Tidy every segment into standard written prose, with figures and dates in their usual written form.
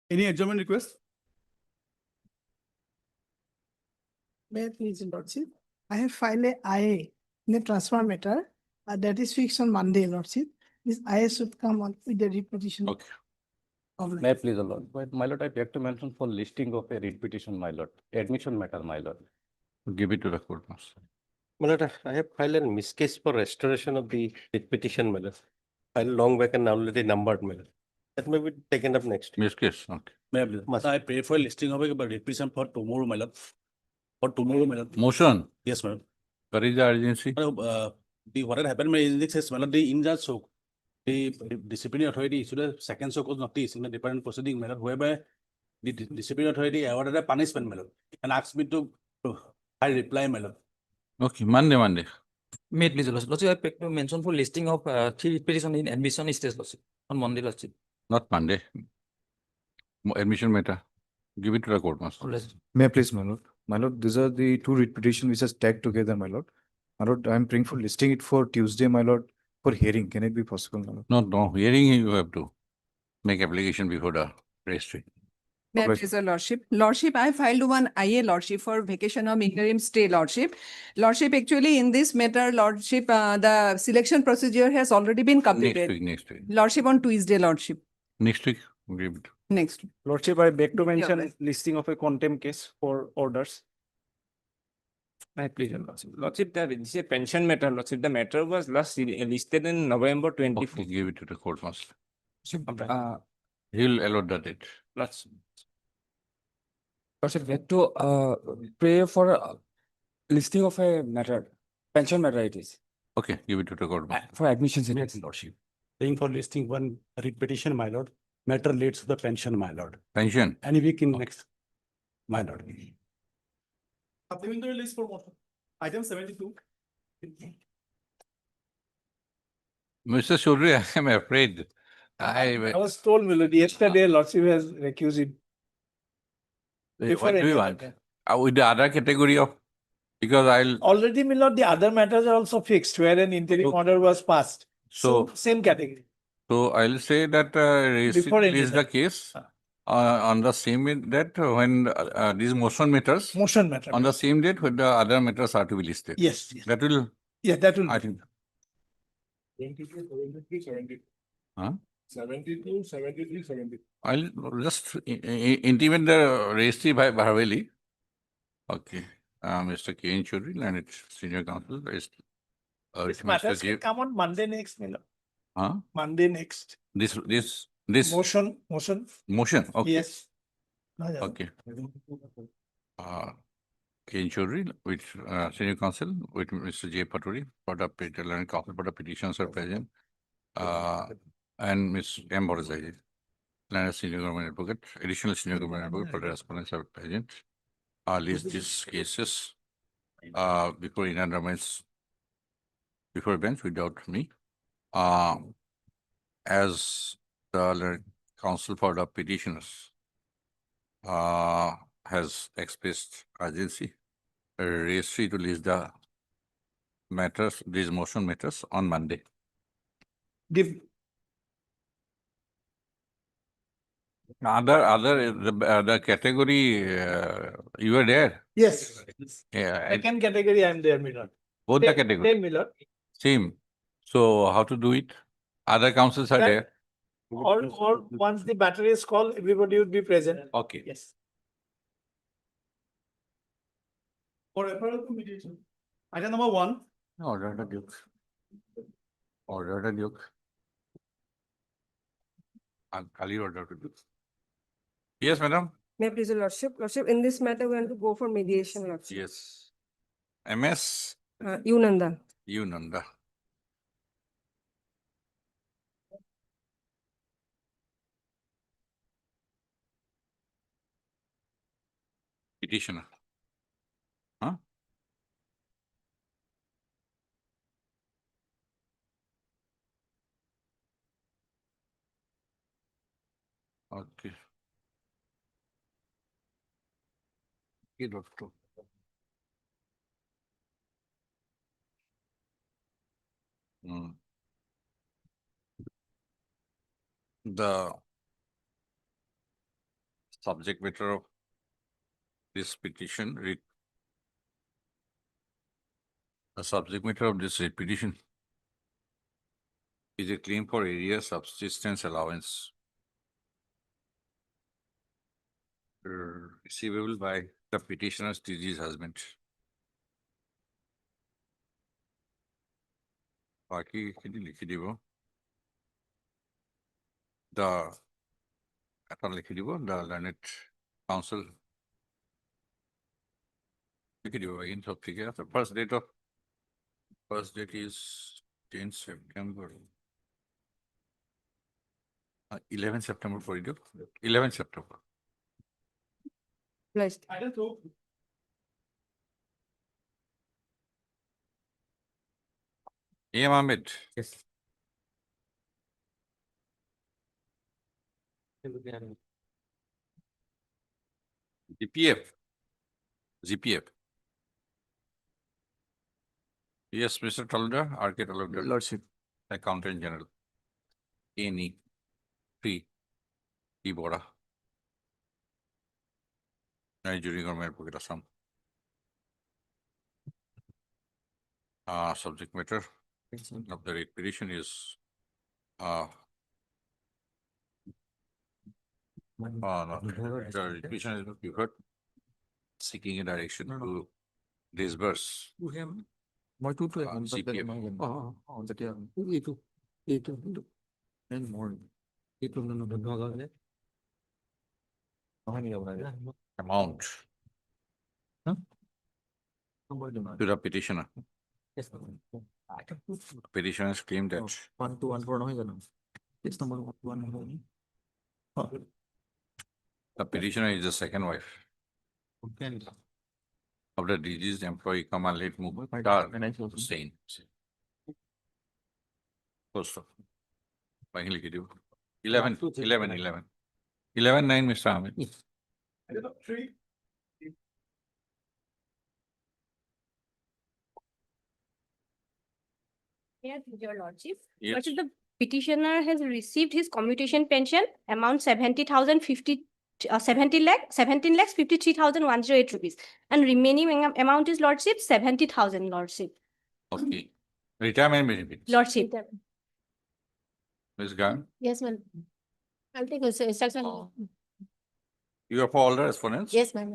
Any adjournment request? May I please, Lordship? I have filed a IA in a transfer matter that is fixed on Monday, Lordship. This IA should come on with the repetition. Okay. Of May I please, Lord? But my lord, I beg to mention for listing of a writ petition, my lord, admission matter, my lord. Give it to the court, master. My lord, I have filed a miscase for restoration of the writ petition, my lord. Filed long back and already numbered, my lord. That may be taken up next. Miss case, okay. May I please? Must. I pray for a listing of a representation for tomorrow, my lord. For tomorrow, my lord. Motion, Yes, madam. what is the urgency? The what had happened in this case, my lord, the in that soak, the disciplinary authority issued a second soak of notice in the department proceeding, my lord, whereby the disciplinary authority awarded a punishment, my lord, and asked me to I reply, my lord. Okay, Monday. May it please, Lordship, I beg to mention for listing of three petition in admission stage, Lordship, on Monday, Lordship. Not Monday. Admission matter. Give it to the court, master. May I please, my lord? My lord, these are the two writ petitions which are tagged together, my lord. My lord, I am praying for listing it for Tuesday, my lord, for hearing. Can it be possible, my lord? No, hearing you have to make application before the registry. May I Obliged. please, Lordship? Lordship, I filed one IA, Lordship, for vacation of interim stay, Lordship. Lordship, actually, in this matter, Lordship, the selection procedure has already been completed. Next week. Lordship, on Tuesday, Lordship. Next week, give it. Next. Lordship, I beg to mention right. listing of a contempt case for orders. My pleasure, Lordship. Lordship, this is a pension matter, Lordship. The matter was last listed in November 24. Okay, give it to the court, master. Lordship, He'll allot the date. Lordship, Lordship, we have to pray for listing of a matter, pension matter it is, Okay, give it to the court, master. for admissions in Yes, it. lordship. Paying for listing one writ petition, my lord. Matter relates to the pension, my lord. Pension. Any week in next, my lord. Supplementary list for motion. Item 72. Mr. Surya, I am afraid. I was told, my lord, yesterday Lordship has recused it. Before What do any you other want? matter. With the other category of, because I'll, Already, my lord, the other matters are also fixed where an interim Okay. order was passed. So- Same category. so I'll say that Before any is the other- case on the same that when these motion matters, Motion matter. on the same date when the other matters are to be listed. Yes, yes. That will, Yeah, that will. I be. think, 72, 73, 70. I'll just intimate the registry by Bhaveli. Okay, Mr. K. Choudhury, and its senior counsel is. This Mr. matters J. can come on Monday next, my lord. Huh? Monday next. This Motion. motion, okay. Yes. No, yeah. Okay. K. Choudhury, with senior counsel, with Mr. J. Paturi, for the petition and counsel for the petitions are present. And Ms. M. Borzai, and a senior government advocate, additional senior government advocate for the respondents are present. List these cases before inadvertence, before bench without me. As the counsel for the petitioners has expressed urgency, registry to list the matters, these motion matters on Monday. Give. The category, you were there? Yes. Yeah, Second category, I am there, my lord. both the category, Same, my lord. same. So how to do it? Other councils are That- there. Or once the battery is called, everybody would be present. Okay. Yes. For referral to mediation. Item number 1. Order the Duke. Order the Duke. Kali order to Duke. Yes, madam? May I please, your Lordship? Lordship, in this matter, we want to go for mediation, Lordship. Yes. MS, Nanda. you Nanda. Petitioner. Huh? Okay. Okay, doctor. The subject matter of this petition, the subject matter of this writ petition is a claim for area subsistence allowance receivable by the petitioner's deceased husband. বাকি খিনি লিখি দিব the এটা লিখি দিব the learned counsel লিখি দিব in সব ঠিক আছে first date is 10 September 11 September for you 11 September Placed. AM Ahmed. Yes. GPF. Yes, Mr. Taludar, RK Taludar, Lordship. Accountant General. ANE 3 Bora. Nigeria Government Pocket Assam. Subject matter of the writ petition is no, the writ petition is not preferred, seeking a direction to disburse মই টুটো CPF. যেতিয়া এইটো মোৰ এইটো নহয় নেকি আপোনাৰ amount to the petitioner. Petitioners claim that 1214 নহয় জানো case number 1214 the petitioner is the second wife of the deceased employee Kamal late Mukhtar Hussain. Post of. 11/9, Mr. Ahmed. Yes, your lordship. Yes. Lordship, the petitioner has received his commutation pension amount 17 lakh 53,108 rupees, and remaining amount is lordship 70,000 lordship. Okay. Retirement benefits. Lordship. Ms. Gan, Yes, ma'am. I'll take instruction. you are for all the respondents? Yes, ma'am.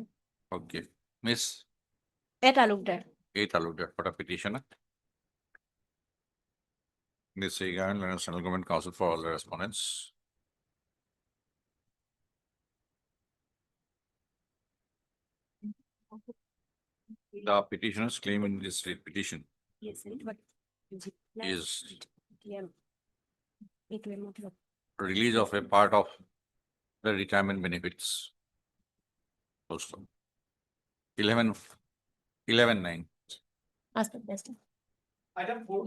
Okay. Miss At Alukdar. A. Taludar for the petitioner. Ms. Segan, Central Government Council for all the respondents. The petitioner's claim in this writ petition Yes, but. is Yeah. It will not work. release of a part of the retirement benefits. Also. 11/9. Ask the best. Item 4.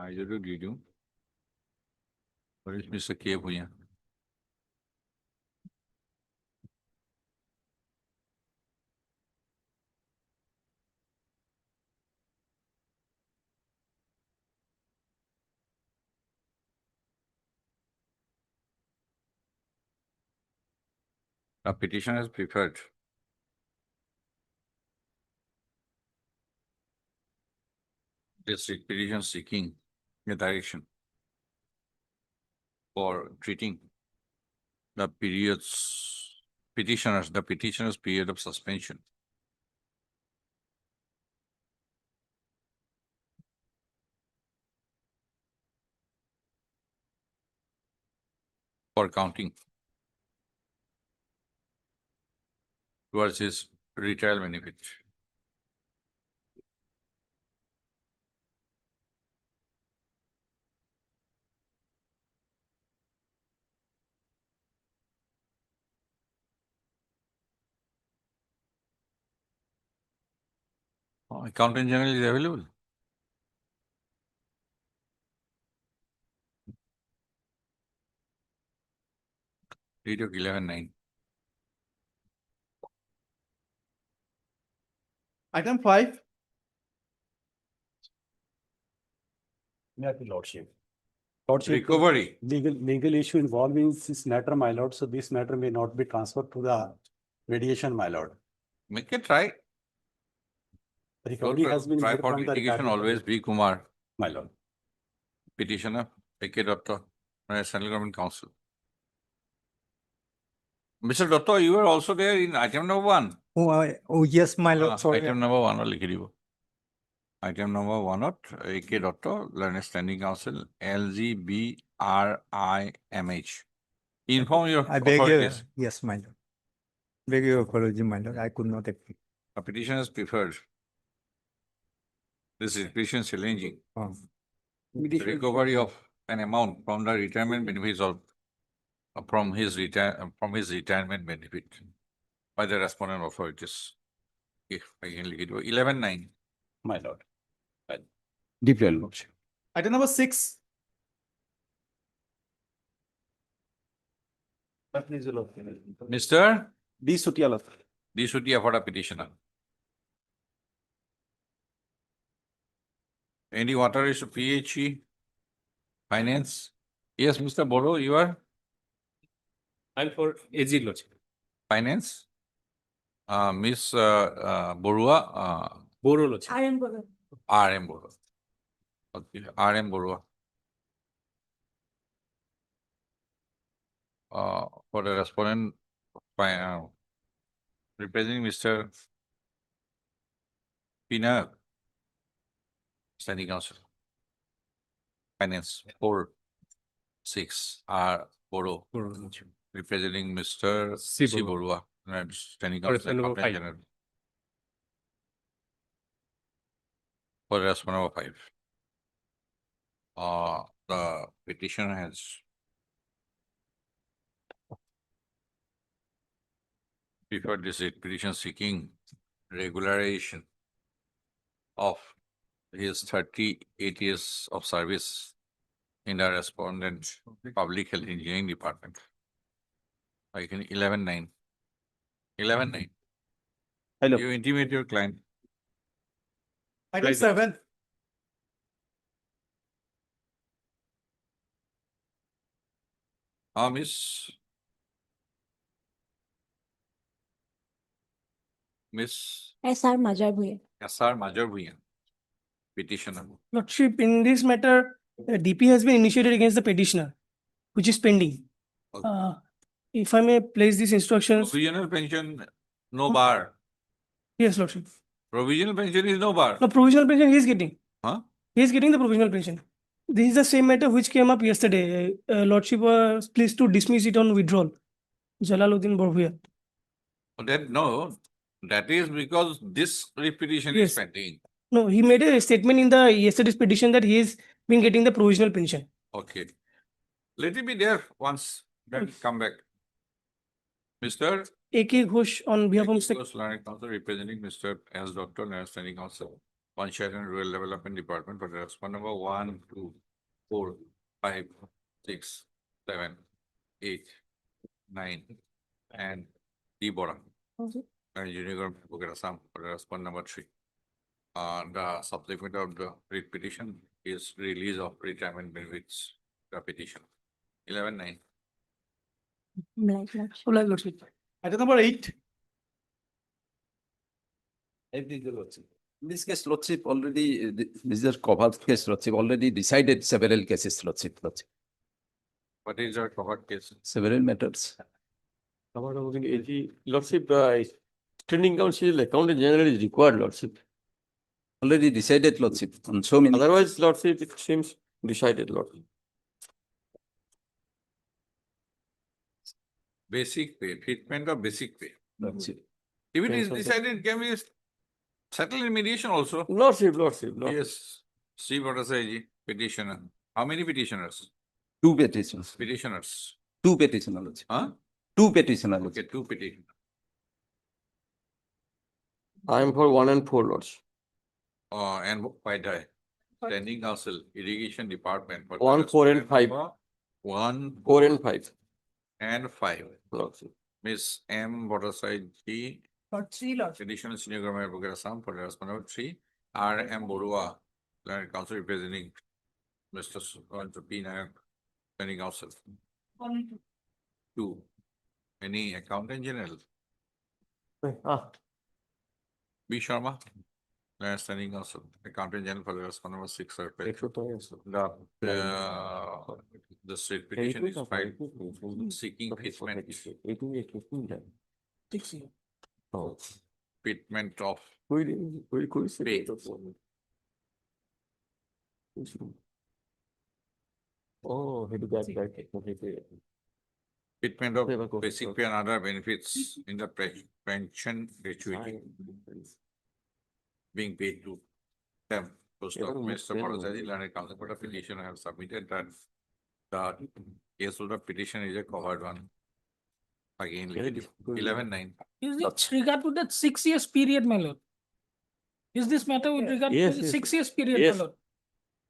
You do. Where is Mr. K. Bhuya? A petition is preferred. This writ petition seeking a direction for treating the petitioner's period of suspension. For counting towards his retirement benefit. Accountant General is available. Read 11/9. Item 5. Lordship. Lordship. Recovery. Legal issue involving this matter, my lord, so this matter may not be transferred to the mediation, my lord. Make a try. Recovery has been Try made for from the litigation retired- always B. Kumar, My lord. petitioner, A.K. Datta, Central Government Council. Mr. Datta, you were also there in item number 1. Oh, yes, my lord, sorry. Item number 1 or likhi dibo. Item number 1 of A.K. Datta, Learned Standing Council, LGBRIMH. Inform your I beg your, authorities. yes, my lord. Beg your apology, my lord, I could not appeal. A petition is preferred. This is petition challenging the recovery of an amount from the retirement benefits of from his retirement benefit by the respondent authorities. If I can look it 11-9. My lord. Deeply, lordship. Item number 6. Mr. D. Sutiala. D. Sutia for the petitioner. Any water issue, PHE, finance? Yes, Mr. Boro, you are I'm for AG Lordship. finance? Miss Borua, Boro Lordship. I am going. RM Borua. Okay, RM Borua. For the respondent, representing Mr. Pina, Standing Council. Finance 4-6 R Boro, representing Mr. C. C. Borua. Borua, Standing For Council. respondent number Accountant 5. General. For respondent number 5. The petitioner has preferred this petition seeking regularization of his 38 years of service in the respondent public health engineering department. I can 11-9. 11-9. Hello. You intimate your client. Item Right. 7. Miss SR Majar Bhuye. S.R. Major Bhuyan, petitioner. Lordship, in this matter, DP has been initiated against the petitioner, which is pending. Okay. If I may place these instructions, Provisional pension, no bar. yes, Lordship. Provisional pension is no bar. No, provisional pension he is getting. Huh? He is getting the provisional pension. This is the same matter which came up yesterday. Lordship was pleased to dismiss it on withdrawal. Jalaluddin Borhuya. That is because this petition is Yes. pending. No, he made a statement in the yesterday's petition that he has been getting the provisional pension. Okay. Let it be there once, then come back. Mr. A.K. Ghosh on behalf of Mr. Learning Council representing Mr. S. Dr. Learned Standing Council, Panchayat and Rural Development Department for the respondent number 1, 2, 4, 5, 6, 7, 8, 9, and D. Bora. And Junior Assam for the respondent number 3. The subsequent of the writ petition is release of retirement benefits, the petition. 11-9. Lordship. Item number 8. This case, Lordship, already, this is a covered case, Lordship, already decided several cases, Lordship. What is our covered case? Several matters. Lordship, Standing Council Accountant General is required, Lordship. Already decided, Lordship, on so many. Otherwise, Lordship, it seems decided, Lordship. Basic pay, treatment of basic pay. Lordship. If it is Yes, decided, can we settle in mediation also? Lordship. Yes. See what I say, petitioner. How many petitioners? Two petitions. Petitioners. Two petitioners, Lordship. Huh? Two petitioners. Okay, Lordship. 2 petitioners. I am for 1 and 4, Lordship. And by the Standing Council, Irrigation Department. for 1, 4, and 5. 1, 4 and 5, and 5. Lordship. Miss M. Bhattacharjee, Lord 3, Lordship. Additional Senior Government Advocate Assam for the respondent 3. R. M. Borua, Learned Council representing Mr. P. Nayak, Planning Council. Two. Any accountant general? B. Sharma, Standing Council, Accountant General for the response number 6. The state petition is filed seeking fitment of pay. Oh, Fitment of basic pay and other benefits in the pension gratuity being paid to them. Post of Mr. Morozaji, Learned Counsel for the petition, I have submitted that the case of the petition is a covered one. Again, 11-9. Is it regard to that 6 years period, my lord? Is this matter with regard to Yes, the yes. 6 years period, Yes. my lord?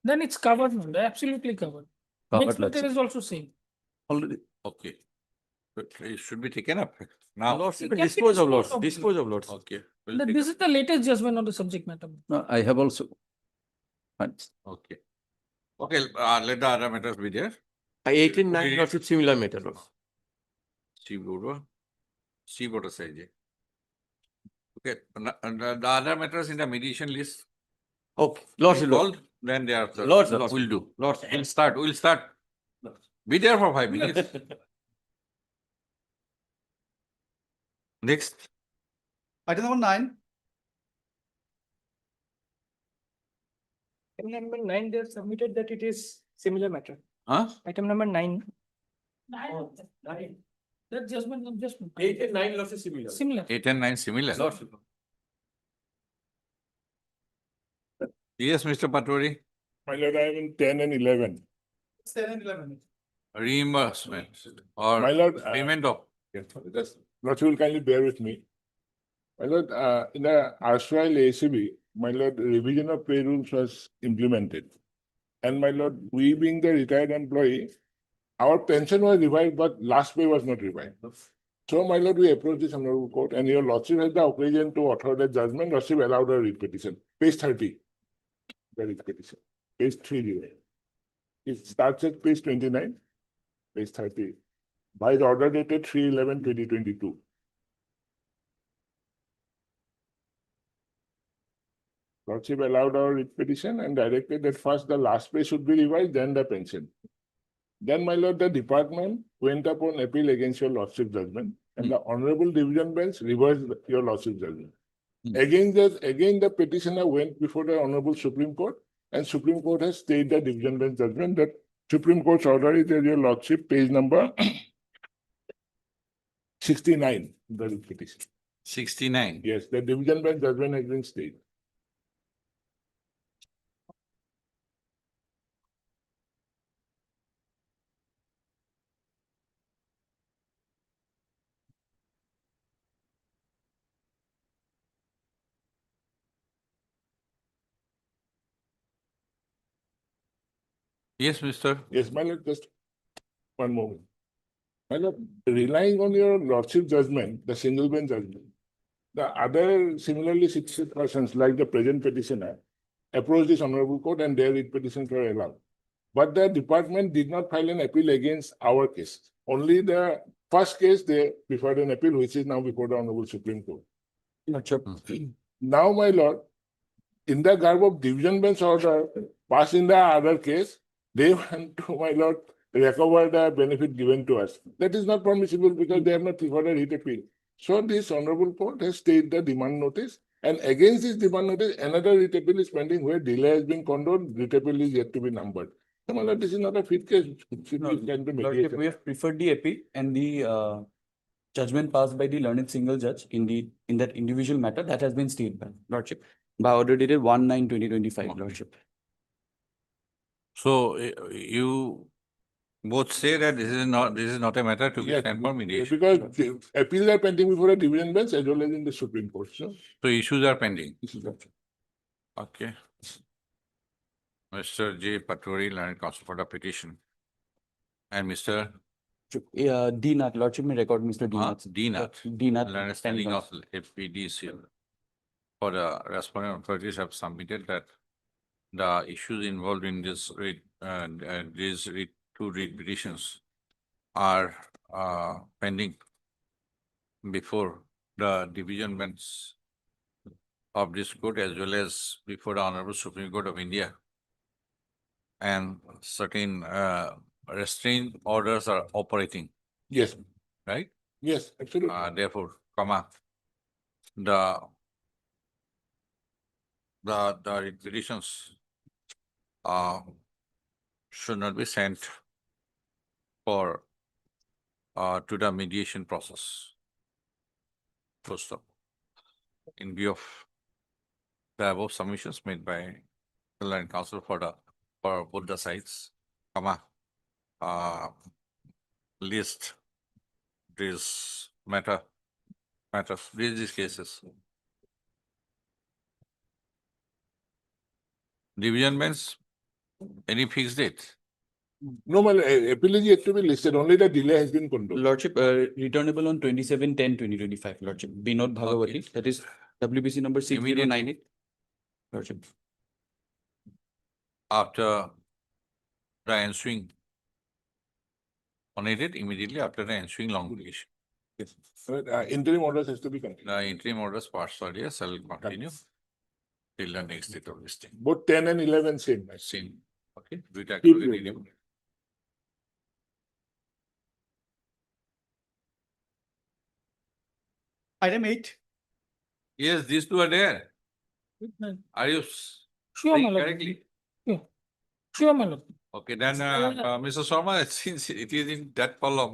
Then it's covered, my lord, absolutely covered. Next matter is also same. Already. Okay. But it should be taken up now. Lordship, It can be dispose of lords, disposed of. dispose of lords. Okay. we'll That take this up. is the latest judgment on the subject matter. No, I have also. Okay. Okay, let the other matters be there. 18-9 lordship similar matter, lords. C voter size. Okay, the other matters in the mediation list. Okay, lordship, All, then they are. Lords, We'll lords. do. We'll start. Be there for 5 minutes. Next. Item number 9. Item number 9, they have submitted that it is similar matter. Huh? Item number 9. That judgment of judgment. 8 and 9 lords is similar. Similar. 8 and 9 similar. Lordship. Yes, Mr. Patori. My lord, I am in 10 and 11. 10 and 11. Reimbursement or My lord, payment of. yes, just, Lord, you will kindly bear with me. My lord, in the erstwhile ACB, my lord, revision of pay rules was implemented. And my lord, we being the retired employee, our pension was revived, but last pay was not revived. So, my lord, we approached this honorable court, and your lordship has the occasion to author the judgment. Lordship allowed a writ petition. Page 30. The writ petition. Page 30. It starts at page 29. Page 30. By the order dated 3/11/2022. Lordship allowed our writ petition and directed that first the last pay should be revised, then the pension. Then, my lord, the department went upon appeal against your lordship judgment, and the honorable division bench reversed your lordship judgment. Again, the petitioner went before the honorable Supreme Court, and Supreme Court has stayed the division bench judgment. That Supreme Court's order is your lordship, page number 69, the writ petition. 69. Yes, the division bench judgment has been stayed. Yes, Mr. Yes, my lord, just one moment. My lord, relying on your lordship judgment, the single bench judgment, the other similarly situated persons like the present petitioner approached this honorable court and their writ petitions were allowed. But the department did not file an appeal against our case. Only the first case they preferred an appeal, which is now before the honorable Supreme Court. Now, my lord, in the garb of division bench order passed in the other case, they want to, my lord, recover the benefit given to us. That is not permissible because they have not preferred a writ appeal. So this honorable court has stayed the demand notice, and against this demand notice, another writ appeal is pending where delay has been condoned, writ appeal is yet to be numbered. So, my lord, this is not a fit case. It should be sent to mediation. We have preferred the appeal and the judgment passed by the learned single judge in that individual matter that has been stayed by Lordship by order dated 1/9/2025, Lordship. So you both say that this is not a matter to be Yes, sent for mediation. because the appeals are pending before a division bench as well as in the Supreme Court. So, So issues are pending. this is the- Okay. Mr. J. Patori, Learned Counsel for the petition. And Mr. D. Nath, Lordship may record Mr. D. Nath. D. Nath, D. Nath. Learned Standing Counsel, FPDCL. For the respondent authorities have submitted that the issues involved in this these two read petitions are pending before the division bench of this court as well as before the Honorable Supreme Court of India. And certain restraint orders are operating, Yes, right? yes, absolutely. Therefore, the petitions should not be sent for to the mediation process. Full stop. In view of the above submissions made by the Land Council for both the sides, list these these cases. Division bench, any fixed date? No, my appeal is yet to be listed, only the delay has been controlled. Lordship, returnable on 27/10/2025, Lordship. Binod Bhagawati, that is WBC number 6098. Lordship. After the ensuing on a date immediately after the ensuing long litigation. Yes. Interim orders has to be continued. The interim orders passed earlier shall continue till the next date of listing. Both 10 and 11 same. Same. Okay. দুইটা Keep একসাথে going. দিয়ে দেব। Item 8. Yes, these two are there. Are you Sure, saying my lord. correctly? Sure, my lord. Okay, then Mr. Sharma, since it is in that column,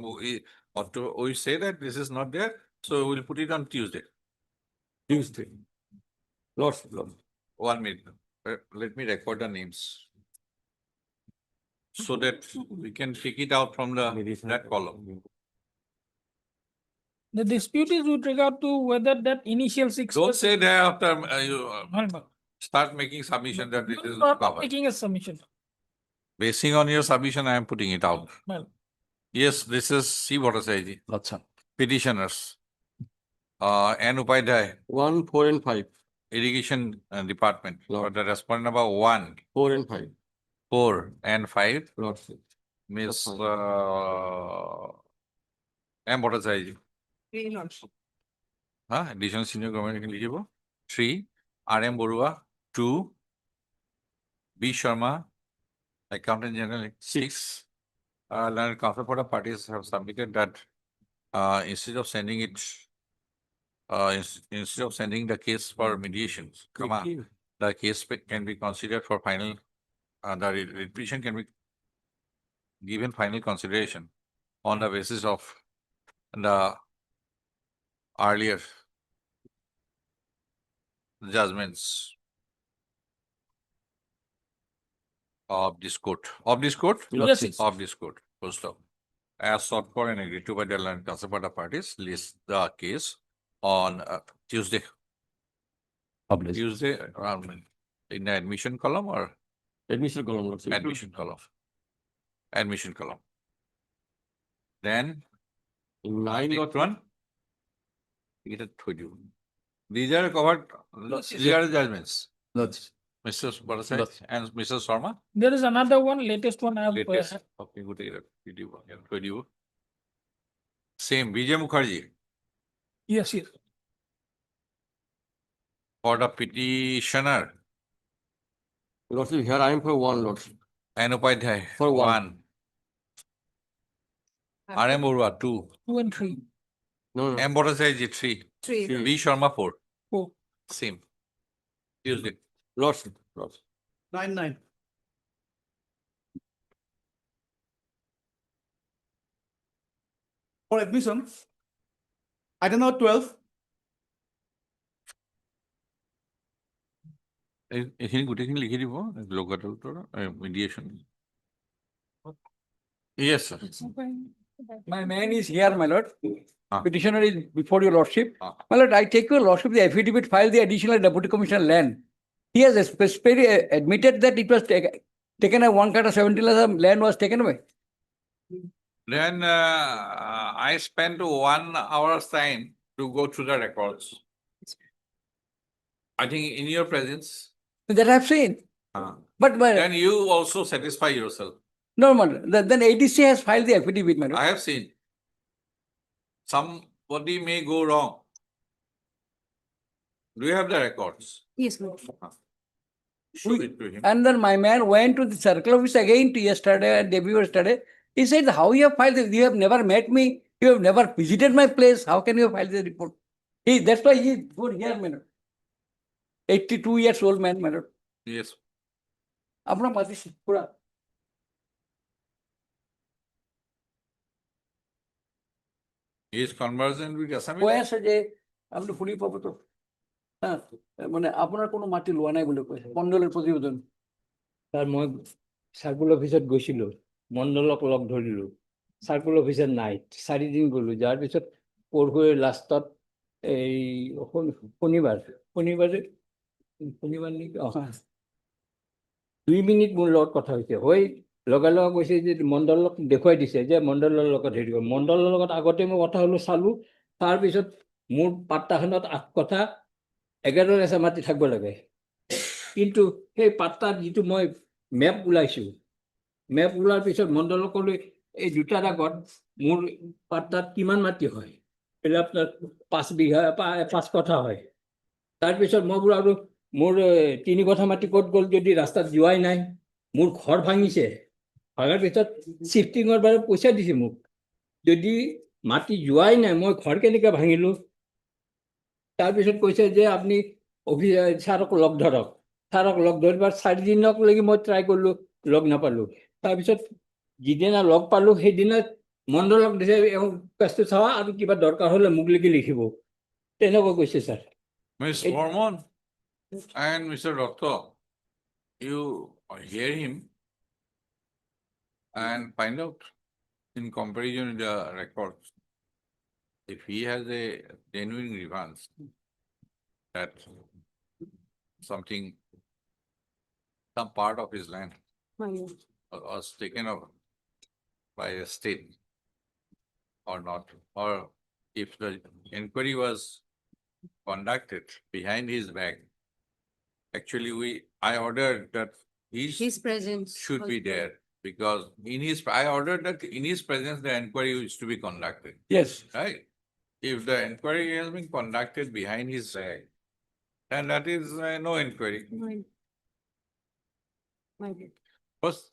we say that this is not there, so we'll put it on Tuesday. Tuesday. Lordship. 1 minute. Let me record the names. So that we can take it out from that column. The dispute is with regard to whether that initial 6%. Don't say that after you My lord. start making submission that it is Not covered. making a submission. Basing on your submission, I am putting it out. My lord. Yes, this is C. Bhattacharya, Acha. petitioners. N. Upadhyay, 1, 4 and 5. Irrigation Department, for Lord. the respondent number 1, 4 and 5. 4 and 5, Lordship. Miss That's M. Bhattacharya. Three, Lordship. Additional senior government eligible. 3, R. M. Borua, 2, B. Sharma, Accountant General, 6. Learned counsel for the parties have submitted that instead of sending it, instead of sending the case for mediation, the case can be considered for final, the petition can be given final consideration on the basis of the earlier judgments of this court. Of this court? Yes, yes. Of this court. Full stop. As sought for and agreed to by the Land Council for the parties, list the case on Tuesday. Published. Tuesday, in the admission column or Admission column, Lordship. admission column? Admission column. Then 9 next one. It had told you. These are covered, these are the judgments. Lordship. Mr. Bhattacharya and Mr. Sharma. There is another one, latest one I have. Latest. Okay, good. Told you. Same, Vijay Mukherjee. Yes, yes. For the petitioner, Lordship, here I am for 1, Lordship. N. Upadhyay, For 1. R. M. Borua, 2. 2 and 3. No, no. M. Bhattacharya, 3. Three. B. Sharma, 4. 4. Same. Tuesday. Lordship. 9. For admission, item number 12. এইখিনি গোটেইখিনি লিখি দিব লোকগাতৰ mediation. Yes, sir. My man is here, my lord. Ah. Petitioner is before your lordship. Ah. My lord, I take your lordship the affidavit filed the additional deputy commissioner land. He has specifically admitted that it was taken at 1/70 land was taken away. Then I spent 1 hour's time to go through the records. I think in your presence, That I have seen. But Then you also satisfy yourself. no, then ADC has filed the affidavit, madam. I have seen. Somebody may go wrong. Do you have the records? Yes, ma'am. Show it to him. And then my man went to the circle office again to yesterday and day before yesterday. He said, how you have filed this? You have never met me. You have never visited my place. How can you file the report? That's why he is good here, madam. 82 years old man, madam. Yes. Apna mati pura. He is conversant with Assamese. কৈ আছে যে আপুনি শুনি পাব তো মানে আপোনাৰ কোনো মাটি লোৱা নাই বুলি কৈছে মণ্ডলৰ প্ৰতিবেদন ছাৰ মই চাৰ্কুল অফিচত গৈছিলো মণ্ডলক লগ ধৰিলো চাৰ্কুল অফিচত নাই 4 দিন গলো যাৰ পিছত পৰহুৱে লাষ্টত এই শনিবাৰে নেকি 2 মিনিট মোৰ লগত কথা হৈছে হৈ লগে লগে কৈছে যে মণ্ডলক দেখুৱাই দিছে যে মণ্ডলৰ লগত হেৰি মণ্ডলৰ লগত আগতে মই কথা হলো চালো তাৰপিছত মোৰ পাত্তাখনত 8 কথা 11 এছা মাটি থাকিব লাগে কিন্তু সেই পাত্তাত যিটো মই মেপ ওলাইছো মেপ ওলাৰ পিছত মণ্ডলকলৈ এই দুটাৰ আগত মোৰ পাত্তাত কিমান মাটি হয় এটা আপোনাৰ 5 বিঘা 5 কথা হয় তাৰপিছত মই বোলো আৰু মোৰ 3 কথা মাটি ক'ত গ'ল যদি ৰাস্তাত যোৱাই নাই মোৰ ঘৰ ভাঙিছে ভাঙাৰ পিছত শিফটিঙৰ বাবে পইচা দিছে মোক যদি মাটি যোৱাই নাই মই ঘৰ কেনেকৈ ভাঙিলো তাৰপিছত কৈছে যে আপুনি অফিচ ছাৰক লগ ধৰক ছাৰক লগ ধৰিবাৰ 4 দিনক লাগি মই ট্ৰাই কৰিলো লগ নাপালো তাৰপিছত যিদিনা লগ পালো সেইদিনা মণ্ডলক দিছে কেছটো চাৱা আৰু কিবা দৰকাৰ হলে মোক লিখিব তেনেকৈ কৈছে sir Ms. Bormon and Mr. Doctor, you hear him and find out in comparison with the records. If he has a genuine grievance that something, some part of his land was taken over by a state or not, or if the inquiry was conducted behind his back, actually I ordered that his presence should be there because I ordered that in his presence the inquiry is to be conducted. Yes. Right? If the inquiry has been conducted behind his back, then that is no inquiry. First,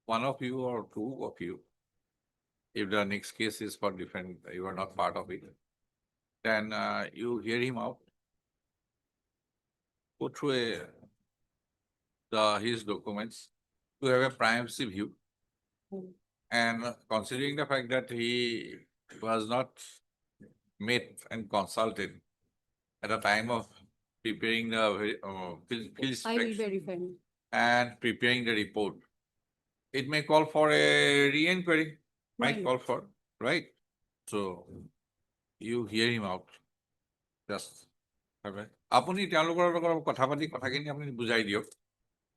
one of you or two of you, if the next case is for different, you are not part of it, then you hear him out. Go through his documents to have a privacy view. And considering the fact that he was not met and consulted at the time of preparing the field inspection and preparing the report, it may call for a re-inquiry, might call for, right? So you hear him out. Just আপুনি তেওঁলোকৰ লগত কথা পাতি কথাখিনি আপুনি বুজাই দিয়ক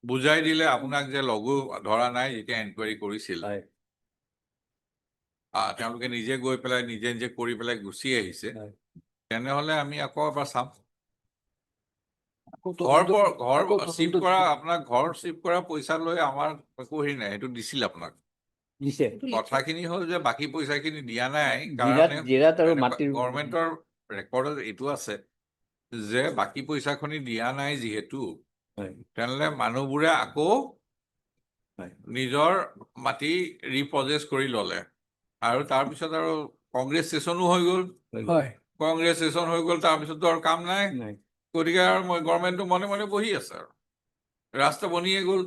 বুজাই দিলে আপোনাক যে লগু ধৰা নাই যেতিয়া এনকুৱাৰী কৰিছিল তেওঁলোকে নিজে গৈ পেলাই নিজে কৰি পেলাই গুচি আহিছে তেনেহলে আমি আকৌ এবাৰ চাম ঘৰ শিফ্ট কৰা আপোনাক ঘৰ শিফ্ট কৰা পইচা লৈ আমাৰ একো হেৰি নাই সেইটো দিছিল আপোনাক কথাখিনি হ'ল যে বাকী পইচাখিনি দিয়া নাই কাৰণ গভৰ্ণমেণ্টৰ ৰেকৰ্ডত এইটো আছে যে বাকী পইচাখিনি দিয়া নাই যিহেতু তেনেহলে মানুহবোৰে আকৌ নিজৰ মাটি ৰিপজেছ কৰি ললে আৰু তাৰপিছত আৰু কংগ্ৰেছ ছেছনো হৈ গ'ল কংগ্ৰেছ ছেছন হৈ গ'ল তাৰপিছতো আৰু কাম নাই গতিকে আৰু গভৰ্ণমেণ্টটো মনে মনে বহি আছে আৰু ৰাস্তা বনিয়ে গ'ল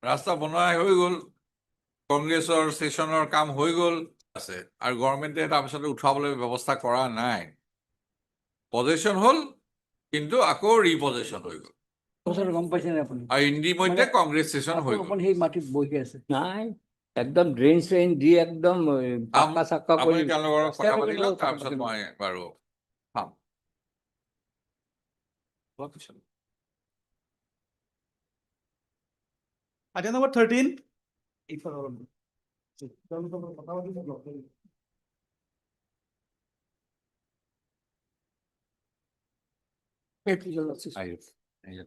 ৰাস্তা বনোৱা হৈ গ'ল কংগ্ৰেছৰ ছেছনৰ কাম হৈ গ'ল আছে আৰু গভৰ্ণমেণ্টে তাৰপিছতে উঠাবলৈ ব্যৱস্থা কৰা নাই পজেশ্যন হ'ল কিন্তু আকৌ ৰিপজেশ্যন হৈ গ'ল গম পাইছে নে আপুনি আৰু ইতিমধ্যে কংগ্ৰেছ ছেছন হৈ গ'ল সেই মাটিত বহি আছে নাই একদম ড্ৰেইন চেইন দি একদম পাক্কা চাক্কা আপুনি তেওঁলোকৰ কথা পাতি লওক তাৰপিছত মই বাৰু চাম Item number 13. In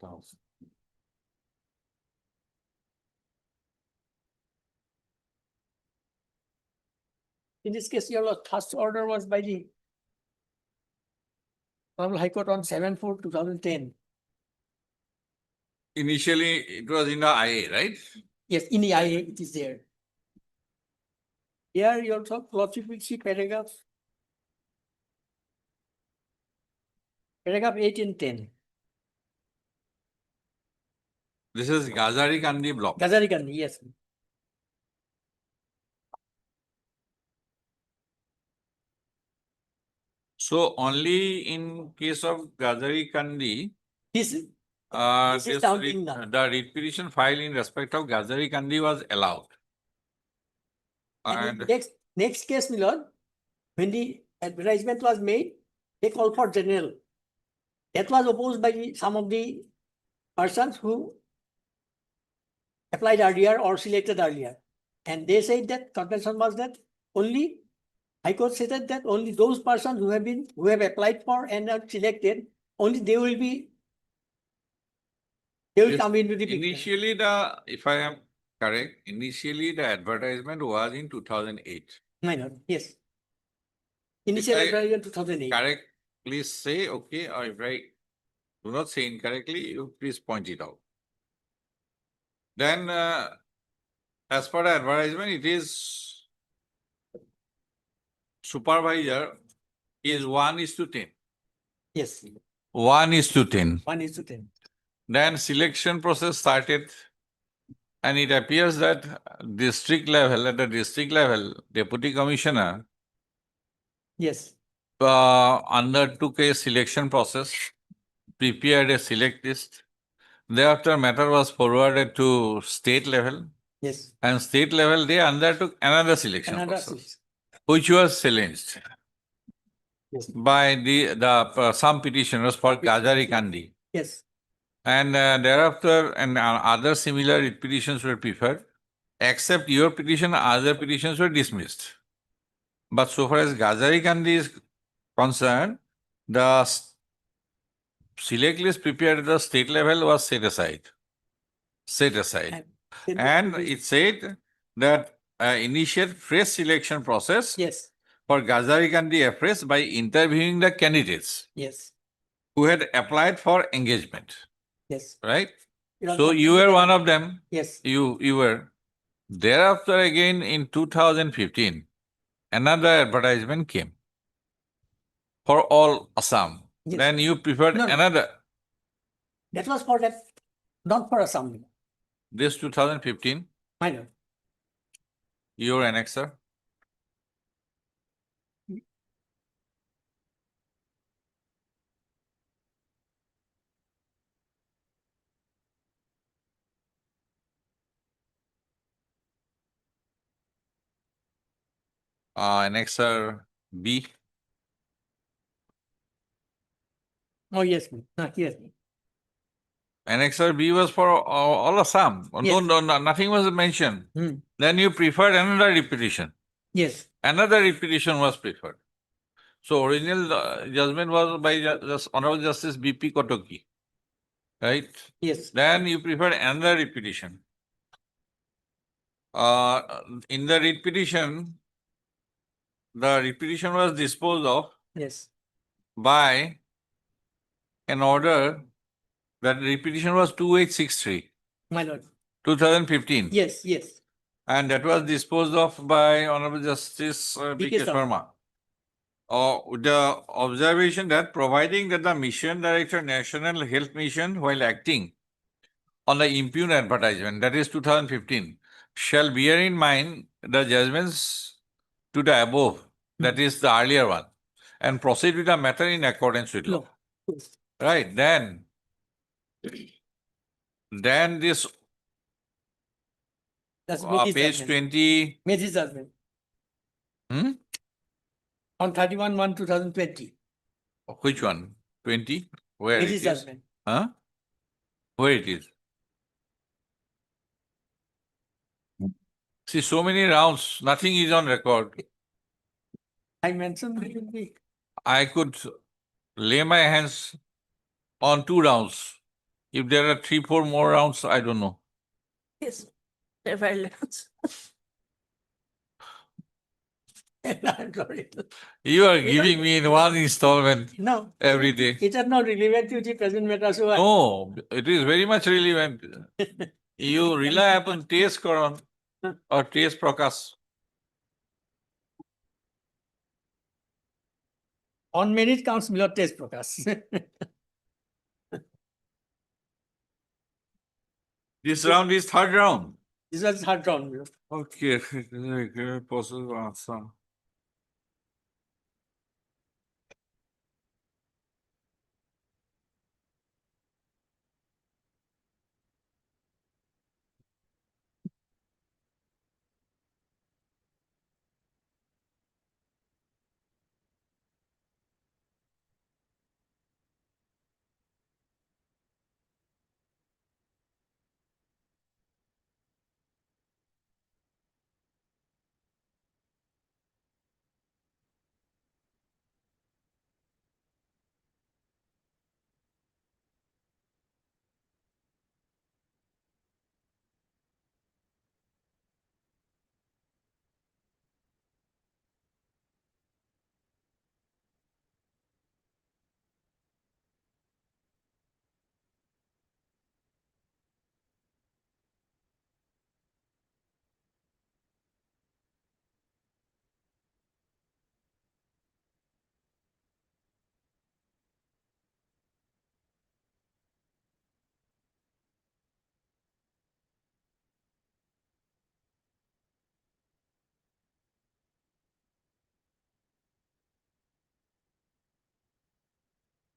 this case, your first order was by the Honorable High Court on 7/4/2010. Initially, it was in the IA, right? Yes, in the IA, it is there. Here you also, Lordship will see paragraph 8 and 10. This is Gazari Kandi block. Gazarikandi, yes. So only in case of Gazari Kandi, This is this counting now. the writ petition filed in respect of Gazari Kandi was allowed. And And next case, my lord, when the advertisement was made, they called for general. That was opposed by some of the persons who applied earlier or selected earlier. And they said that contention was that only, High Court stated that only those persons who have applied for and are selected, only they will come into the picture. initially if I am correct, initially the advertisement was in 2008. My lord, yes. Initial I- advertisement 2008. Correct, please say, okay, or if I do not say incorrectly, you please point it out. Then, as per the advertisement, it is supervisor is 1:10. Yes, 1:10. 1:10. Then selection process started, and it appears that at the district level, deputy commissioner Yes, undertook a selection process, prepared a select list. Thereafter, matter was forwarded to state level, yes. and state level they undertook another selection Another process, which was challenged Yes. by some petitioners for Gazari Kandi. Yes, And thereafter, other similar petitions were preferred. Except your petition, other petitions were dismissed. But so far as Gazari Kandi is concerned, the select list prepared at the state level was set aside. And it said that initiate fresh selection process yes, for Gazari Kandi afresh by interviewing the candidates yes, who had applied for engagement, yes. right? You are So you completely were right. one of them. Yes, You were. Thereafter, again in 2015, another advertisement came for all Assam. Yes. Then you preferred No, no. another. that was for that, not for assembly. This 2015, My lord. your annexer. Annexer B. Oh, yes, yes. Annexer B was for all Assam. Yes. No, nothing was mentioned. Hmm. Then you preferred another repetition. Yes, Another repetition was preferred. So original judgment was by Honorable Justice B.P. Kotoki, right? yes, Then you preferred another repetition. In the repetition, the repetition was disposed of yes. by an order that repetition was 2863, My lord. 2015. Yes, yes. And that was disposed of by Honorable Justice B.K. B.K. Sharma. With the observation that providing that the Mission Director, National Health Mission, while acting on the impugned advertisement, that is 2015, shall bear in mind the judgments to the above, that is the earlier one, and proceed with the matter in accordance with law. No. Right, then this That's page 20. Meji's judgment. Hmm? On 31/1/2020. Which one? 20? Where it Meji's is? judgment. Huh? Where it is? See, so many rounds, nothing is on record. I mentioned it will be. I could lay my hands on 2 rounds. If there are 3, 4 more rounds, I don't know. Yes. Very You are giving me in one installment No. every day. It is not relevant to the present matter. So No, it is very much relevant. You rely upon taste Karan or taste Prakash. on merit counts below test Prakash. This round is third round. This was third round. Okay, possible answer.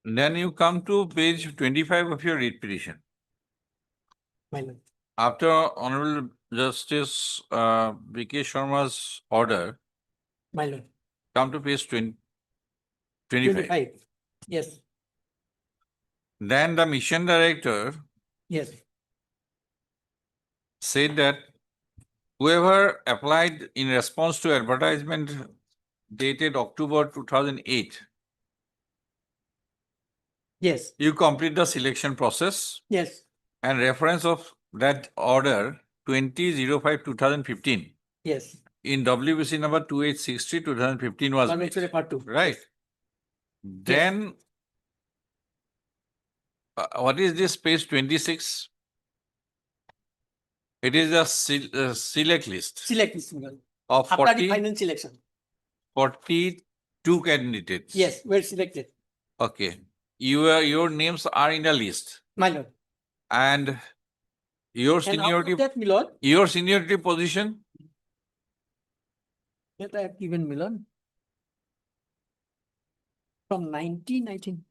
Then you come to page 25 of your writ petition. My lord. After Honorable Justice B.K. Sharma's order, My lord. come to page 25. 25. Yes. Then the mission director Yes. said that whoever applied in response to advertisement dated October 2008, Yes. you complete the selection process Yes. and reference of that order 2005-2015 Yes. in WBC number 2863 2015 was made. Convention part 2. Right. Then what is this page 26? It is a select list Select this one. of After the final selection. 42 candidates. Yes, we're selected. Okay. Your names are in the list. My lord. And your And out seniority, of that, my lord, your seniority position, that I have given Milan from 1919.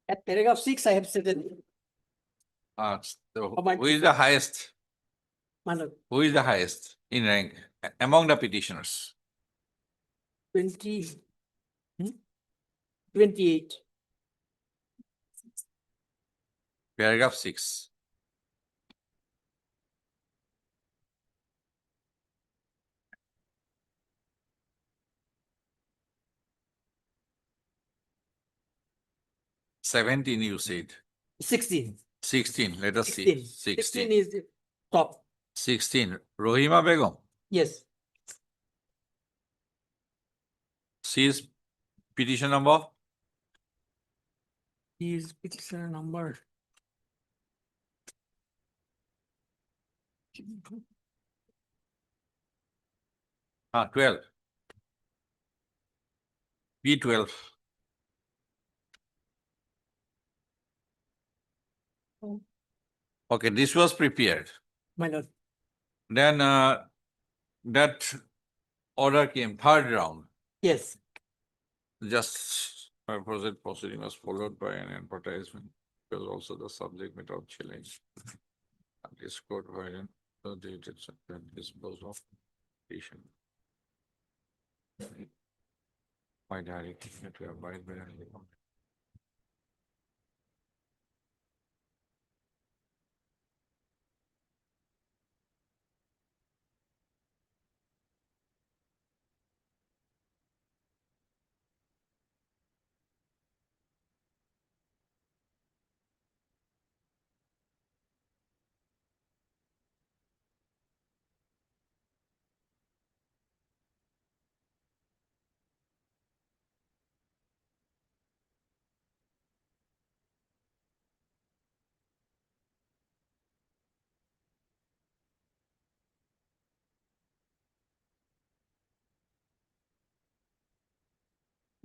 At paragraph 6, I have said it. who is the highest? My lord, Who is the highest in rank among the petitioners? 20, 28. Paragraph 6. "17" you said. 16. 16. Let us 16. see. 16 is the top. 16. Rohima Begum. Yes. She is petition number His petition number. Ah, 12. P12. Okay, this was prepared. My lord. Then that order came, third round. Yes. Just proposed proceeding was followed by an advertisement. It was also the subject matter of challenge. And this court wherein the dated dispose of petition. By directing to abide by the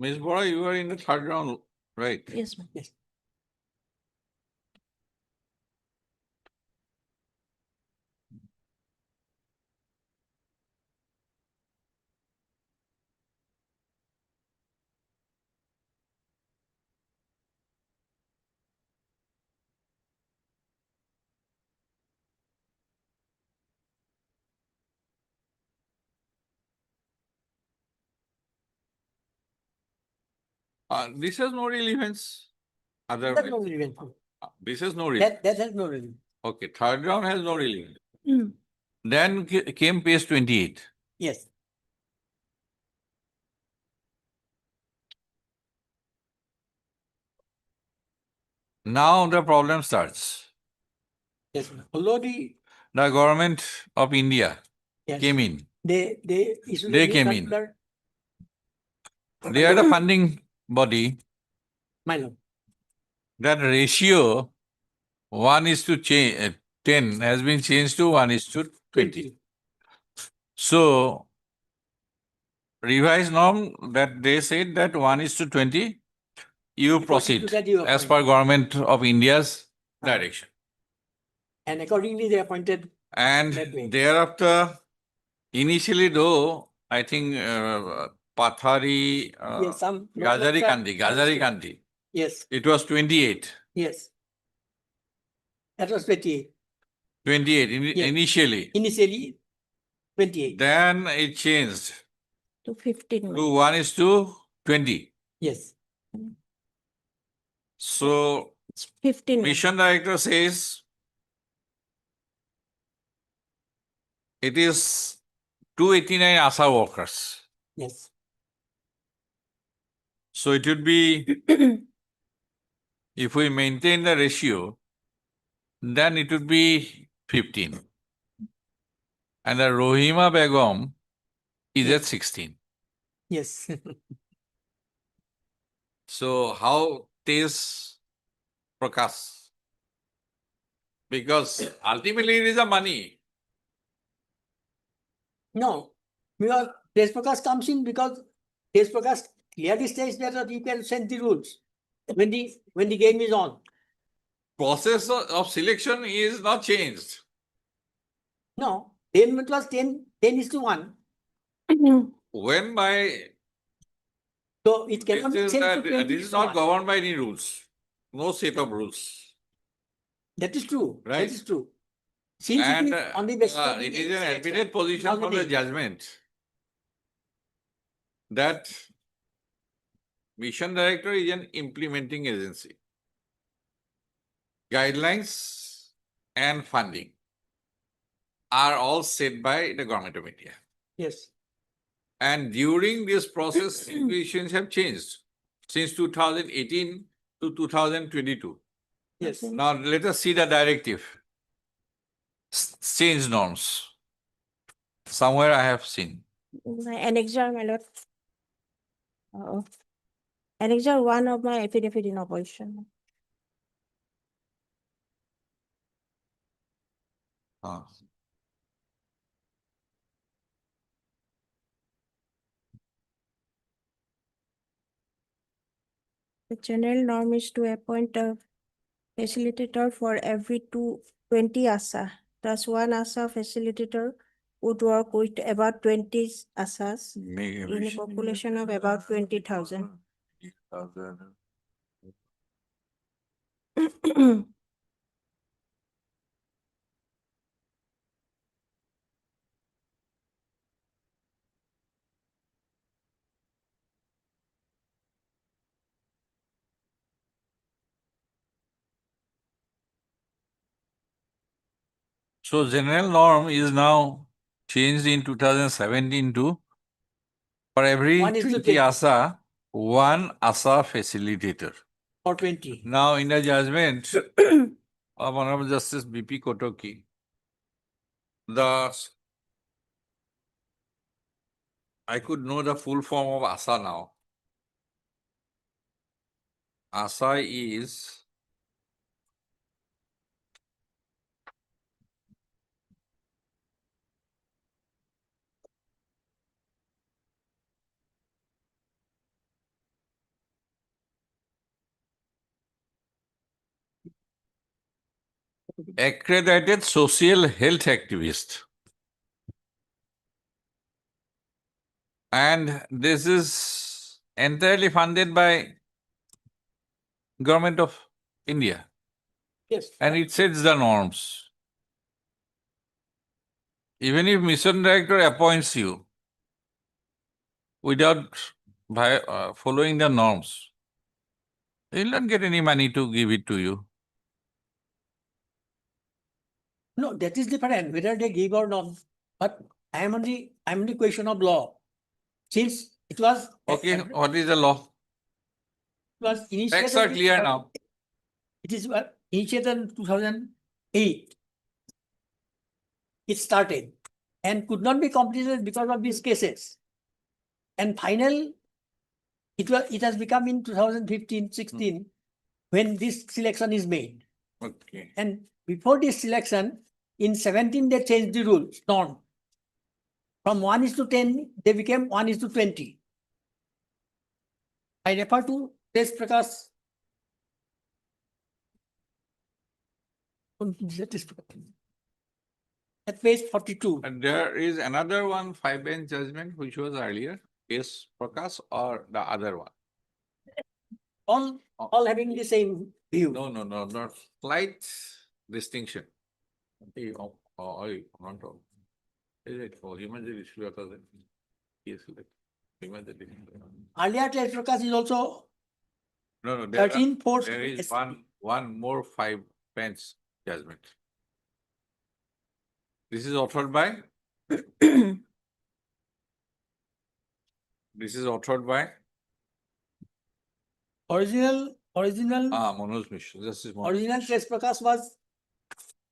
Ms. Bora, you are in the third round, right? Yes, ma'am. Yes. This has no relevance. That's Otherwise, no relevance. this has no relevance. That has no relevance. Okay, third round has no relevance. Mm. Then came page 28. Yes. Now the problem starts. Yes. Although the The government of India yes, came in. they issued They a new came in. circular. They are the funding body. My lord. That ratio 1:10 has been changed to 1:20. So revised norm that they said that 1:20, you According to proceed that you as appoint. per government of India's direction. And accordingly they appointed And that way. thereafter, initially though, I think Pathari, Yes, some. Gazari Kandi, Yes, it was 28. yes. That was 28. 28 Yes. initially. Initially 28. Then it changed To 15. to 1:20. Yes. So 15. mission director says it is 289 ASHA workers. Yes. So it would be, if we maintain the ratio, then it would be 15. And the Rohima Begum is at 16. Yes. So how Tej Prakash? Because ultimately it is the money. No, because Tej Prakash comes in because Tej Prakash clearly states that you can send the rules when the game is on. Process of selection is not changed. No, 10 was 10:1. When by So it cannot be this is, changed to 20. this is not governed by any rules. No set of rules. That is true. Right. That is true. Since And it is on the basis of it the is an admitted position from the judgment that mission director is an implementing agency. Guidelines and funding are all set by the government of India. Yes. And during this process, situations have changed since 2018 to 2022. Yes. Now let us see the directive. Change norms. Somewhere I have seen. Annexure, my lord. Annexure 1 of my affidavit in opposition. The general norm is to appoint a facilitator for every 20 ASHA. Thus, one ASHA facilitator would work with about 20 ASHAs in a population of about 20,000. So general norm is now changed in 2017 to for every 20 ASHA, one ASHA facilitator. Or 20. Now in the judgment of Honorable Justice B.P. Kotoki, I could know the full form of ASHA now. ASHA is accredited social health activist. And this is entirely funded by Government of India. Yes. And it sets the norms. Even if mission director appoints you without following the norms, he'll not get any money to give it to you. No, that is different, whether they give or not. But I'm on the question of law. Since it was. Okay, what is the law? Was Facts initiated. are clear now. It is initiated in 2008. It started and could not be completed because of these cases. And final, it has become in 2015-16 when this selection is made. Okay. And before this selection, in 17 they changed the rules, norm. From 1:10, they became 1:20. I refer to this Prakash. At page 42. And there is another one, 5-bench judgment, which was earlier. Yes, Prakash, or the other one? All having the same view. No, not slight distinction. Earlier test Prakash is also No, 13 force. there is one more 5-bench judgment. This is authored by? This is authored by? Original. Manoj Mishra. This is Manoj. Original test Prakash was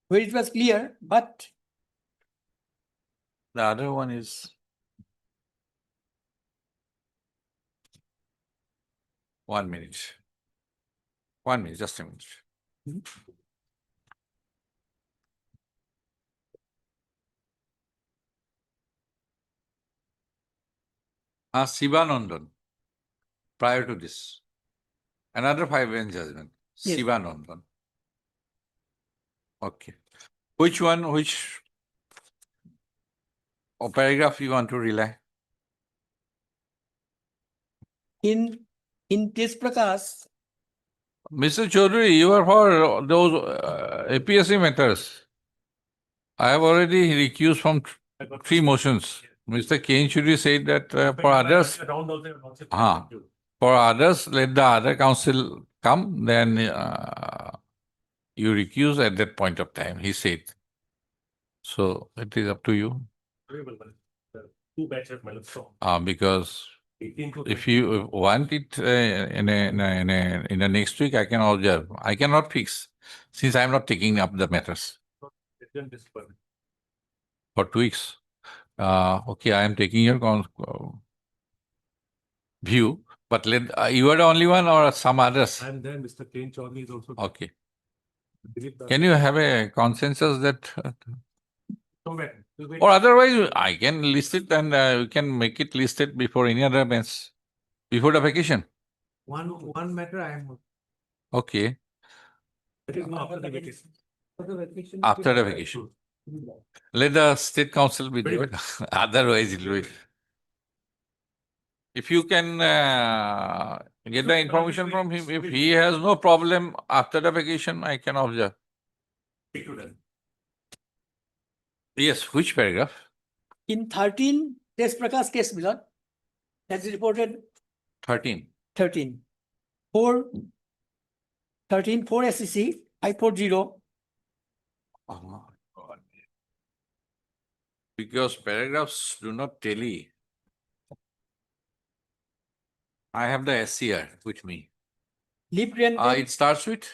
where it was clear, but The other one is 1 minute. 1 minute, just a minute. Sivanandan, prior to this. Another 5-bench judgment. Yes. Sivanandan. Okay. Which one, which paragraph you want to rely? in test Prakash, Mr. Chaudhary, you are for those APSC matters. I have already recused from 3 motions. Mr. Kane Churi said that for others, for others, let the other council come, then you recuse at that point of time, he said. So it is up to you. Because if you want it in the next week, I can observe. I cannot fix, since I am not taking up the matters. For 2 weeks. Okay, I am taking your view, but you are the only one or some others? And then Mr. Kane Chaudhary is also. Okay. Can you have a consensus that? Or otherwise, I can list it and we can make it listed before any other bench, before the vacation. One matter I am. Okay. It is not after the vacation. After the vacation. Let the state council be there. Otherwise, it will be. If you can get the information from him, if he has no problem after the vacation, I can observe. Yes, which paragraph? in 13 test Prakash case below, that's reported 13. 13. 4 SEC 540. Because paragraphs do not tally. I have the SCR with me. It starts with,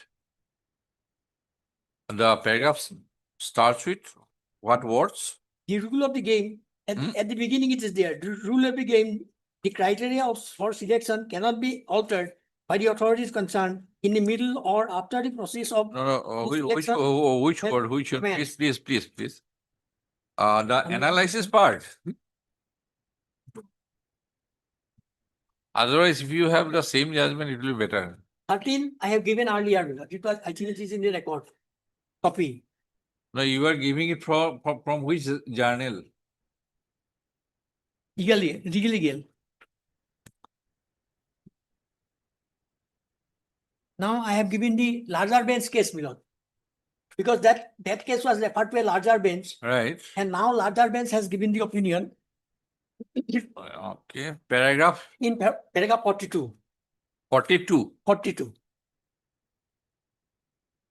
the paragraphs starts with what words? The rule of the game, at the beginning it is there. The rule of the game, the criteria for selection cannot be altered by the authorities concerned in the middle or after the process of. Which word? Please. The analysis part. Otherwise, if you have the same judgment, it will be better. 13, I have given earlier. It was, I think it is in the record. copy. No, you are giving it from which journal? Legal. Now I have given the larger bench case, Milord. Because that case was referred to a larger bench. Right. And now larger bench has given the opinion. Okay. Paragraph In paragraph 42. 42. 42.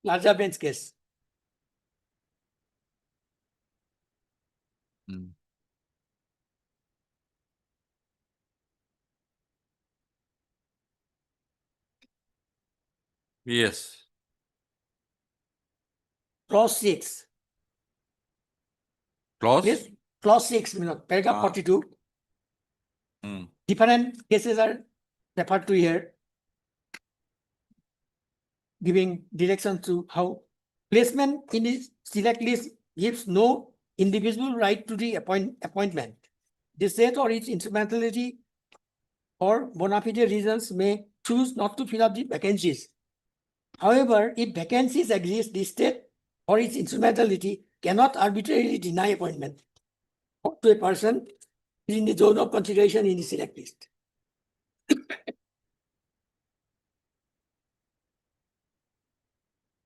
Larger bench case. Hmm. Yes. Clause 6. Clause? Yes, clause 6, paragraph 42. Hmm. Different cases are referred to here, giving directions to how placement in the select list gives no individual right to the appointment. The state or its instrumentality or bona fide reasons may choose not to fill up the vacancies. However, if vacancies exist, the state or its instrumentality cannot arbitrarily deny appointment to a person in the zone of consideration in the select list.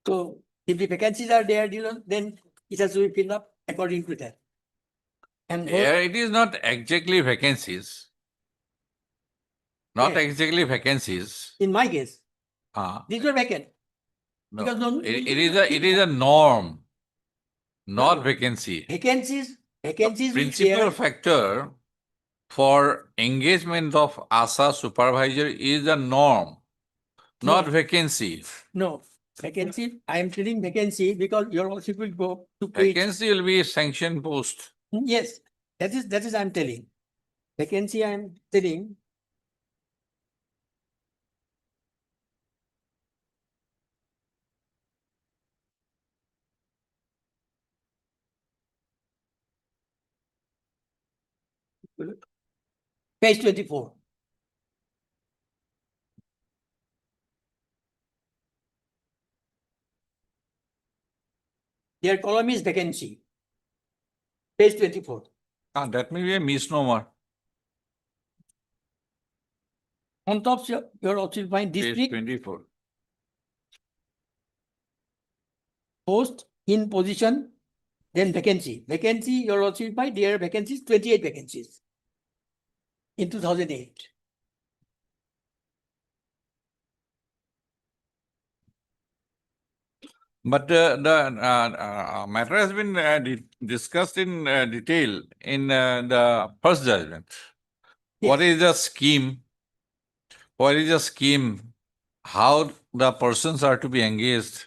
So if the vacancies are there, then it has to be filled up according to that. And It is not exactly vacancies. Not Yeah. exactly vacancies. In my case, Ah. these were vacant. No. Because It is a norm, not No. vacancy. Vacancies which Principal there, factor for engagement of ASHA supervisor is a norm, not No. vacancy. no, vacancy, I am telling vacancy because your worship will go to page. Vacancy will be sanctioned post. Yes, that is I am telling. Vacancy I am telling. Page 24. Their column is vacancy. Page 24. That may be a misnomer. On top, you're also find Page district 24. post in position, then vacancy. Vacancy, you're also find their vacancies, 28 vacancies in 2008. But the matter has been discussed in detail in the first judgment. What is the scheme? What is the scheme? How the persons are to be engaged?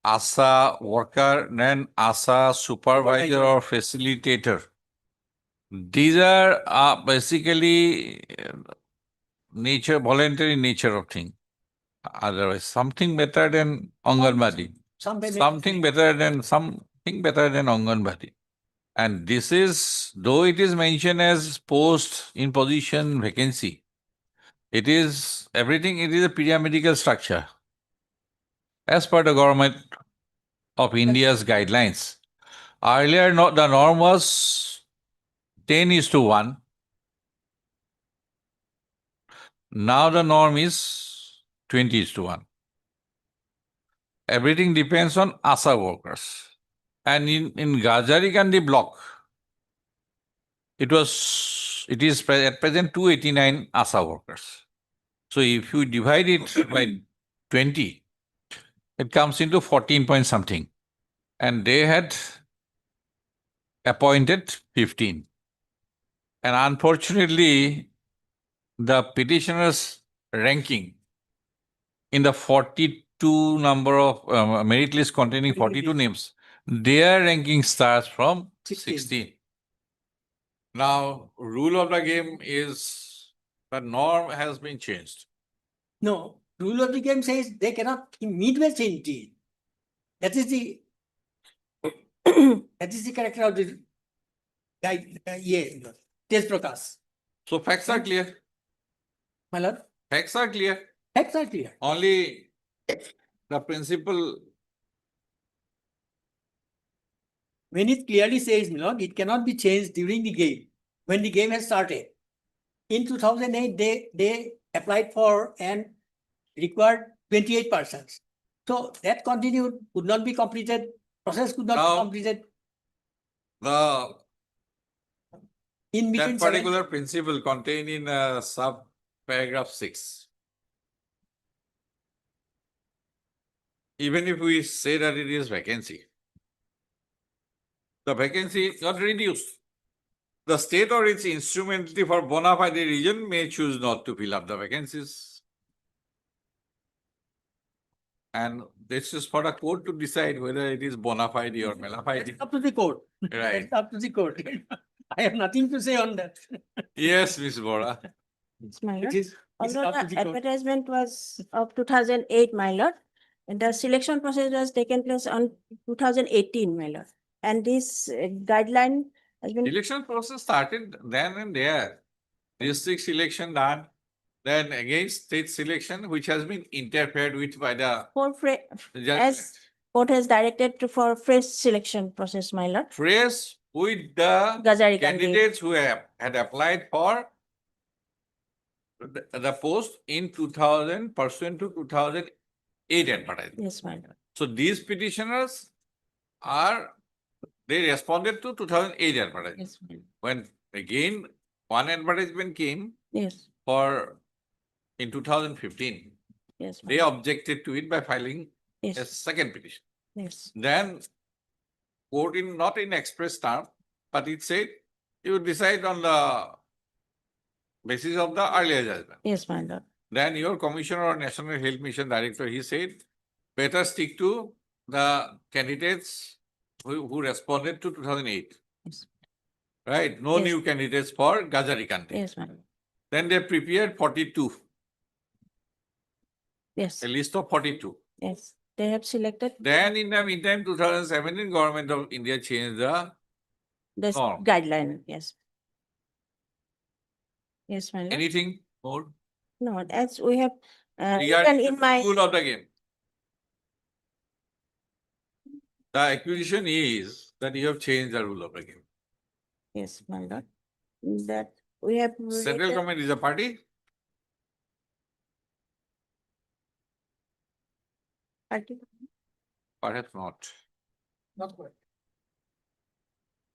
ASHA worker, then ASHA supervisor or facilitator. These are basically voluntary nature of thing. Otherwise, something better than Anganwadi. Something better than Anganwadi. And this is, though it is mentioned as post in position vacancy, it is everything, it is a pyramidal structure. As per the government of India's guidelines. Earlier, the norm was 10:1. Now the norm is 20:1. Everything depends on ASHA workers. And in Gajarikandi block, it is at present 289 ASHA workers. So if you divide it by 20, it comes into 14 point something. And they had appointed 15. And unfortunately, the petitioner's ranking in the 42 number of merit list containing 42 names, their ranking starts from 16. Now, rule of the game is the norm has been changed. No, rule of the game says they cannot midway change it. That is the character of the guide. Test Prakash. So facts are clear. My lord. Facts are clear. Facts are clear. Only the principal when it clearly says, my lord, it cannot be changed during the game, when the game has started. In 2008, they applied for and required 28 persons. So that continued, could not be completed, process could not be Now- completed. The In between that particular principle contained in sub paragraph 6. Even if we say that it is vacancy, the vacancy is not reduced. The state or its instrumentality for bona fide region may choose not to fill up the vacancies. And this is for the court to decide whether it is bona fide or mala fide. Up to the court. Right. It's up to the court. I have nothing to say on that. Yes, Ms. Bora. It's my It lord. is, it's Although up to the the court. advertisement was of 2008, my lord, and the selection process was taken place on 2018, my lord. And this guideline has been Election process started then and there. District selection done, then again state selection, which has been interfered with by the for judgment. as court has directed for fresh selection process, my lord. Fresh with the Gazari candidate. candidates who had applied for the post in 2000 pursuant to 2008 advertisement. Yes, my lord. So these petitioners they responded to 2008 advertisement. Yes, my lord. When again one advertisement came Yes, in 2015, yes, my they lord. objected to it by filing a Yes, second petition. yes, Then court not in express term, but it said you decide on the basis of the earlier judgment. yes, my lord. Then your commissioner or National Health Mission director, he said, better stick to the candidates who responded to 2008. Yes. Right? No Yes. new candidates for Gazari country. Yes, my lord. Then they prepared 42, Yes, a list of 42. yes. They have selected Then in the meantime, 2017, Government of India changed the this norm. guideline. Yes. Yes, my lord. Anything more? No, as we have written Regarding in the my, rule of the game. The accusation is that you have changed the rule of the game. yes, my lord, that we have Central written, government is a party. Perhaps not.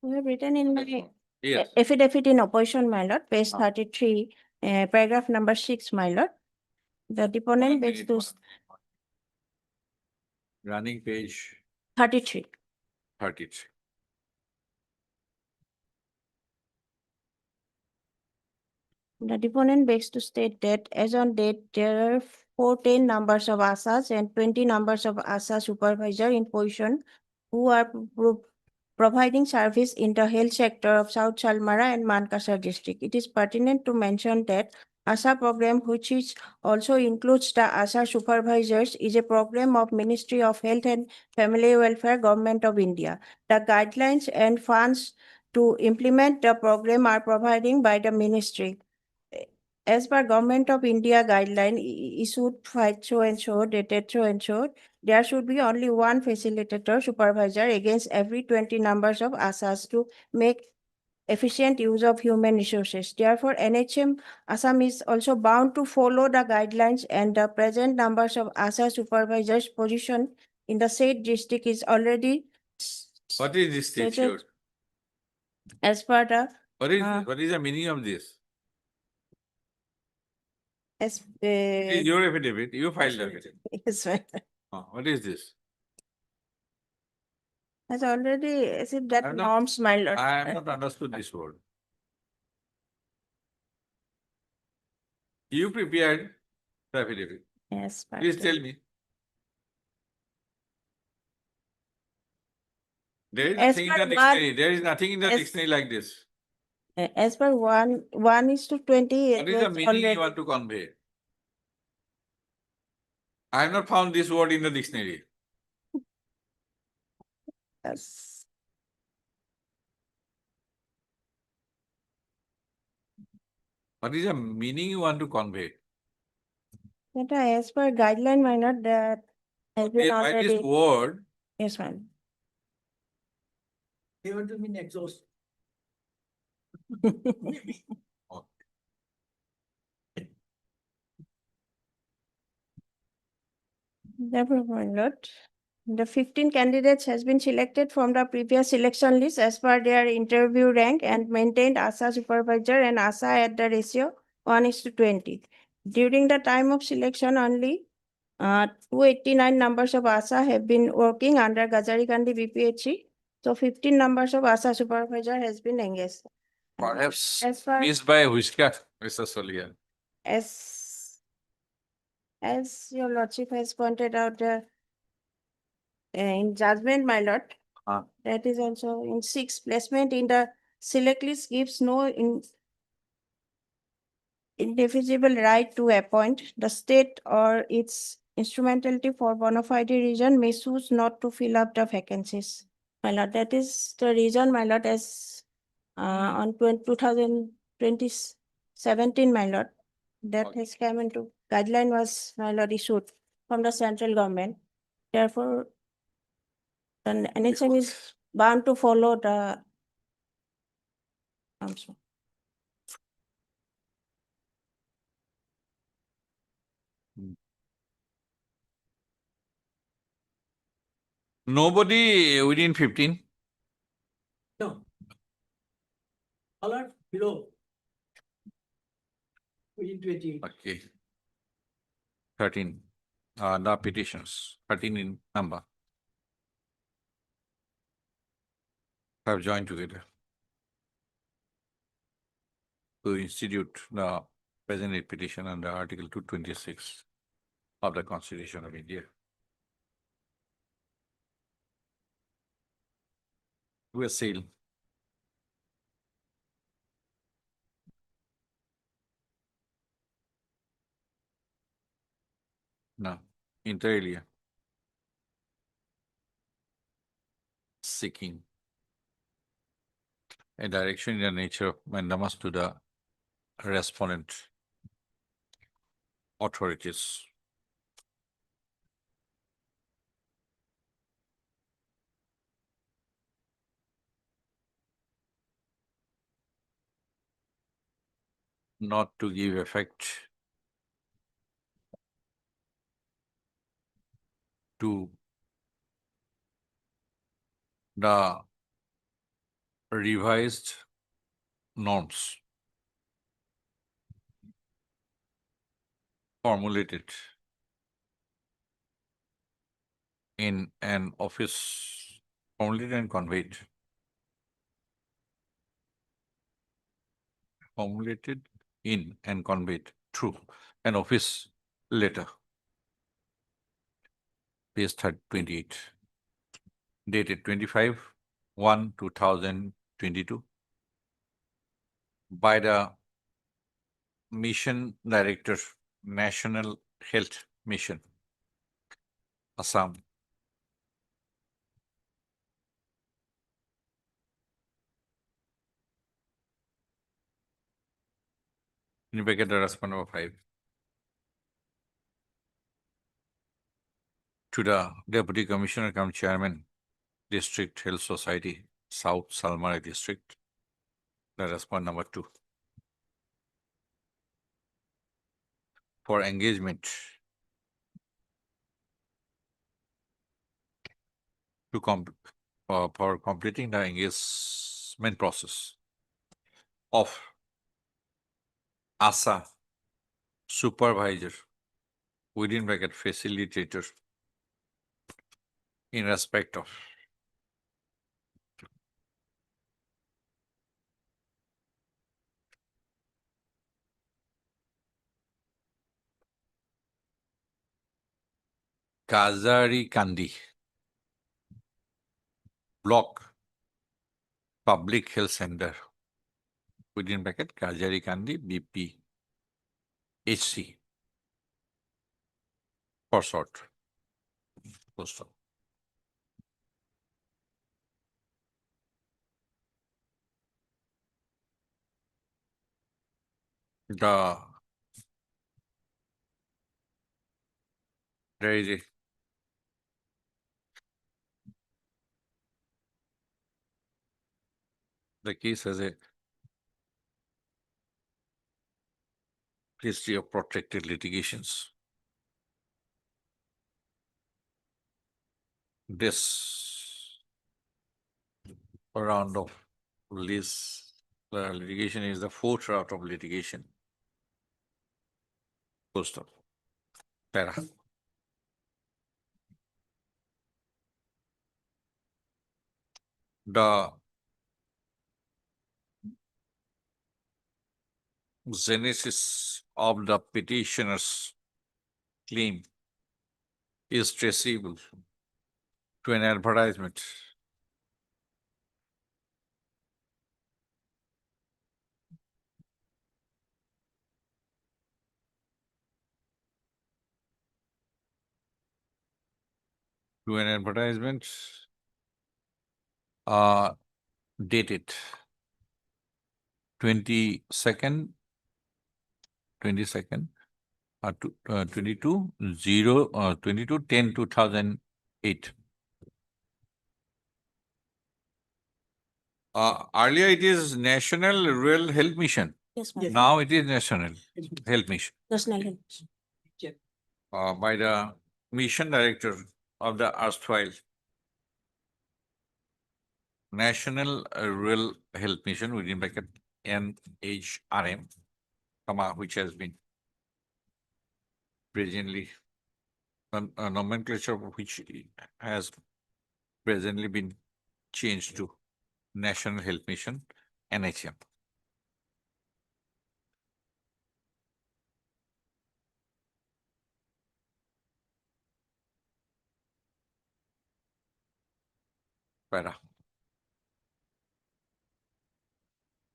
we have written in my Yes. affidavit in opposition, my lord, page 33, paragraph number 6, my lord. The deponent begs to Running page 33. 33. The deponent begs to state that as on date, there are 14 numbers of ASAs and 20 numbers of ASA supervisor in position who are providing service in the health sector of South Salmara and Mankasar district. It is pertinent to mention that ASA program, which is also includes the ASA supervisors, is a program of Ministry of Health and Family Welfare, Government of India. The guidelines and funds to implement the program are provided by the ministry. As per Government of India guideline issued by so and so, dated so and so, there should be only one facilitator supervisor against every 20 numbers of ASAs to make efficient use of human resources. Therefore, NHM Assam is also bound to follow the guidelines, and the present numbers of ASA supervisors position in the said district is already What is this stated statute? as per the What is the meaning of this? as It is your affidavit. You filed the affidavit. yes, right. What is this? Has already, as if that I have not- norms, my lord. I have not understood this word. You prepared the affidavit. Yes, my Please lord. tell me. There is As nothing in per the one- dictionary. There is nothing in the as- dictionary like this. As per 1:20, What it is the was meaning you already. want to convey? I have not found this word in the dictionary. Yes. What is the meaning you want to convey? That as per guideline, my lord, that has been By this already. word, Yes, ma'am. They want to mean exhaust. Never mind, Lord. The 15 candidates has been selected from the previous selection list as per their interview rank and maintained ASHA supervisor and ASHA at the ratio 1:20. During the time of selection only, 289 numbers of ASHA have been working under Gajarikandi BPHC. So 15 numbers of ASHA supervisor has been engaged. Perhaps As far missed by Whisker, Mr. Solia. as your lordship has pointed out, in judgment, my lord, that is also in 6, placement in the select list gives no indefeasible right to appoint. The state or its instrumentality for bona fide reason may choose not to fill up the vacancies. My lord, that is the reason, my lord, as on 2017, my lord, that has come into guideline was, my lord, issued from the central government. Therefore, then NHM is bound to follow the. I'm sorry. Nobody within 15. No. All are below. Within 28. Okay. 13. The petitions, 13 in number, have joined together to institute the present petition under Article 226 of the Constitution of India. We are sealed. No, inter alia, seeking a direction in the nature of mandamus to the respondent authorities. Not to give effect to the revised norms formulated in an office, formulated and conveyed. Formulated in and conveyed through an office letter. Page 28. Dated 25/1/2022 by the Mission Director, National Health Mission, Assam. In bracket, response number 5. To the Deputy Commissioner cum Chairman, District Health Society, South Salmara District, the response number 2. For engagement to for completing the engagement process of ASHA supervisor within bracket facilitator in respect of Gajarikandi Block Public Health Center within bracket Gajarikandi BP HC for short. Full stop. There is a the case has a history of protracted litigations. This round of litigation is the fourth round of litigation. Post of para. The genesis of the petitioner's claim is traceable to an advertisement dated 22nd 22/10/2008. Earlier it is National Rural Health Mission. Yes, ma'am. Now it is National Health Mission. National Health. By the mission director of the erstwhile National Rural Health Mission within bracket NHRM, which has been presently nomenclature of which has presently been changed to National Health Mission, NHM. Para.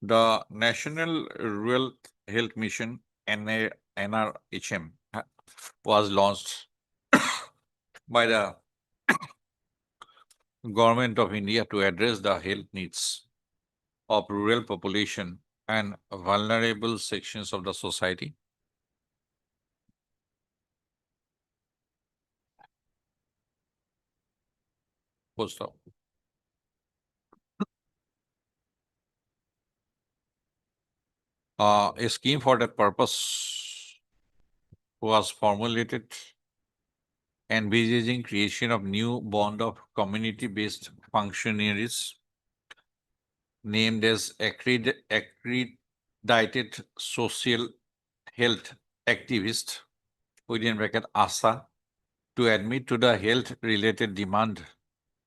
The National Rural Health Mission, NRHM, was launched by the Government of India to address the health needs of rural population and vulnerable sections of the society. Full stop. A scheme for that purpose was formulated, envisaging creation of new bond of community-based functionaries named as accredited social health activist within bracket ASHA to admit to the health-related demand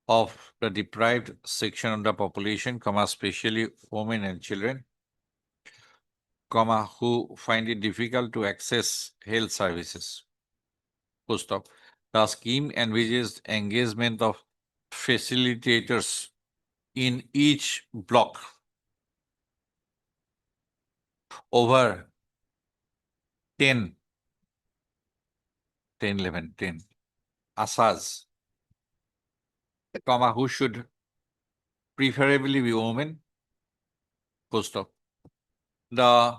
of the deprived section of the population, especially women and children, who find it difficult to access health services. Full stop. The scheme envisages engagement of facilitators in each block over 10, 11, 10 ASAs, who should preferably be women. Full stop. The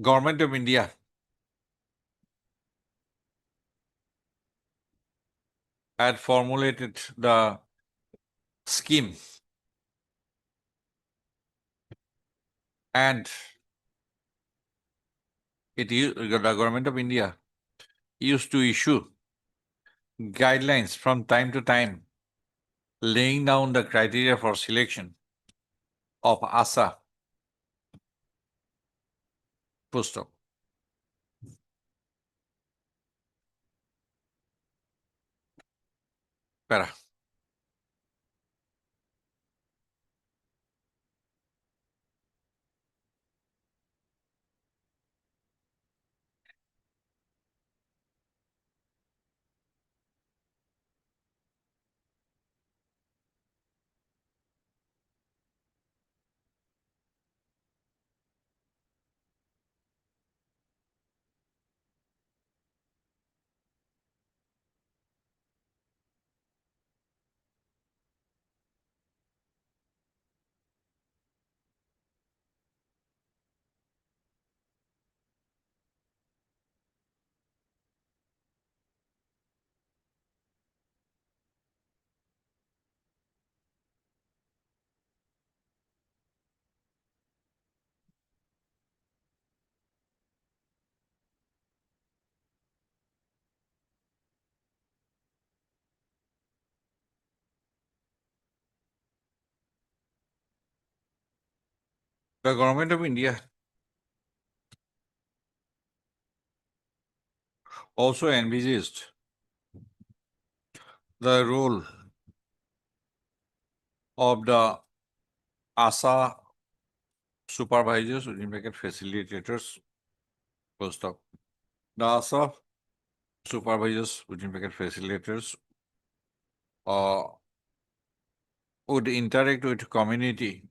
Government of India had formulated the scheme and the Government of India used to issue guidelines from time to time laying down the criteria for selection of ASHA. Full stop. Para. The government of India also envisaged the role of the ASHA supervisors, within bracket facilitators, full stop. The ASHA supervisors, within bracket facilitators, would interact with community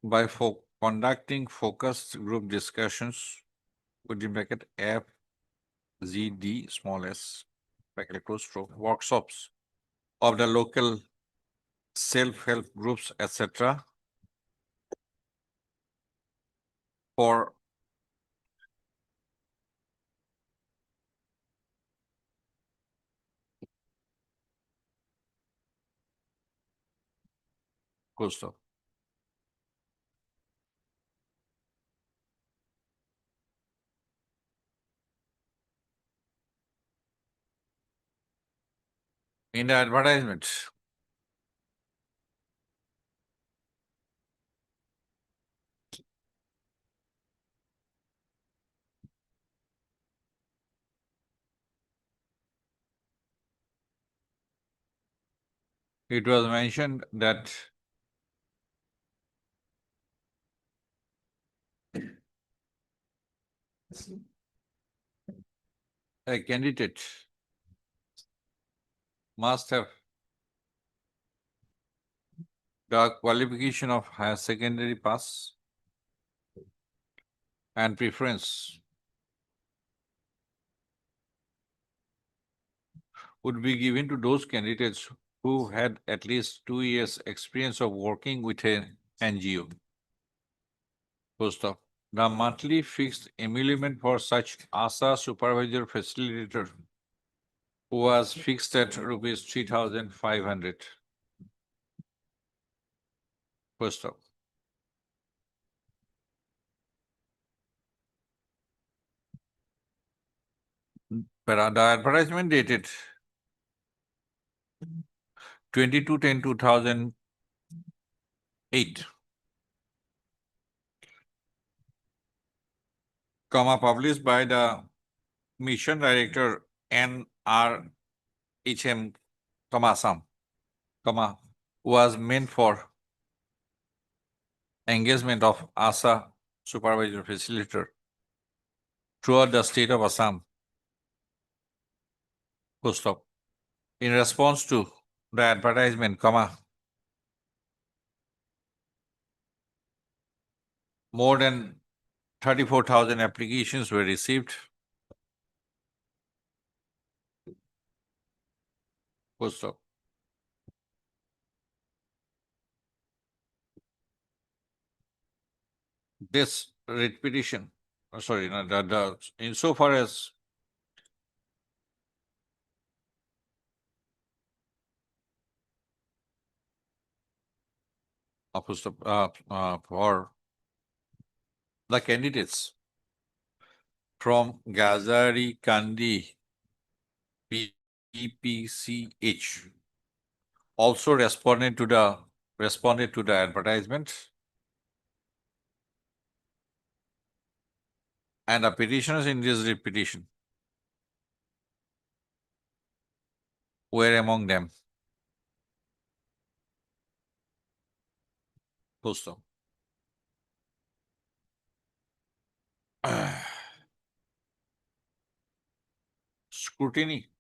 by conducting focused group discussions, within bracket FGD small s, bracket close stroke, workshops of the local self-help groups, etc. for full stop. In the advertisement, it was mentioned that a candidate must have the qualification of higher secondary pass and preference would be given to those candidates who had at least 2 years experience of working with an NGO. Full stop. The monthly fixed emolument for such ASHA supervisor facilitator was fixed at rupees 3,500. Full stop. But the advertisement dated 22/10/2008, published by the Mission Director NRHM, Assam, was meant for engagement of ASHA supervisor facilitator throughout the state of Assam. Full stop. In response to the advertisement, more than 34,000 applications were received. Full stop. This writ petition, insofar as for the candidates from Gazari Kandi PPCH also responded to the advertisement, and the petitioners in this writ petition were among them. Full stop. Scrutiny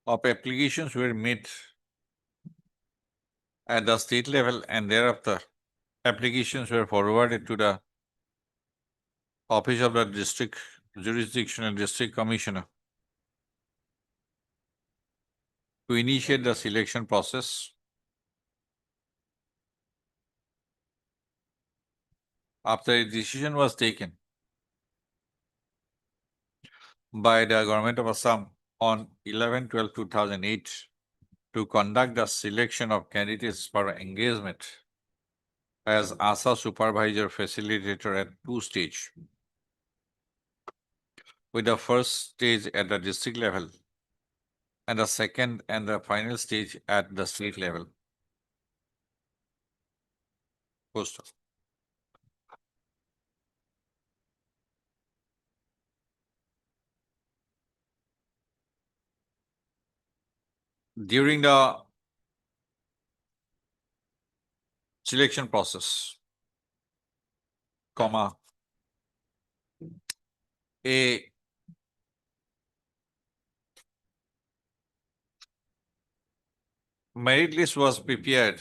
of applications were made at the state level, and thereafter applications were forwarded to the office of the district jurisdictional district commissioner to initiate the selection process. After a decision was taken by the government of Assam on 11/12/2008 to conduct the selection of candidates for engagement as ASHA supervisor facilitator at 2 stages, with the first stage at the district level and the second and the final stage at the state level. Full stop. During the selection process, comma, a merit list was prepared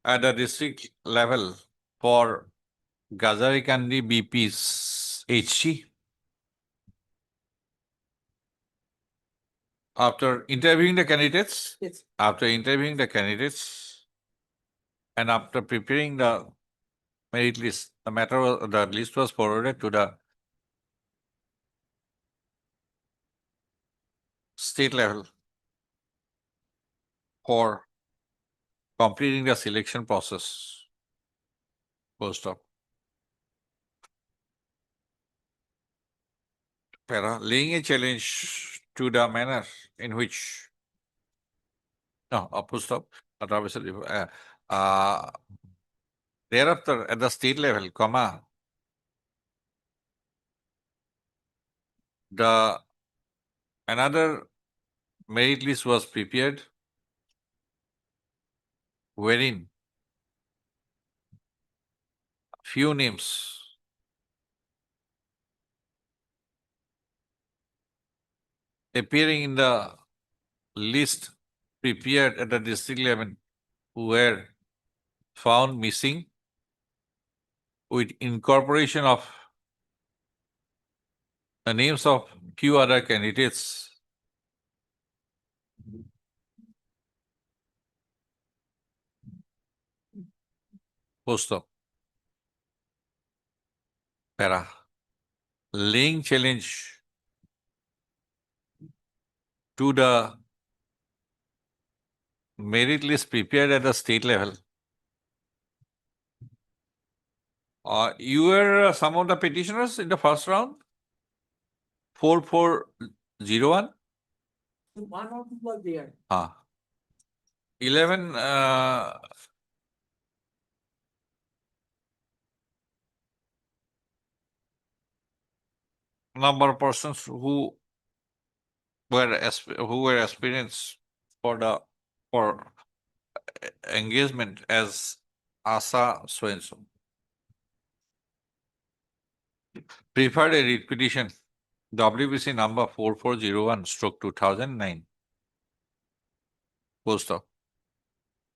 at the district level for Gazarikandi BP's HC. After interviewing the candidates, Yes. and after preparing the merit list, the list was forwarded to the state level for completing the selection process. Full stop. Laying a challenge to the manner in which full stop. Thereafter, at the state level, comma, another merit list was prepared wherein few names appearing in the list prepared at the district level were found missing with incorporation of the names of few other candidates. Full stop. Laying challenge to the merit list prepared at the state level. You were some of the petitioners in the first round? 4401? One or two was there. 11 number of persons who were experienced for engagement as ASHA so and so. Preferred a writ petition WBC number 4401/2009. Full stop.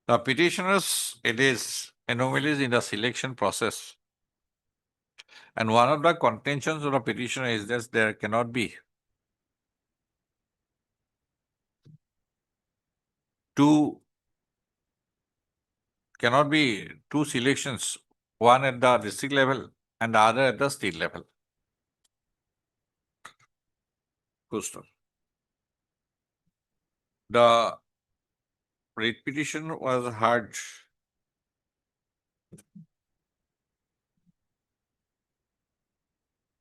The petitioners alleged anomalies in the selection process, and one of the contentions of the petitioner is that there cannot be two selections, one at the district level and the other at the state level. Full stop. The writ petition was heard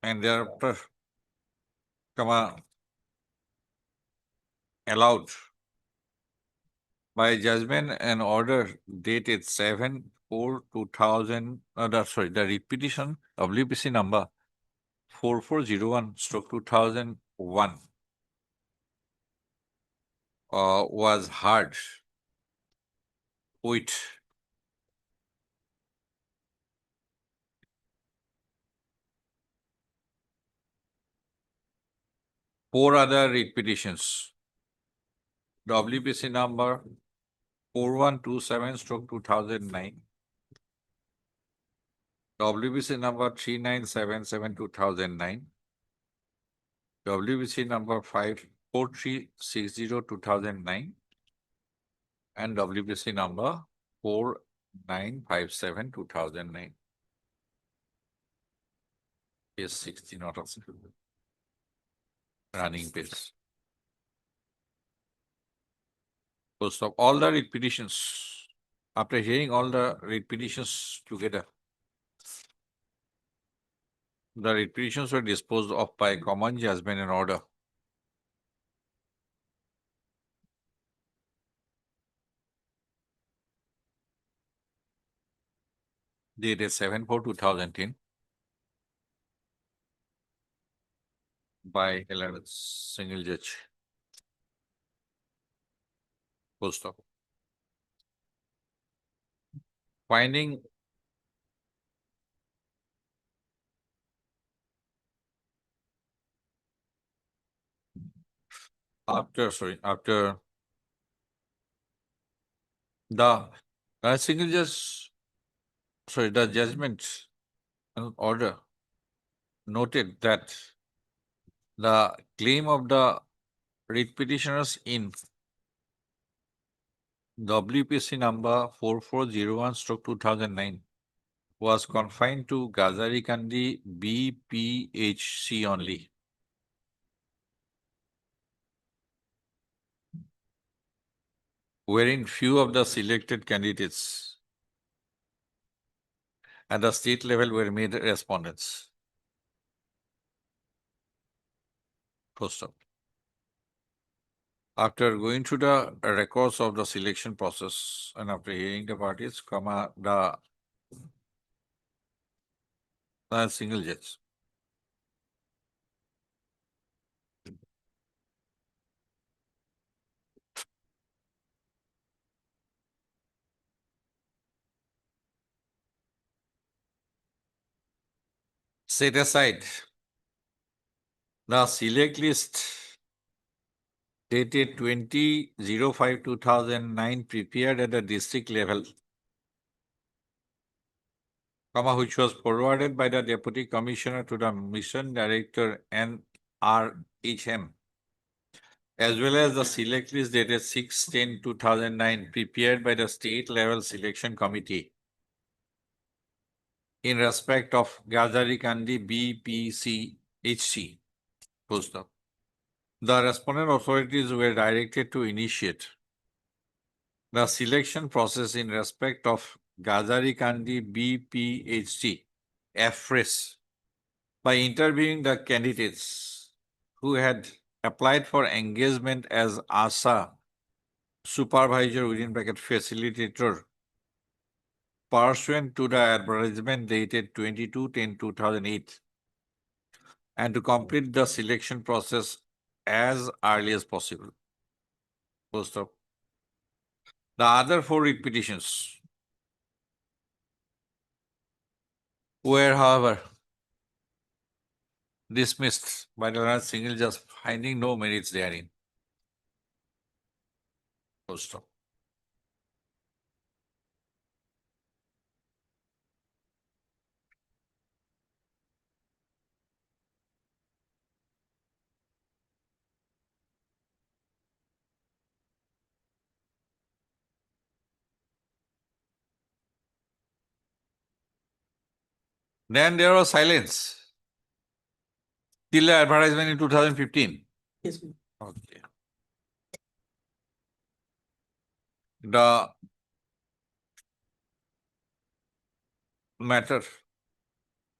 and thereafter, allowed by judgment and order dated 7/4/2000. The writ petition WBC number 4401/2001 was heard with four other writ petitions. WBC number 4127/2009, WBC number 3977/2009, WBC number 4360/2009, and WBC number 4957/2009. Page 16 not of running page. First of all the writ petitions, after hearing all the writ petitions together, the writ petitions were disposed of by common judgment and order. dated 7/4/2010 by 11th single judge. Full stop. Finding after the single judge, the judgment and order noted that the claim of the writ petitioners in WPC number 4401/2009 was confined to Gazarikandi BPHC only. Wherein few of the selected candidates at the state level were made respondents. First up. After going through the records of the selection process and after hearing the parties, the single judge set aside the select list dated 20/05/2009 prepared at the district level, which was forwarded by the Deputy Commissioner to the Mission Director NRHM, as well as the select list dated 6/10/2009 prepared by the State Level Selection Committee in respect of Gazarikandi BPCHC. Full stop. The respondent authorities were directed to initiate the selection process in respect of Gazarikandi BPHC AFRES by interviewing the candidates who had applied for engagement as ASHA supervisor within bracket facilitator pursuant to the advertisement dated 22/10/2008 and to complete the selection process as early as possible. Full stop. The other 4 writ petitions were, however, dismissed by the last single judge, finding no merits therein. Full stop. Then there was silence till the advertisement in 2015. Yes. Okay. The matter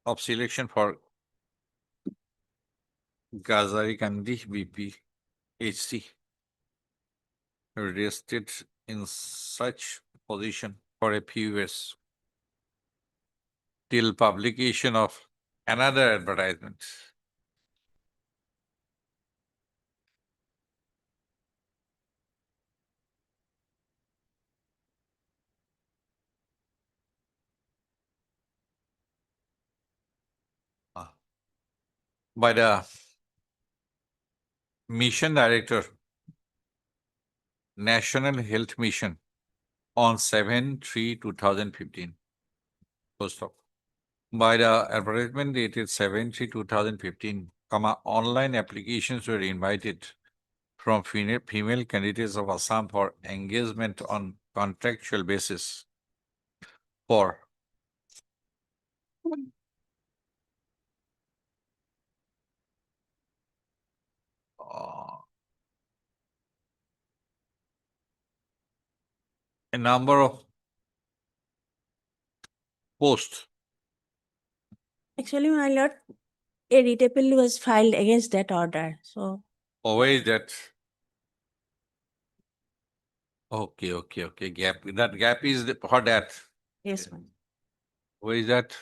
of selection for Gazarikandi BPHC rested in such position for a few years till publication of another advertisement. By the Mission Director, National Health Mission on 7/3/2015. First stop. By the advertisement dated 7/3/2015, online applications were invited from female candidates of Assam for engagement on contractual basis for a number of posts. Actually, my lord, a writ appeal was filed against that order, so. Oh, where is that? Okay. Gap. That gap is for that. Yes, ma'am. Where is that?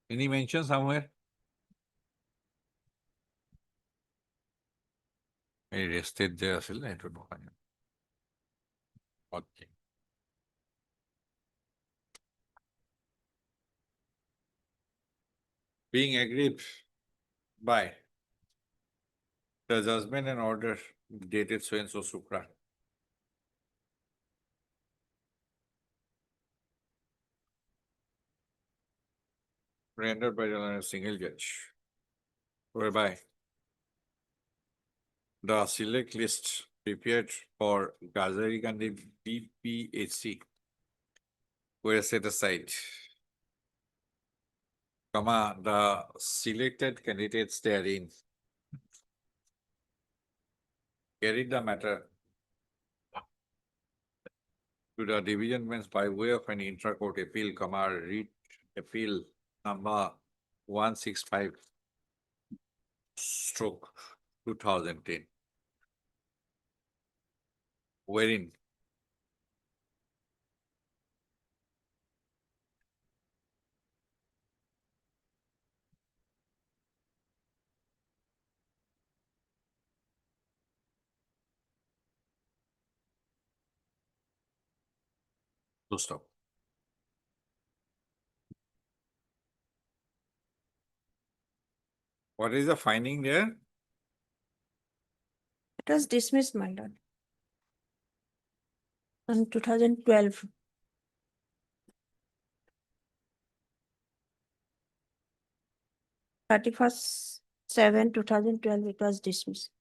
Any mention somewhere? I rested there, I don't know. Okay. Being agreed by the judgment and order dated so and so supra. Rendered by the single judge, whereby the select list prepared for Gazari and the BPHC were set aside, comma, the selected candidates therein carried the matter to the division bench by way of an intra-court appeal, comma, read appeal number 165 stroke 2010, wherein to stop. What is the finding there? It was dismissed, my lord. In 2012. 31/7/2012, it was dismissed.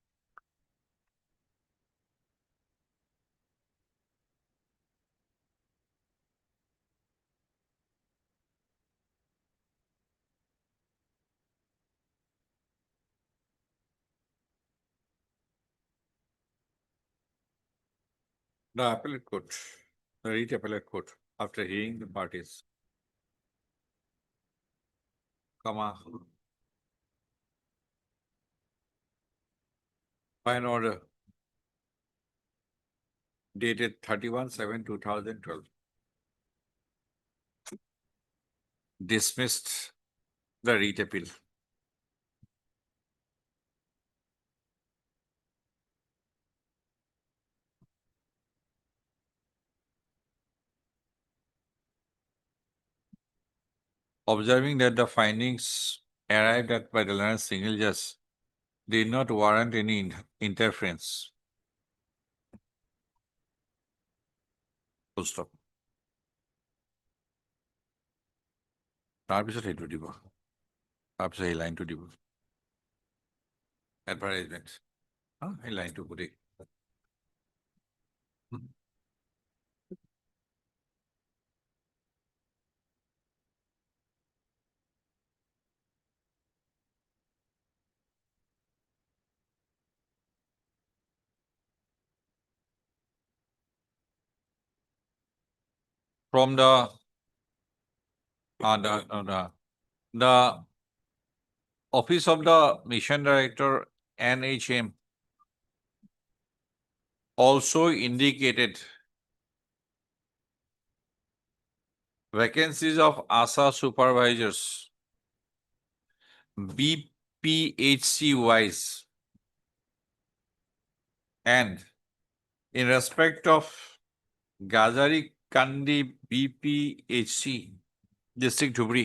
The appellate court, the writ appellate court, after hearing the parties, comma, by an order dated 31/7/2012, dismissed the writ appeal. Observing that the findings arrived at by the learned single judge did not warrant any interference. Full stop. তাৰপিছত সেইটো দিব তাৰপিছত এই লাইনটো দিব advertisement এই লাইনটো গোটেই from the office of the mission director NHM also indicated vacancies of ASHA supervisors BPHC wise, and in respect of Gazari Kandi BPHC district Dhubri,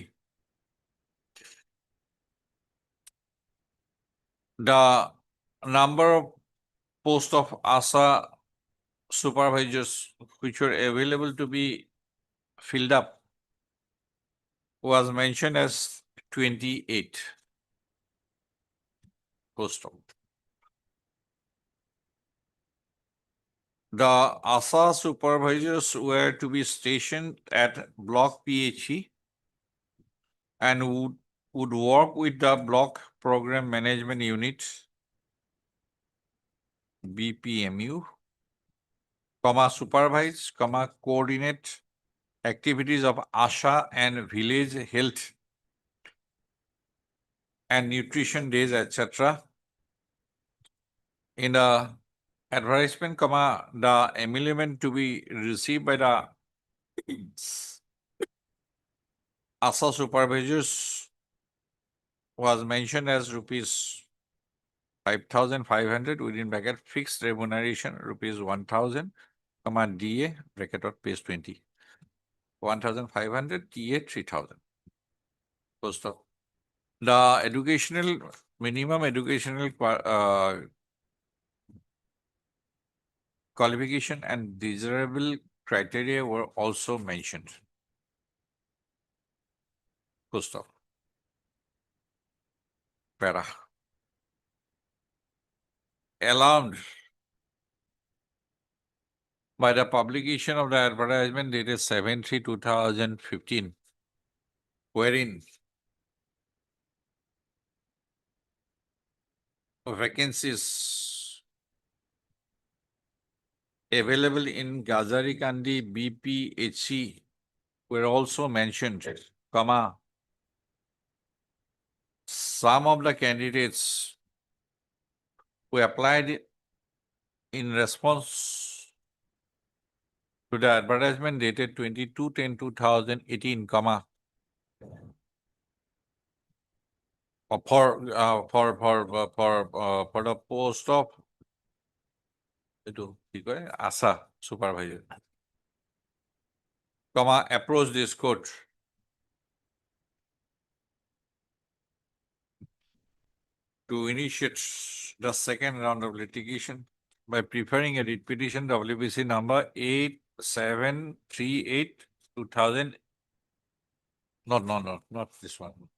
the number of posts of ASHA supervisors which were available to be filled up was mentioned as 28 posts. The ASHA supervisors were to be stationed at Block PHE and would work with the Block Program Management Unit, BPMU, supervise, coordinate activities of ASHA and village health and nutrition days, etc. in the advertisement, comma, the emolument to be received by the ASHA supervisors was mentioned as rupees 5,500 within bracket fixed remuneration rupees 1,000, comma, DA bracket of page 20. 1,500, TA 3,000. Full stop. The educational, minimum educational qualification and desirable criteria were also mentioned. Full stop. Para. Alarmed by the publication of the advertisement dated 7/3/2015, wherein vacancies available in Gazarikandi BPHC were also mentioned, comma, some of the candidates who applied in response to the advertisement dated 22/10/2018, comma, for the post of ASHA supervisor, comma, approach this court to initiate the second round of litigation by preferring a writ petition WBC number 8738/2000. Not this one.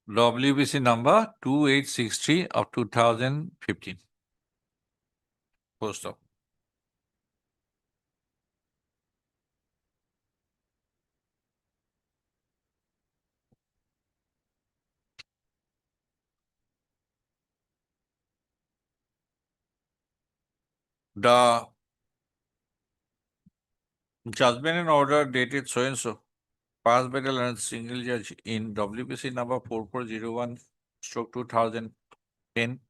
WBC number 2863 of 2015. Full stop. The judgment and order dated so and so, passed by the learned single judge in WBC number 4401/2010,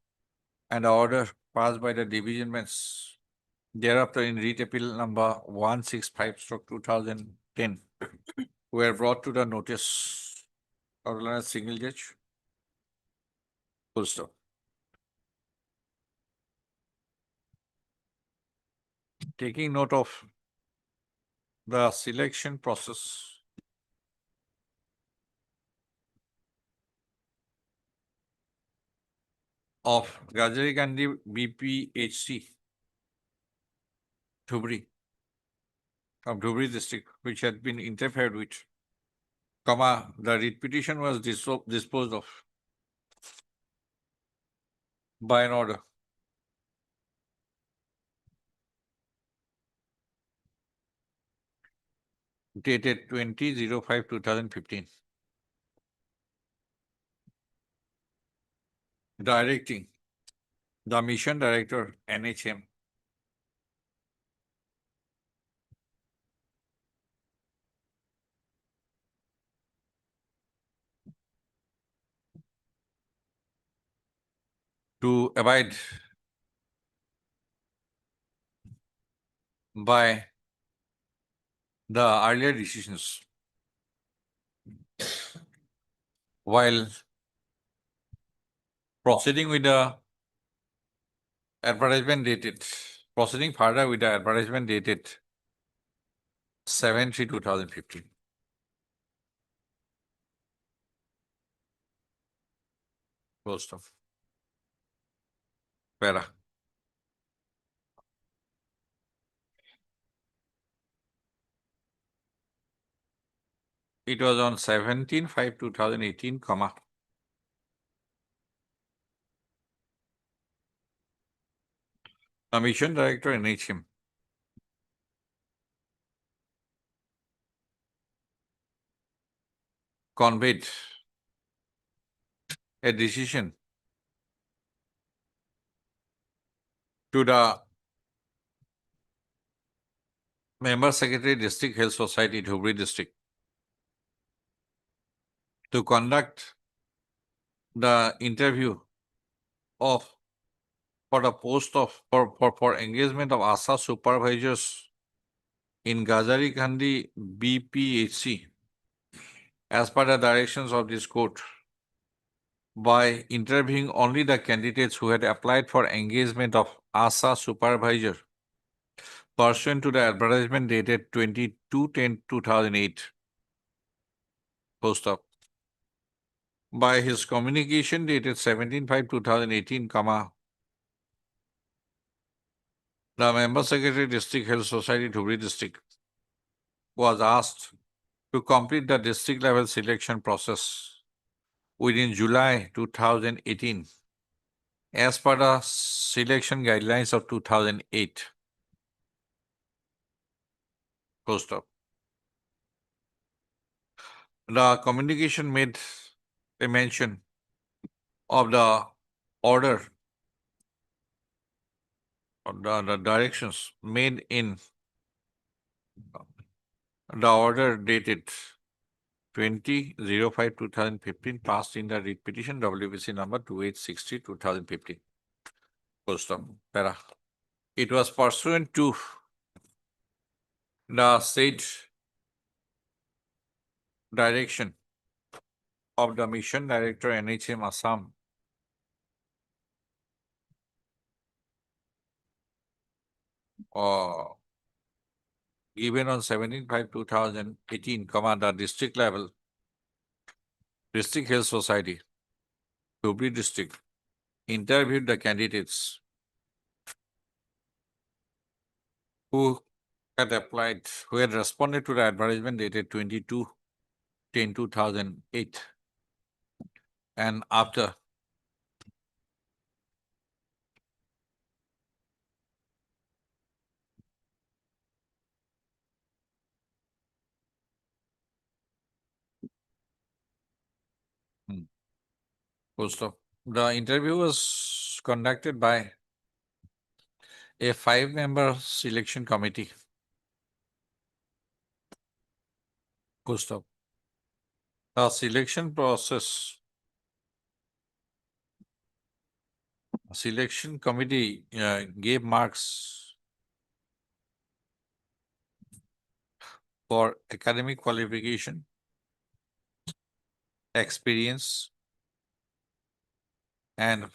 and the order passed by the division bench thereafter in writ appeal number 165/2010 were brought to the notice of the learned single judge. Full stop. Taking note of the selection process of Gazarikandi BPHC Dhubri of Dhubri district, which had been interfered with, comma, the writ petition was disposed of by an order dated 20/05/2015, directing the mission director NHM to abide by the earlier decisions while proceeding with the advertisement dated, proceeding further with the advertisement dated 7/3/2015. Full stop. Para. It was on 17/5/2018, comma. The mission director NHM conveyed a decision to the Member Secretary District Health Society, Dhubri District, to conduct the interview of for the post of for engagement of ASHA supervisors in Gazari Kandi BPHC as per the directions of this court by interviewing only the candidates who had applied for engagement of ASHA supervisor pursuant to the advertisement dated 22/10/2008. Post up. By his communication dated 17/5/2018, the Member Secretary District Health Society, Dhubri District, was asked to complete the district level selection process within July 2018 as per the selection guidelines of 2008. Post up. The communication made a mention of the order or the directions made in the order dated 20/05/2015 passed in the writ petition WBC number 2860/2015. Post up. Para. It was pursuant to the said direction of the Mission Director NHM Assam given on 17/5/2018, the district level District Health Society, Dhubri District, interviewed the candidates who had applied, who had responded to the advertisement dated 22/10/2008, and after post of the interview was conducted by a 5-member selection committee. Post of the selection committee gave marks for academic qualification, experience, and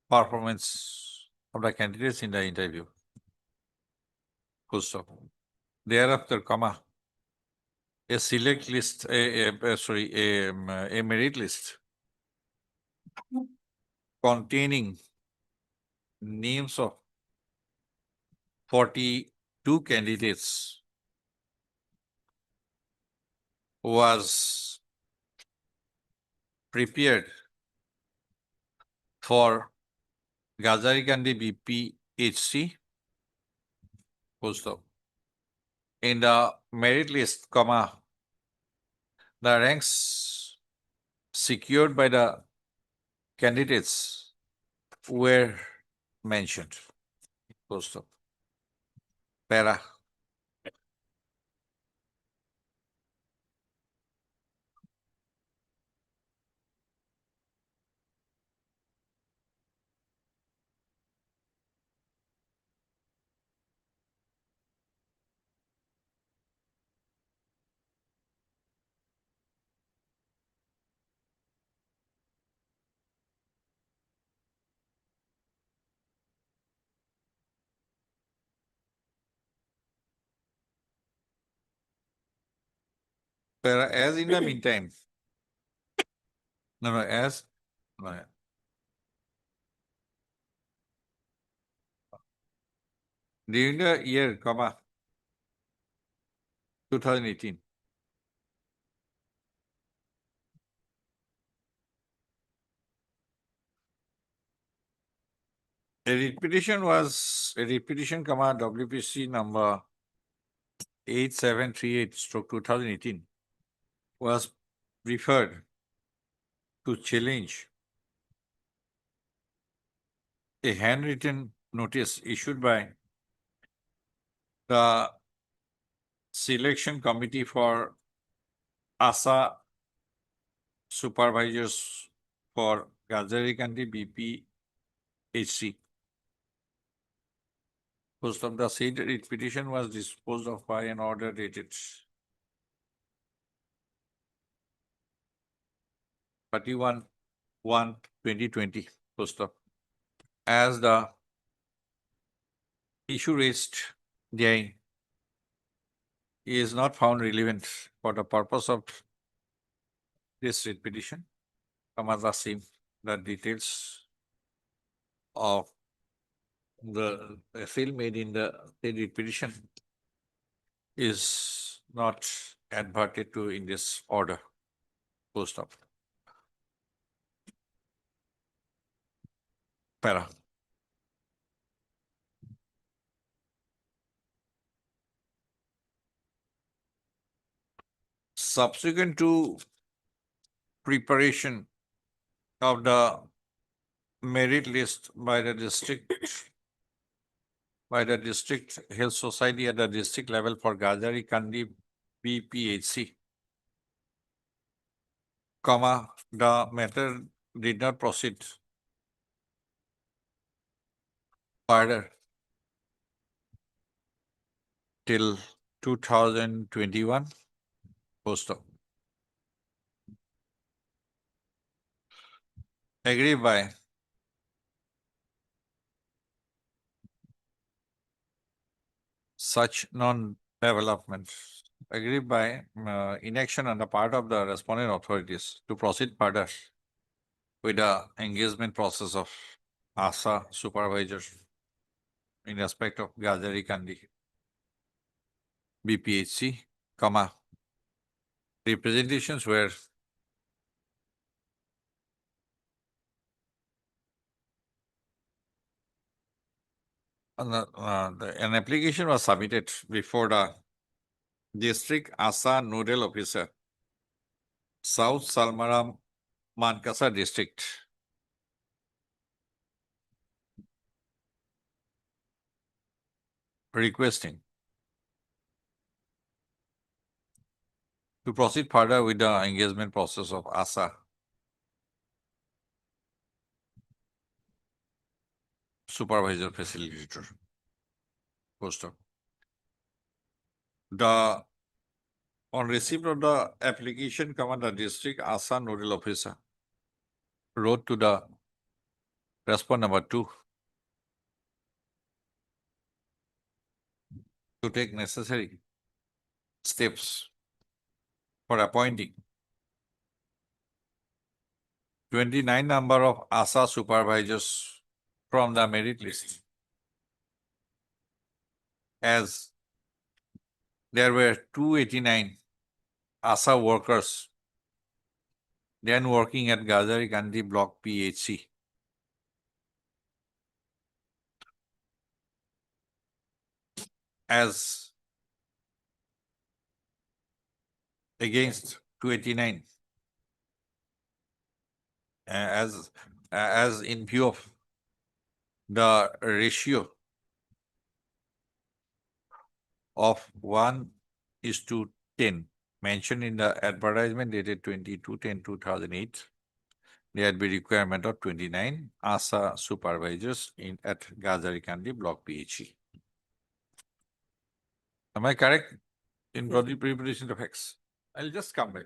performance of the candidates in the interview. Full stop. Thereafter, a select list, a merit list containing names of 42 candidates was prepared for Gazarikandi BPHC. Full stop. In the merit list, the ranks secured by the candidates were mentioned. Full stop. Para. As in the meantime, during the year, 2018, a repetition, WPC number 8738/2018 was referred to challenge a handwritten notice issued by the selection committee for ASHA supervisors for Gazarikandi BPHC. Post of the said writ petition was disposed of by an order dated 31/1/2020. Post of as the issue raised therein is not found relevant for the purpose of this writ petition, the same, the details of the field made in the writ petition is not adverted to in this order. Post of para. Subsequent to preparation of the merit list by the district health society at the district level for Gazarikandi BPHC, the matter did not proceed further till 2021. Post of agreed by such non-development, agreed by inaction on the part of the respondent authorities to proceed further with the engagement process of ASHA supervisors in respect of Gazarikandi BPHC, representations were an application was submitted before the district ASHA nodal officer, South Salmaram Mankasa district, requesting to proceed further with the engagement process of ASHA supervisor facilitator. Post of on receipt of the application, the district ASHA nodal officer wrote to the respondent number 2 to take necessary steps for appointing 29 number of ASHA supervisors from the merit list, as there were 289 ASHA workers then working at Gazarikandi Block PHC. As against 289, as in view of the ratio of 1:10 mentioned in the advertisement dated 22/10/2008, there had be requirement of 29 ASHA supervisors at Gazarikandi Block PHC. Am I correct in broadly preparation of X? I'll just come back.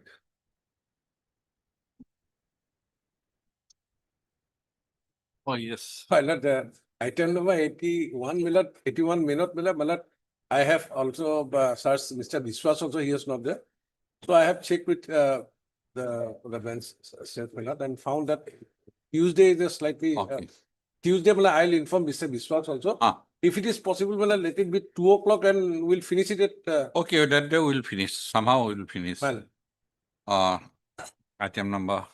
Oh, yes. Item number 81 minute, I have also searched Mr. Biswas also, he is not there. So I have checked with the bench statement and found that Tuesday is slightly, Tuesday I'll inform Mr. Biswas also. If it is possible, let it be 2 o'clock and we'll finish it at. Okay, that day we'll finish. Somehow we'll finish. Item number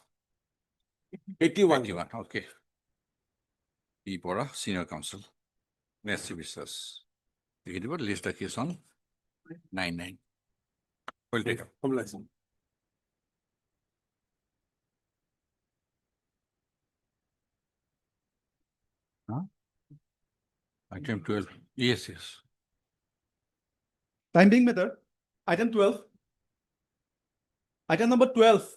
81. 81. Okay. Pora, Senior Counsel. Merci, Visas. You can list the case on 99. We'll take up. Item 12. Yes, yes. Time being method. Item 12. Item number 12.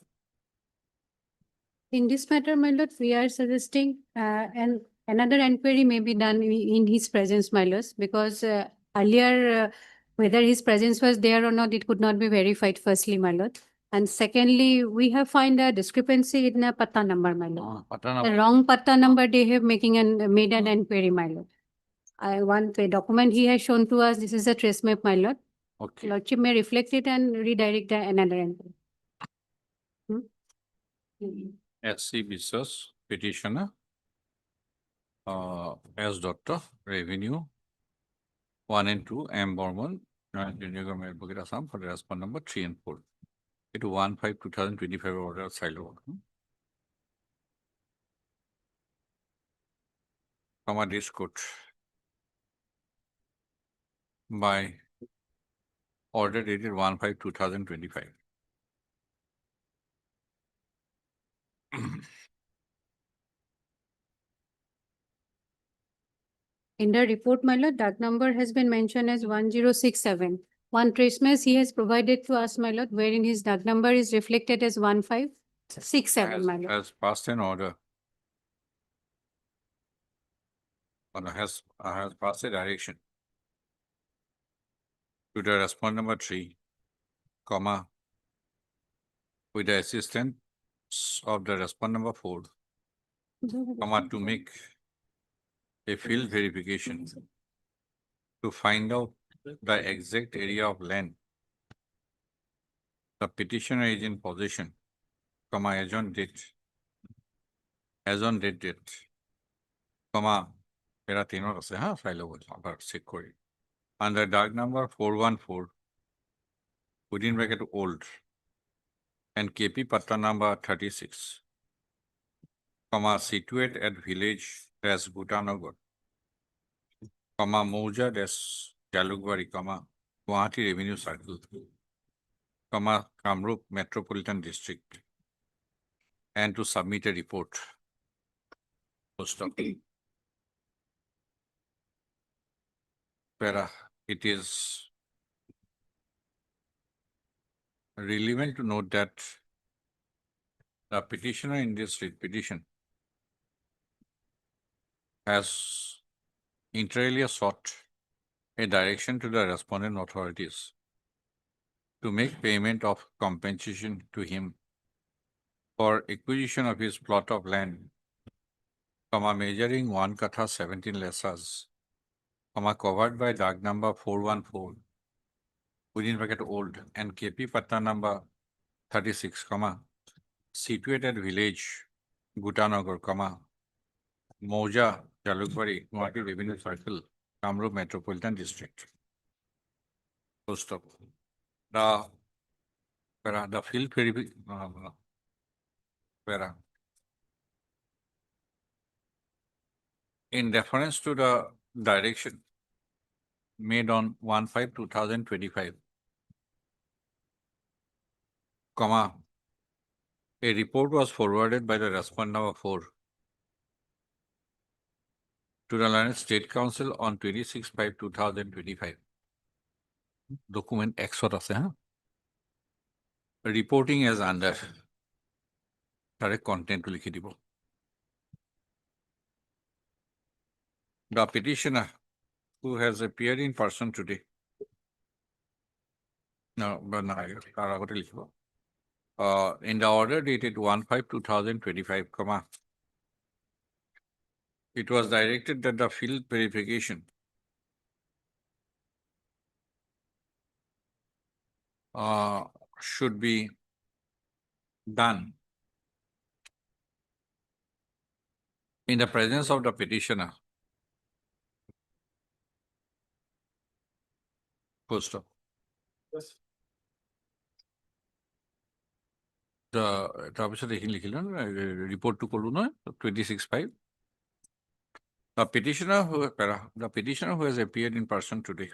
In this matter, my lord, we are suggesting and another inquiry may be done in his presence, my lords, because earlier whether his presence was there or not, it could not be verified. Firstly, my lord, and secondly, we have find a discrepancy in a patta number, my lord. The wrong patta number they have made an inquiry, my lord. I want the document he has shown to us. This is a trace map, my lord. Okay. Lordship may reflect it and redirect the another inquiry. SC Business petitioner. As Doctor Revenue 1 and 2, M. Borman, Junior Government Advocate Assam for the respond number 3 and 4. It 1/5/2025 order silo. This court by order dated 1/5/2025. In the report, my lord, that number has been mentioned as 1067. One trace map he has provided to us, my lord, wherein his DUG number is reflected as 1567, my lord. Has passed an order. Or has passed a direction to the respond number 3, comma, with the assistance of the respond number 4, comma, to make a field verification to find out the exact area of land the petitioner is in possession, comma, as on date, comma, era tinor ase ha file abar check kori. Under DUG number 414, within bracket old, and KP patta number 36, comma, situate at village dash Bhutanagar, comma, Mouja dash Jalukbari, comma, Guwahati Revenue Circle, comma, Kamrup Metropolitan District, and to submit a report. Post op. It is relevant to note that the petitioner in this writ petition has inter alia sought a direction to the respondent authorities to make payment of compensation to him for acquisition of his plot of land, comma, measuring 1 katha 17 lessas, comma, covered by DUG number 414, within bracket old, and KP patta number 36, comma, situated village Bhutanagar, comma, Mouja Jalukbari, Guwahati Revenue Circle, Kamrup Metropolitan District. Post op. The field verification. In reference to the direction made on 1/5/2025, comma, a report was forwarded by the respondent number 4 to the Learned State Council on 26/5/2025. Document X ase, huh? Reporting as under. Direct content to likhi dibo. The petitioner who has appeared in person today. No, but no, in the order dated 1/5/2025, comma, it was directed that the field verification should be done in the presence of the petitioner. Full stop. The report to Koluna 26/5. The petitioner who has appeared in person today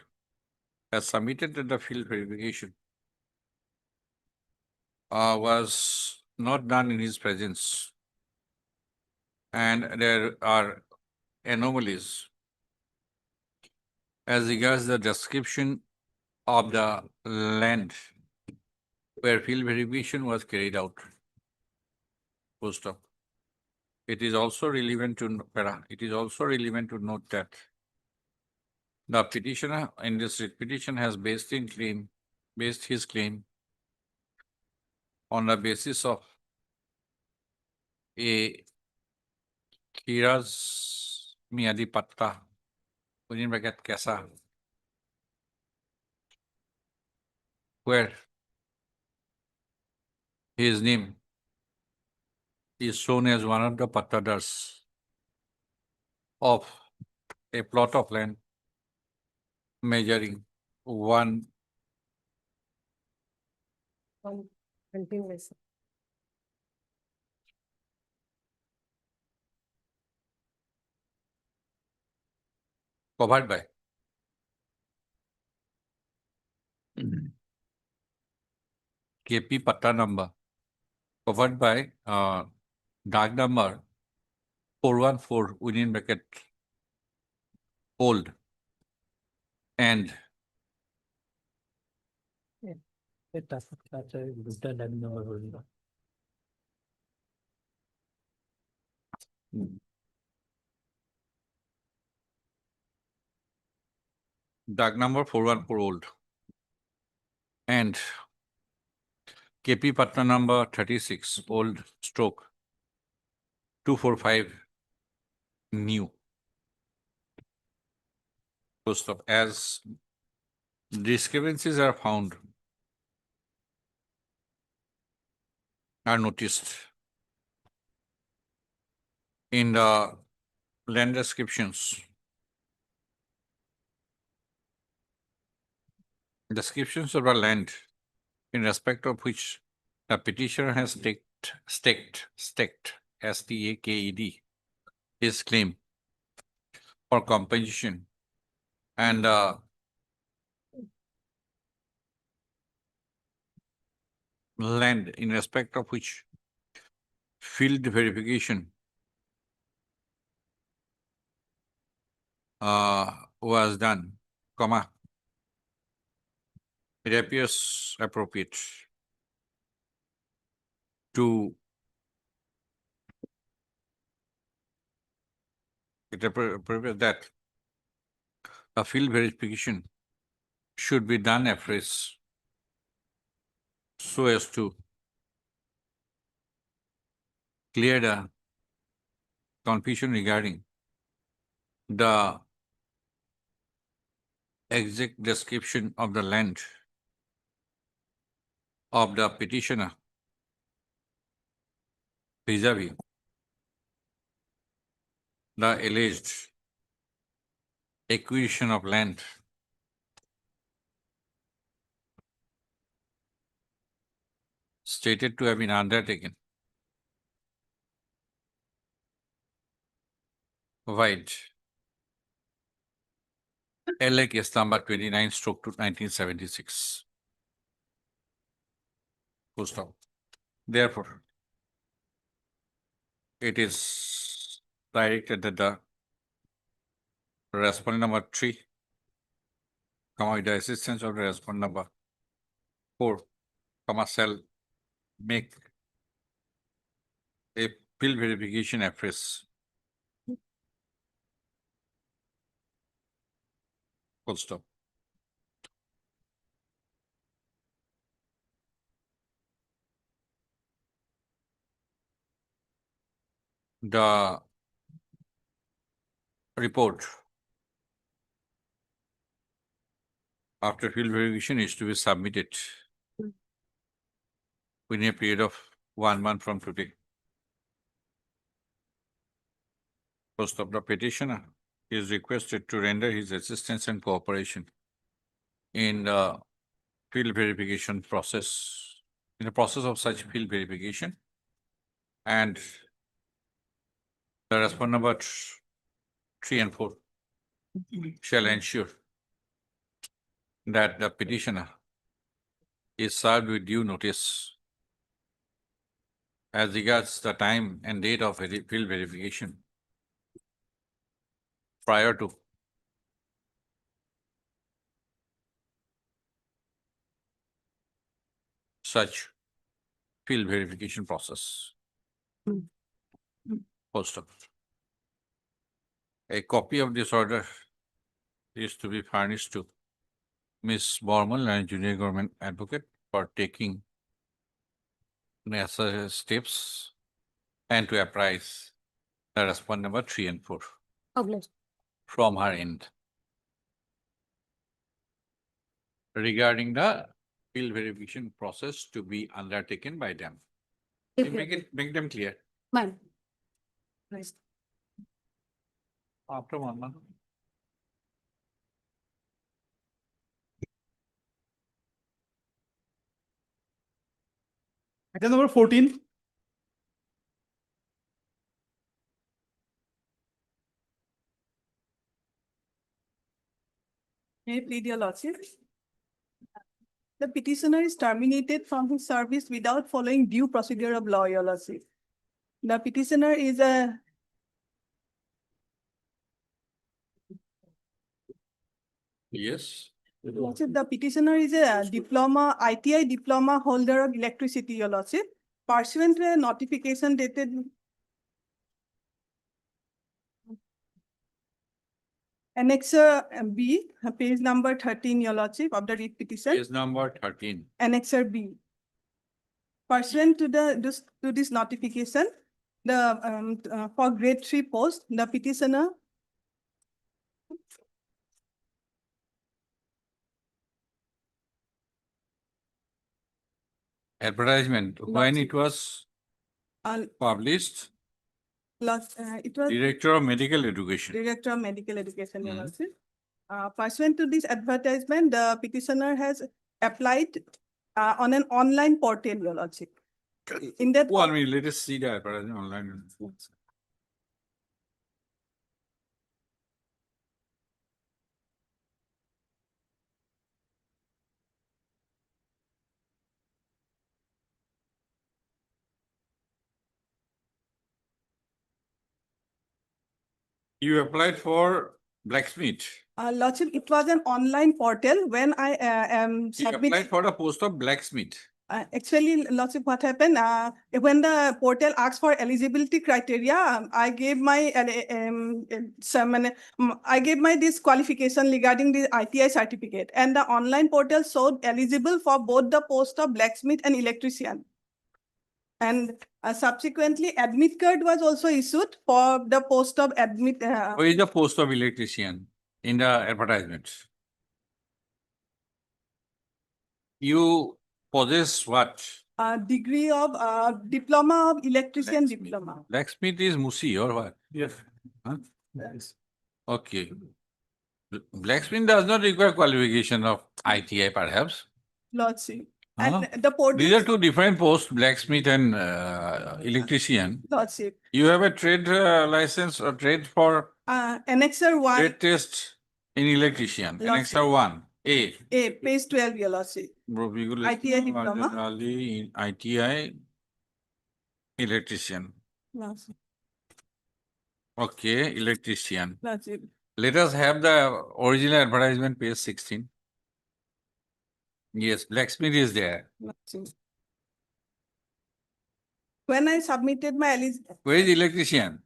has submitted that the field verification was not done in his presence, and there are anomalies as regards the description of the land where field verification was carried out. Full stop. It is also relevant to note that the petitioner in this writ petition has based his claim on the basis of a Kira's Miadi Patta, within bracket Kesa, where his name is shown as one of the pattadars of a plot of land measuring 1 Continuous. covered by KP Patta number, covered by dark number 414 within bracket old, and dark number 414 old, and KP Patta number 36 old stroke 245 new. Full stop. As discrepancies are noticed in the land descriptions of the land in respect of which the petitioner has staked STAKED his claim for compensation, and land in respect of which field verification was done, comma, it appears appropriate to that a field verification should be done afresh so as to clear the confusion regarding the exact description of the land of the petitioner vis-a-vis the alleged acquisition of land stated to have been undertaken wide LA case number 29 stroke to 1976. Full stop. Therefore, it is directed that the respondent number 3, with the assistance of the respondent number 4, shall make a field verification afresh. Full stop. The report after field verification is to be submitted within a period of 1 month from today. First of the petitioner is requested to render his assistance and cooperation in the field verification process, in the process of such field verification, and the respondent number 3 and 4 shall ensure that the petitioner is served with due notice as regards the time and date of field verification prior to such field verification process. Post up. A copy of this order is to be furnished to Ms. Bormal and Junior Government Advocate for taking necessary steps and to apprise the respondent number 3 and 4 from her end regarding the field verification process to be undertaken by them. You make them clear. Ma'am. After 1 month. Item number 14. May I plead your lordship? The petitioner is terminated from his service without following due procedure of law, your lordship. The petitioner is a Yes. Lordship, the petitioner is a diploma, ITI diploma holder of electricity, your lordship. Pursuant to a notification dated Annexer B, page number 13, your lordship, of the writ petition. Is number 13. Annexer B. Pursuant to this notification, for grade 3 post, the petitioner Advertisement, when it was published, it was Director of Medical Education. Director of Medical Education, your lordship. Pursuant to this advertisement, the petitioner has applied on an online portal, your lordship. In that, Well, I mean, let us see the advertisement online. You applied for blacksmith. lordship, it was an online portal when I am You applied for the post of blacksmith. Actually, lordship, what happened, when the portal asked for eligibility criteria, I gave my I gave my this qualification regarding the ITI certificate, and the online portal showed eligible for both the post of blacksmith and electrician. And subsequently, admit card was also issued for the post of admit. Where is the post of electrician in the advertisement? You possess what? Degree of diploma of electrician diploma. Blacksmith is Musi or what? Yes. Huh? Okay. Blacksmith does not require qualification of ITI perhaps. Lordship. Huh? And the portal. These are two different posts, blacksmith and electrician. Lordship. You have a trade license or trade for Annexer 1. trade test in electrician. Lordship. Annexer 1. A. Page 12, your lordship. ITI diploma. Marginally ITI electrician. Lordship. Okay, electrician. Lordship. Let us have the original advertisement, page 16. Yes, blacksmith is there. Lordship. When I submitted my Where is electrician?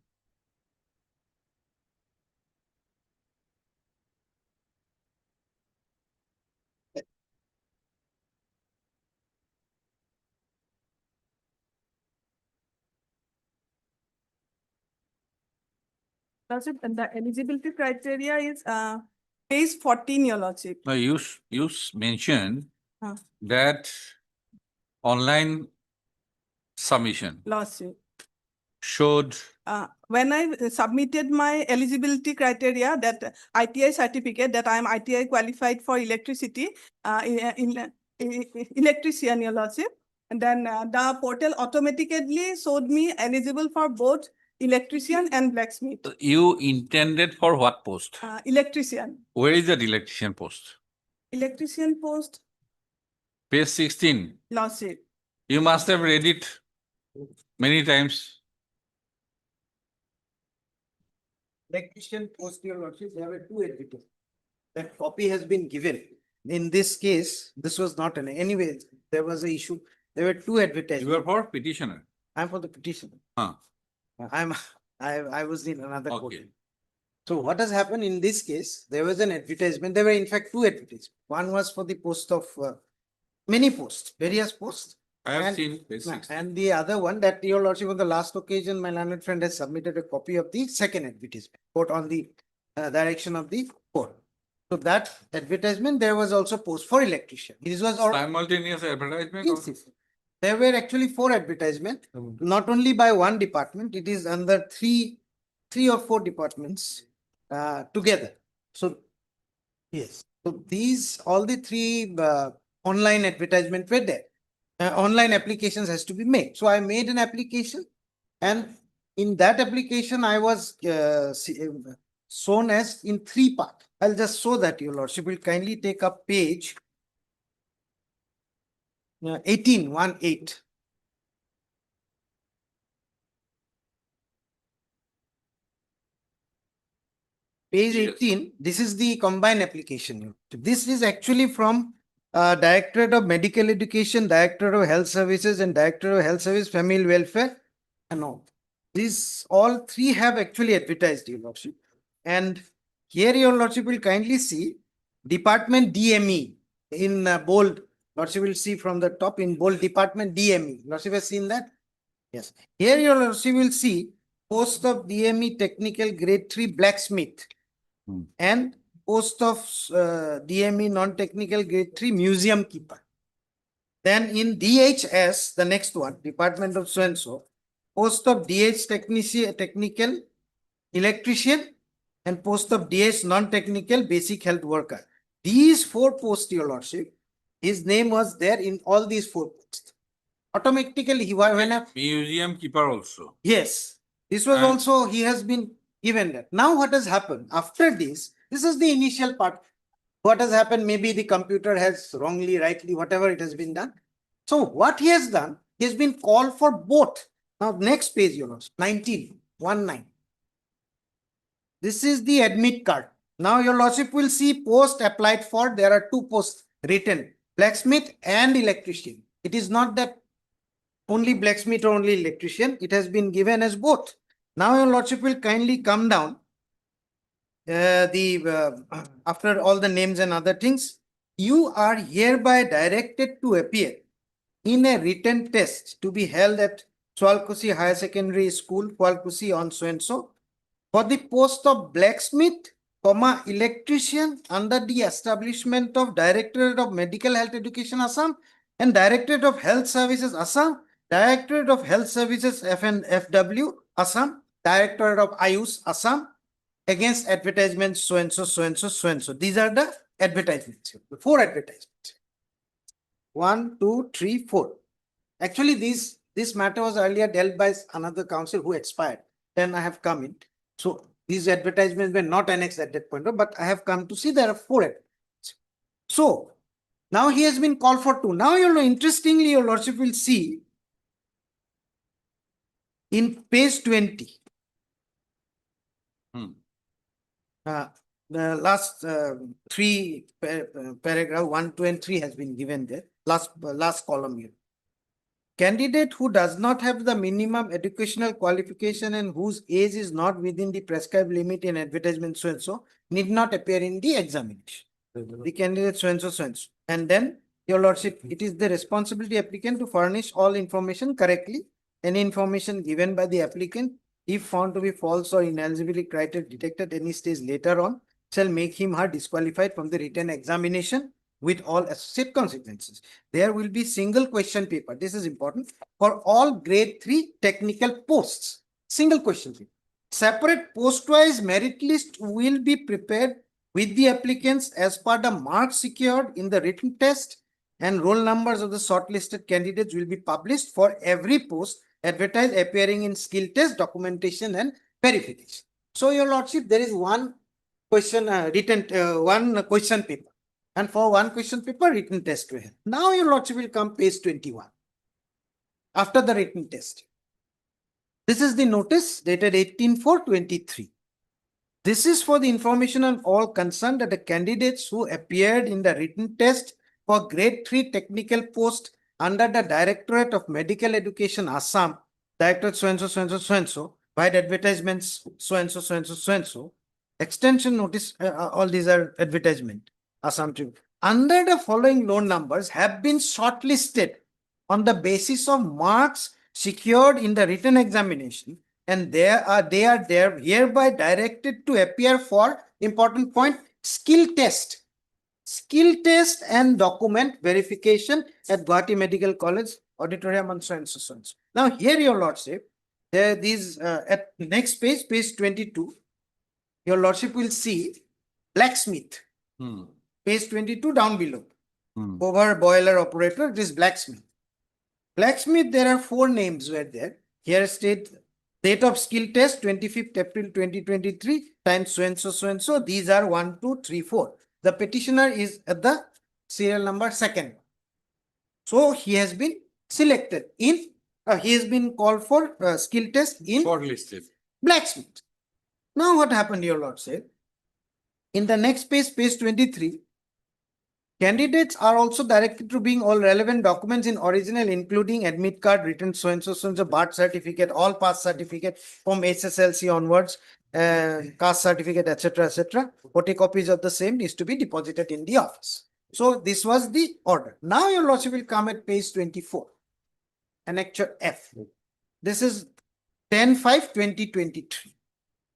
Lordship, and the eligibility criteria is page 14, your lordship. Now, you mentioned Huh. that online submission Lordship. showed When I submitted my eligibility criteria, that ITI certificate, that I am ITI qualified for electricity, electrician, your lordship, and then the portal automatically showed me eligible for both electrician and blacksmith. you intended for what post? Electrician. Where is that electrician post? Electrician post, Page 16. lordship. You must have read it many times. Electrician post, your lordship, there were two advertisements. That copy has been given. In this case, this was not an, anyway, there was an issue. There were two You advertisements. are for petitioner. I'm for the petition. Huh. I was in another court. Okay. So what has happened in this case, there was an advertisement. There were in fact two advertisements. One was for the post of many posts, various posts. I have And- seen basics. And the other one that your lordship on the last occasion, my learned friend has submitted a copy of the second advertisement, quote on the direction of the court. So that advertisement, there was also post for electrician. This was all. Simultaneous advertisement? Yes, yes. There were actually 4 advertisements, not only by one department, it is under three or 4 departments together. So, yes, so these, all the 3 online advertisement were there. Online applications has to be made. So I made an application, and in that application, I was shown as in 3 parts. I'll just show that your lordship will kindly take up page 18. Page 18, this is the combined application. This is actually from Directorate of Medical Education, Directorate of Health Services, and Directorate of Health Service, Family Welfare, and all. These all 3 have actually advertised, your lordship. And here your lordship will kindly see Department DME in bold. Lordship will see from the top in bold, Department DME. Lordship has seen that? Yes. Here your lordship will see post of DME Technical Grade 3 Blacksmith and post of DME Non-Technical Grade 3 Museum Keeper. Then in DHS, the next one, Department of so-and-so, post of DH Technical Electrician and post of DH Non-Technical Basic Health Worker. These 4 posts, your lordship, his name was there in all these 4 posts. Automatically, he when Museum keeper also. yes, this was also, he has been given that. Now what has happened after this is the initial part. What has happened, maybe the computer has wrongly, rightly, whatever it has been done. So what he has done, he has been called for both. Now next page, your lordship, 19. This is the admit card. Now your lordship will see post applied for. There are 2 posts written, blacksmith and electrician. It is not that only blacksmith or only electrician. It has been given as both. Now your lordship will kindly come down after all the names and other things. You are hereby directed to appear in a written test to be held at Swalkusi Higher Secondary School, Swalkusi on so-and-so for the post of blacksmith, electrician under the establishment of Directorate of Medical Health Education Assam and Directorate of Health Services Assam, Directorate of Health Services FW Assam, Directorate of Ayush Assam against advertisements so-and-so, so-and-so, so-and-so. These are the advertisements, 4 advertisements. 1, 2, 3, 4. Actually, this matter was earlier dealt by another council who expired. Then I have come in. So these advertisements were not annexed at that point, but I have come to see there are 4 advertisements. So now he has been called for 2. Now, interestingly, your lordship will see in page 20. The last 3 paragraph 1, 2, and 3 has been given there. Last column here. Candidate who does not have the minimum educational qualification and whose age is not within the prescribed limit in advertisement so-and-so need not appear in the examination. The candidate so-and-so, so-and-so. And then, your lordship, it is the responsibility applicant to furnish all information correctly. Any information given by the applicant, if found to be false or ineligibility criteria detected any stage later on, shall make him or her disqualified from the written examination with all associate consequences. There will be single question paper. This is important for all grade 3 technical posts. Single question paper. Separate post-wise merit list will be prepared with the applicants as per the marks secured in the written test, and roll numbers of the shortlisted candidates will be published for every post advertised appearing in skill test, documentation, and verification. So, your lordship, there is one question one question paper. And for one question paper, written test we have. Now your lordship will come page 21. After the written test. This is the notice dated 18/4/23. This is for the information on all concerned that the candidates who appeared in the written test for grade 3 technical post under the Directorate of Medical Education Assam director so and so, so and so, so and so, wide advertisements, so and so, so and so, so and so, extension notice, all these are advertisement, Assam Tribune. Under the following loan numbers have been shortlisted on the basis of marks secured in the written examination, and they are hereby directed to appear for important point skill test and document verification at Guwahati Medical College auditorium and so and so, so and so. Now here, your lordship, there these at next page, page 22, your lordship will see blacksmith. Page 22 down below. Over boiler operator, this blacksmith. Blacksmith, there are 4 names were there. Here state date of skill test 25th April 2023, time so and so, so and so. These are 1, 2, 3, 4. The petitioner is at the serial number 2nd. So he has been selected in, he has been called for skill test in Shortlisted. blacksmith. Now what happened, your lord said? In the next page, page 23, candidates are also directed to bring all relevant documents in original, including admit card, written so and so, birth certificate, all past certificate from SSLC onwards, caste certificate, etc., etc. Photocopies of the same needs to be deposited in the office. So this was the order. Now your lordship will come at page 24, annexure F. This is 10/5/2023.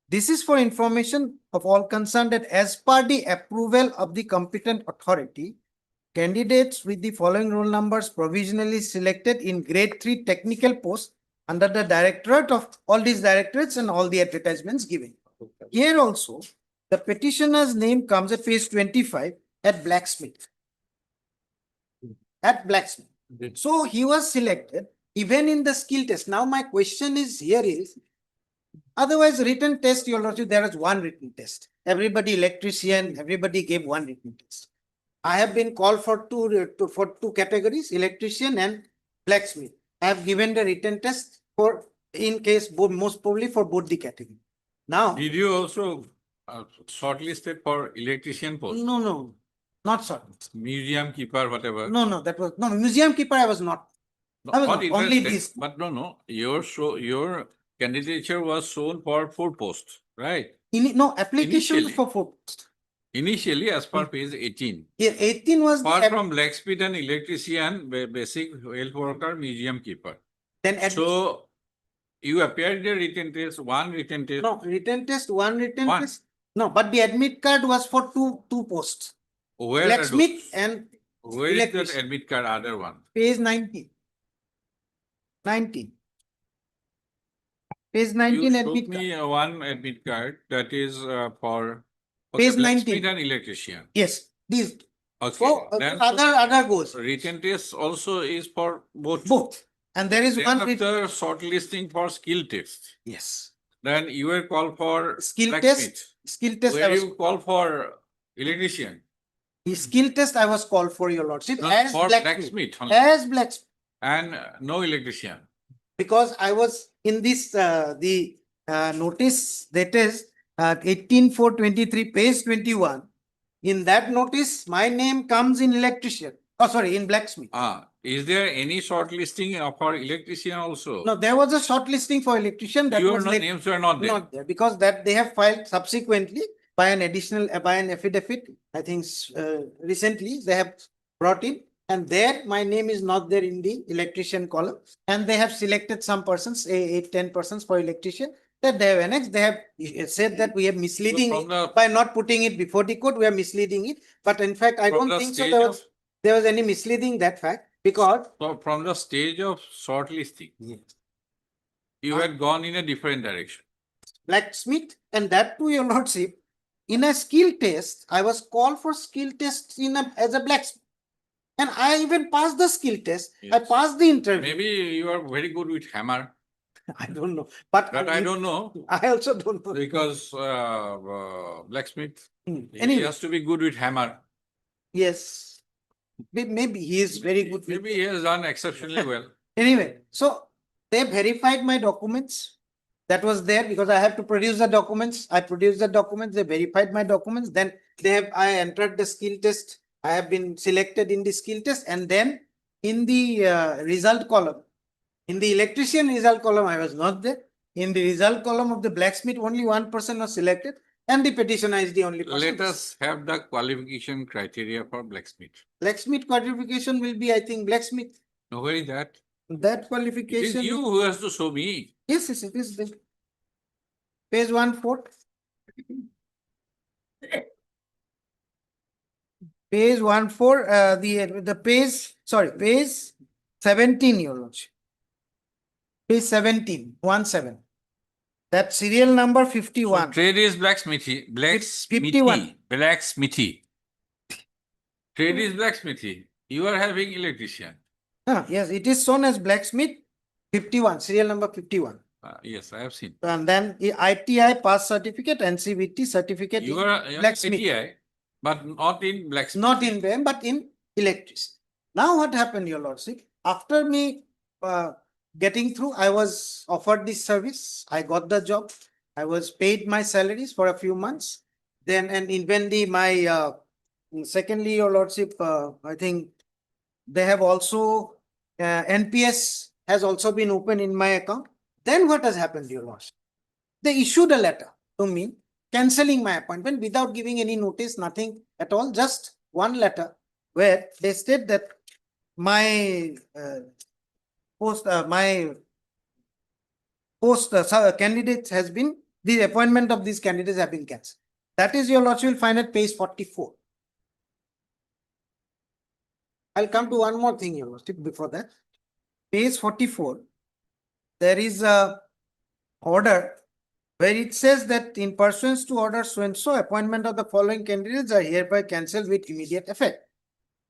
This is for information of all concerned that as per the approval of the competent authority, candidates with the following roll numbers provisionally selected in grade 3 technical post under the directorate of all these directorates and all the advertisements given. Here also, the petitioner's name comes at page 25 at blacksmith. At blacksmith. So he was selected even in the skill test. Now my question is here is, otherwise, written test, your lordship, there is one written test. Everybody, electrician, everybody gave one written test. I have been called for two categories, electrician and blacksmith. I have given the written test for, in case, most probably for both the category. Now, Did you also shortlisted for electrician post? No, not shortlisted. Museum keeper, whatever. No, that was, no, museum keeper I was not. No, I was not not, only interested, this. but no, your candidature was shown for 4 posts, right? No, application Initially. for 4 posts. Initially, as per page 18. Here, 18 was Apart from blacksmith and electrician, basic health worker, museum keeper. Then so you appeared the written test, one written test. No, written test, one written test. No, but the admit card was for two posts. Where blacksmith and where is that admit card, other one? Page 19. 19. Page 19 you admit showed me one admit card that is for Page blacksmith 19. and electrician. Yes, these. Okay. So Then other goes. Written test also is for both. Both. And there is Then one after shortlisting for skill test. Yes. Then you were called for Skill blacksmith. test. Skill test. Where you called for electrician. The skill test I was called for, your lordship, Not as for blacksmith. only. As blacksmith. And no electrician. Because I was in this notice that is 18/4/23, page 21. In that notice, my name comes in electrician. Oh, sorry, in blacksmith. Is there any shortlisting for electrician also? No, there was a shortlisting for electrician that Your was late- names were not there. Not there, because that they have filed subsequently by an additional, by an affidavit, I think recently they have brought in, and there my name is not there in the electrician column, and they have selected some persons, 8-10 persons for electrician, that they have annexed. They have said that we are misleading by not putting it before the court, we are misleading it, but in fact, I don't think so there was any misleading that fact, because So from the stage of shortlisting, you had gone in a different direction. blacksmith, and that too, your lordship, in a skill test, I was called for skill test as a blacksmith. And I even passed the skill test. I passed the interview. Maybe you are very good with hammer. I don't know. But I don't know. I also don't know. Because blacksmith, he Anyway. has to be good with hammer. Yes. Maybe he is very good. Maybe he has done exceptionally well. Anyway, so they verified my documents. That was there because I have to produce the documents. I produced the documents. They verified my documents. Then I entered the skill test. I have been selected in the skill test, and then in the result column, In the electrician result column, I was not there. In the result column of the blacksmith, only one person was selected, and the petitioner is the only person. Let us have the qualification criteria for blacksmith. Blacksmith qualification will be, I think, blacksmith. Now, where is that? That It is qualification. you who has to show me. Yes, yes, it is there. Page 1/4. Page 1/4, the page, sorry, page 17, your lordship. Page 17, 17. That serial number 51. So trade is blacksmithy, 51. blacksmithy. Trade is blacksmithy. You are having electrician. Yes, it is shown as blacksmith 51, serial number 51. Yes, I have seen. And then the ITI pass certificate, NCVT certificate You in are blacksmith. ATI, but not in blacksmith. Not in them, but in electricity. Now what happened, your lordship? After me getting through, I was offered this service. I got the job. I was paid my salaries for a few months. Then, and even secondly, your lordship, I think they have also, NPS has also been open in my account. Then what has happened, your lordship? They issued a letter to me cancelling my appointment without giving any notice, nothing at all, just one letter where they state that my candidate has been, the appointment of these candidates have been cancelled. That is, your lordship will find at page 44. I'll come to one more thing, your lordship, before that. Page 44, there is a order where it says that in pursuance to order so-and-so, appointment of the following candidates are hereby cancelled with immediate effect.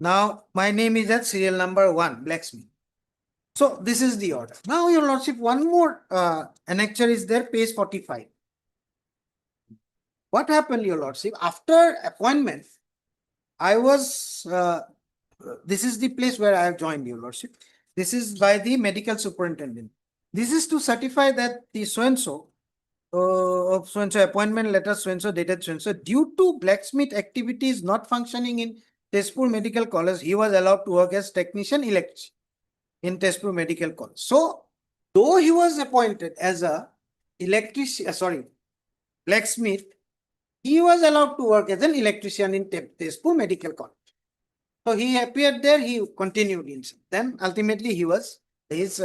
Now, my name is at serial number 1, blacksmith. So, this is the order. Now, your lordship, one more annexure is there, page 45. What happened, your lordship? After appointment, I was, this is the place where I have joined, your lordship. This is by the medical superintendent. This is to certify that the so-and-so of so-and-so appointment letter so-and-so dated so-and-so, due to blacksmith activities not functioning in Tezpur Medical College, he was allowed to work as technician electrician in Tezpur Medical College. So, though he was appointed as a blacksmith, he was allowed to work as an electrician in Tezpur Medical College. So, he appeared there, he continued in. Then, ultimately, his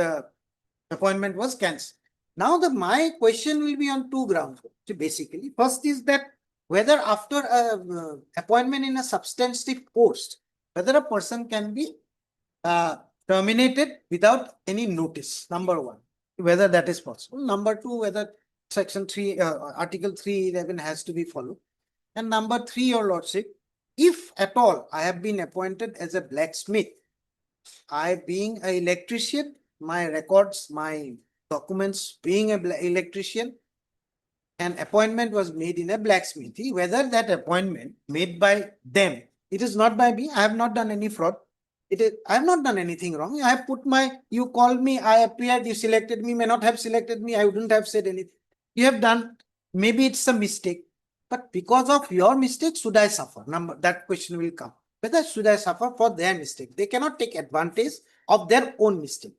appointment was cancelled. Now, my question will be on two grounds. Basically, first is that whether after appointment in a substantive post, whether a person can be terminated without any notice, number one, whether that is possible. Number two, whether section 3, article 311 has to be followed. And number 3, your lordship, if at all I have been appointed as a blacksmith, I being an electrician, my records, my documents being an electrician, an appointment was made in a blacksmithy, whether that appointment made by them, it is not by me, I have not done any fraud. I have not done anything wrong. I have put you called me, I appeared, you selected me, may not have selected me, I wouldn't have said anything. You have done, maybe it's a mistake, but because of your mistake, should I suffer? That question will come. Whether should I suffer for their mistake? They cannot take advantage of their own mistake.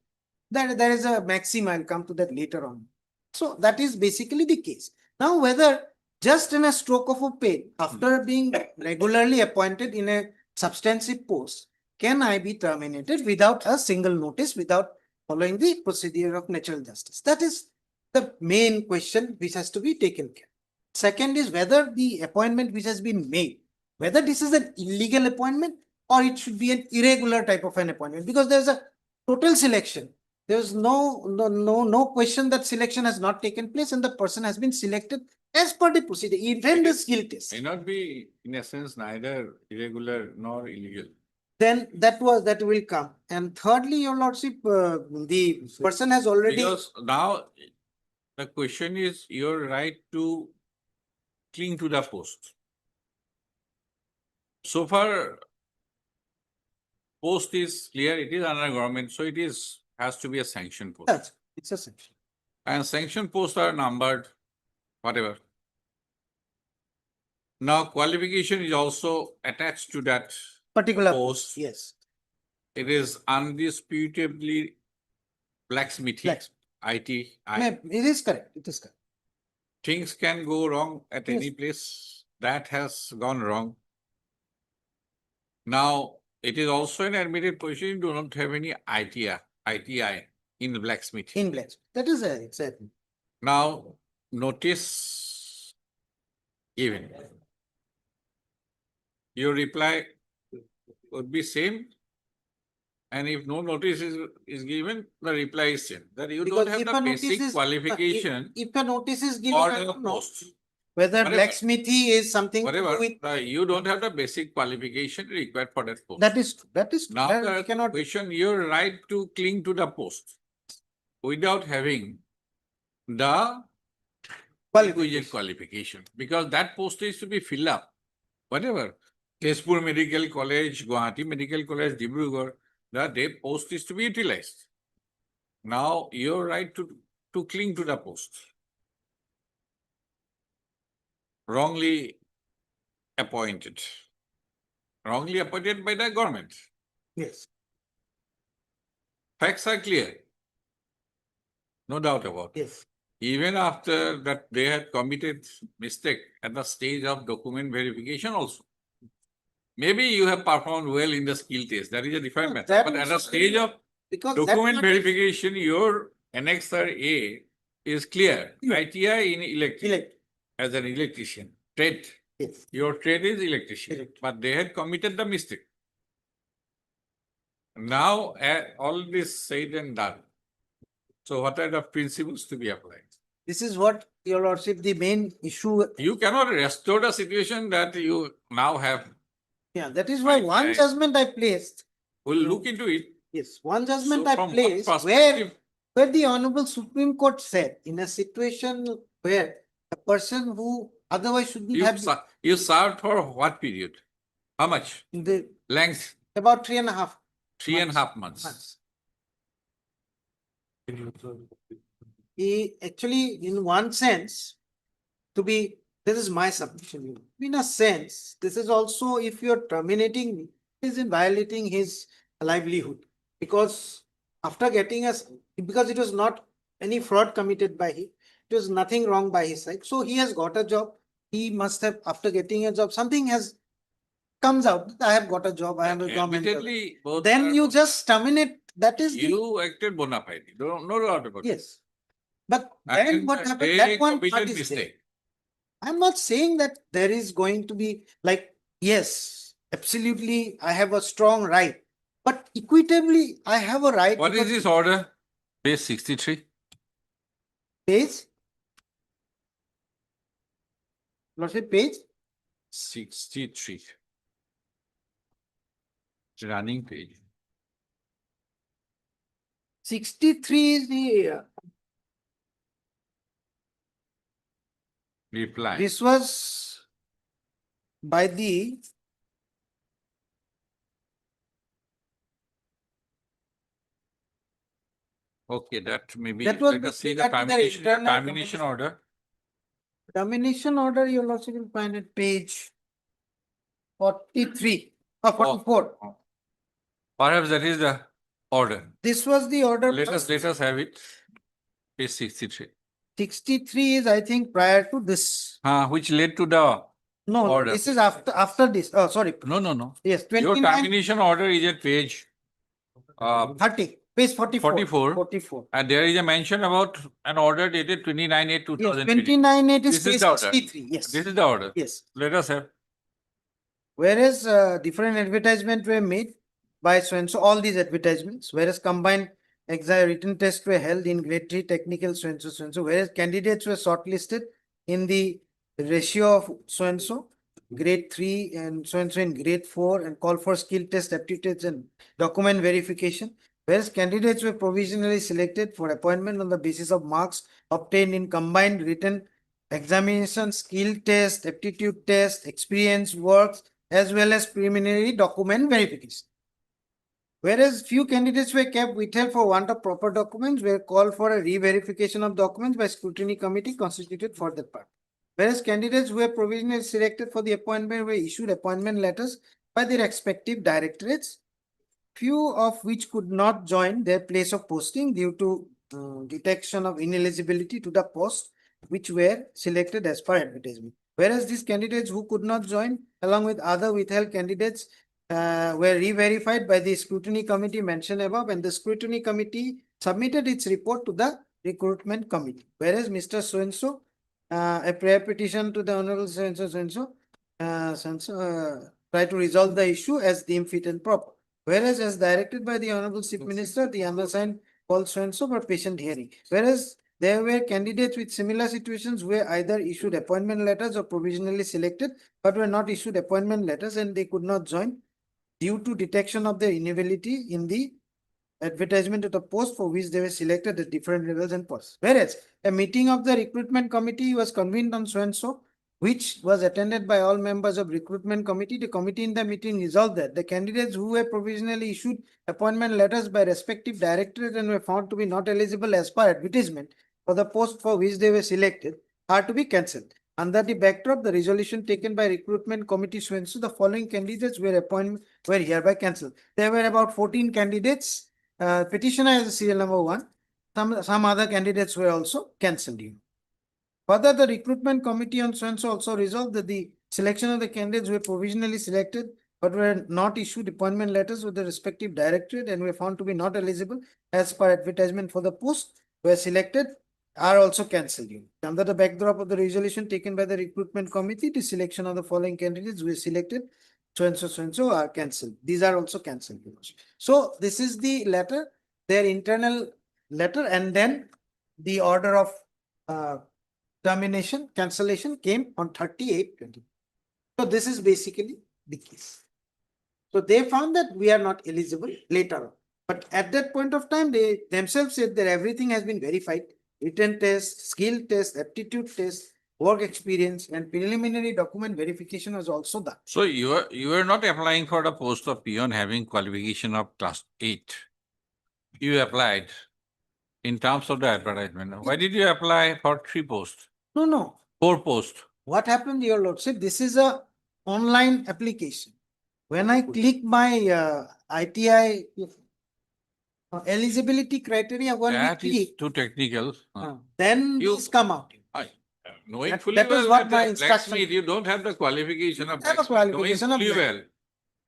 There is a maxim, I'll come to that later on. So that is basically the case. Now, whether just in a stroke of a pen, after being regularly appointed in a substantive post, can I be terminated without a single notice, without following the procedure of natural justice? That is the main question which has to be taken care. Second is whether the appointment which has been made, whether this is an illegal appointment or it should be an irregular type of an appointment, because there's a total selection. There's no question that selection has not taken place and the person has been selected as per the procedure, even the skill test. May not be, in a sense, neither irregular nor illegal. Then that will come. And thirdly, your lordship, the person has already. Because now the question is your right to cling to the post. So far, post is clear, it is under government, so it has to be a sanction post. Yes, it's a sanction. And sanction posts are numbered, whatever. Now, qualification is also attached to that particular post. Yes. It is undisputably blacksmithing, Blacksmith. IT, It is correct. It is correct. things can go wrong at Yes. any place. That has gone wrong. Now, it is also an admitted position, you do not have any ITI in the blacksmith. In blacksmith. That is exactly. Now, notice given. Your reply would be same. And if no notice is given, the reply is same. That you Because don't have if the a notice basic is- qualification If a notice is given, or I the don't know post. whether Whatever. blacksmithy is something to do Whatever, with. you don't have the basic qualification required for that post. That is true. That is true. Now That the we cannot. question, your right to cling to the post without having the requisite qualification, because that post is to be filled up. Whatever, Tezpur Medical College, Guwahati Medical College, Dibrugarh, the post is to be utilized. Now your right to cling to the post. Wrongly appointed. Wrongly appointed by the government. Yes. Facts are clear. No doubt about it. Yes. Even after that they had committed mistake at the stage of document verification also. Maybe you have performed well in the skill test. That is a different matter. that But at is the stage of because document that much is- verification, your Annexer A is clear. ITI in electric as an electrician. Trade. Yes. Your trade is electrician. But they had committed the mistake. Now, all this said and done. So what are the principles to be applied? This is what, Your Lordship, the main issue. You cannot restore the situation that you now have. Yeah, that is why one Right. judgment I placed. We'll look into it. Yes, one judgment So I from what placed perspective- where the Honorable Supreme Court said in a situation where a person who otherwise shouldn't You, have you served for what period? How much? the Length? about 3.5 3.5 months. He actually, in one sense, this is my submission. In a sense, this is also, if you're terminating me, is in violating his livelihood. Because after getting us, because it was not any fraud committed by him, it was nothing wrong by his side. So he has got a job. He must have, after getting a job, something comes out. I have got a job. I am a government. Admittedly, both Then are- you just terminate. That is You acted bona fide. No doubt about it. yes. But then And what happened? they That one part committed is there. mistake. I'm not saying that there is going to be like, yes, absolutely, I have a strong right. But equitably, I have a right. What is because this order? Page 63. Page? Lordship, page? 63. It's a running page. 63 is the, Reply. this was by the, Okay, that maybe, That was let us see with the regard to the termination, internal termination order. termination order, Your Lordship will find at page 43 or 44. Perhaps that is the order. This was the order. Let us have it. Page 63. 63 is, I think, prior to this. Which led to the No, order. this is after this. Oh, sorry. No. Yes, Your 29, termination order is at page 30, page 44. 44. 44. And there is a mention about an order dated 29/8/2020. Yes, 29/8 is This is page the order. 63. Yes. This is the order. Yes. Let us have. Whereas different advertisements were made by so and so, all these advertisements, whereas combined exam written tests were held in grade 3 technical so and so, whereas candidates were shortlisted in the ratio of so and so, grade 3 and so in grade 4, and call for skill test, aptitudes and document verification. Whereas candidates were provisionally selected for appointment on the basis of marks obtained in combined written examination, skill test, aptitude test, experience works, as well as preliminary document verification. Whereas few candidates were kept withheld for want of proper documents, were called for a re-verification of documents by scrutiny committee constituted for that part. Whereas candidates who were provisionally selected for the appointment were issued appointment letters by the respective directorates few of which could not join their place of posting due to detection of ineligibility to the post which were selected as per advertisement. Whereas these candidates who could not join, along with other withheld candidates, were re-verified by the scrutiny committee mentioned above, and the scrutiny committee submitted its report to the recruitment committee. Whereas Mr. So-and-so, a prayer petition to the Honorable so-and-so, try to resolve the issue as deemed fit and proper. Whereas as directed by the Honorable Chief Minister, the undersigned called so-and-so for patient hearing. Whereas there were candidates with similar situations where either issued appointment letters or provisionally selected, but were not issued appointment letters and they could not join due to detection of their inability in the advertisement of the post for which they were selected at different levels and posts. Whereas a meeting of the recruitment committee was convened on so-and-so, which was attended by all members of recruitment committee. The committee in the meeting resolved that the candidates who were provisionally issued appointment letters by respective directorate and were found to be not eligible as per advertisement for the post for which they were selected are to be cancelled. Under the backdrop, the resolution taken by recruitment committee so-and-so, the following candidates were hereby cancelled. There were about 14 candidates. Petitioner has serial number 1. Some other candidates were also cancelled. Further, the recruitment committee on so-and-so also resolved that the selection of the candidates were provisionally selected but were not issued appointment letters with the respective directorate and were found to be not eligible as per advertisement for the post were selected are also cancelled. Under the backdrop of the resolution taken by the recruitment committee, the selection of the following candidates were selected so-and-so are cancelled. These are also cancelled. So this is the letter, their internal letter, and then the order of termination, cancellation came on 38/20. So this is basically the case. So they found that we are not eligible later on. But at that point of time, they themselves said that everything has been verified. Written test, skill test, aptitude test, work experience, and preliminary document verification was also done. So you are not applying for the post of peon having qualification of class 8. You applied in terms of the advertisement. Why did you apply for 3 posts? No. 4 posts. What happened, Your Lordship? This is a online application. When I click my ITI eligibility criteria, when That we is click, too technical. then these come out. Knowing That- fully that well is what that my the instruction- blacksmith, you don't have the qualification of I have a blacksmith. qualification of Knowing fully well,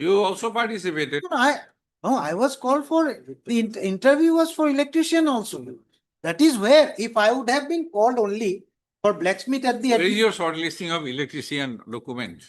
you also participated. No, I was called for, the interview was for electrician also. That is where, if I would have been called only for blacksmith at the, Where is your shortlisting of electrician document?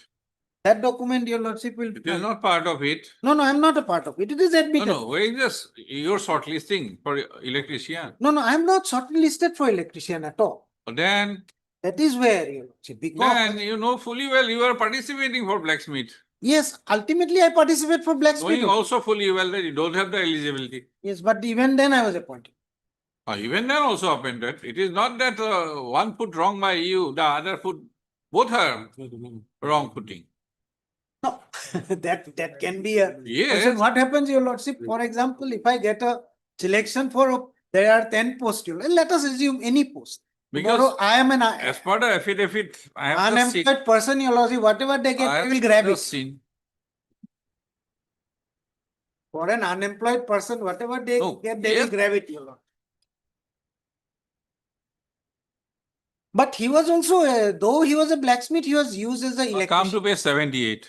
that document, Your Lordship will. It is not part of it. No, I'm not a part of it. It is admitted. No, where is this, your shortlisting for electrician? No, I'm not shortlisted for electrician at all. Then, That is where, Your Lordship, because. then you know fully well you are participating for blacksmith. Yes, ultimately I participate for blacksmith. Knowing also fully well that you don't have the eligibility. Yes, but even then I was appointed. Even then also appointed. It is not that one foot wrong by you, the other foot, both are wrong footing. No, that can be a. Yes. question. What happens, Your Lordship? For example, if I get a selection for, there are 10 posts, let us assume any post. Because Tomorrow I am an as per the affidavit, I have just seen. unemployed person, Your Lordship, whatever they get, they will grab it. Seen. For an unemployed person, whatever they get, they will grab it, Your Lord. But he was also, though he was a blacksmith, he was used as an electrician. Come to page 78.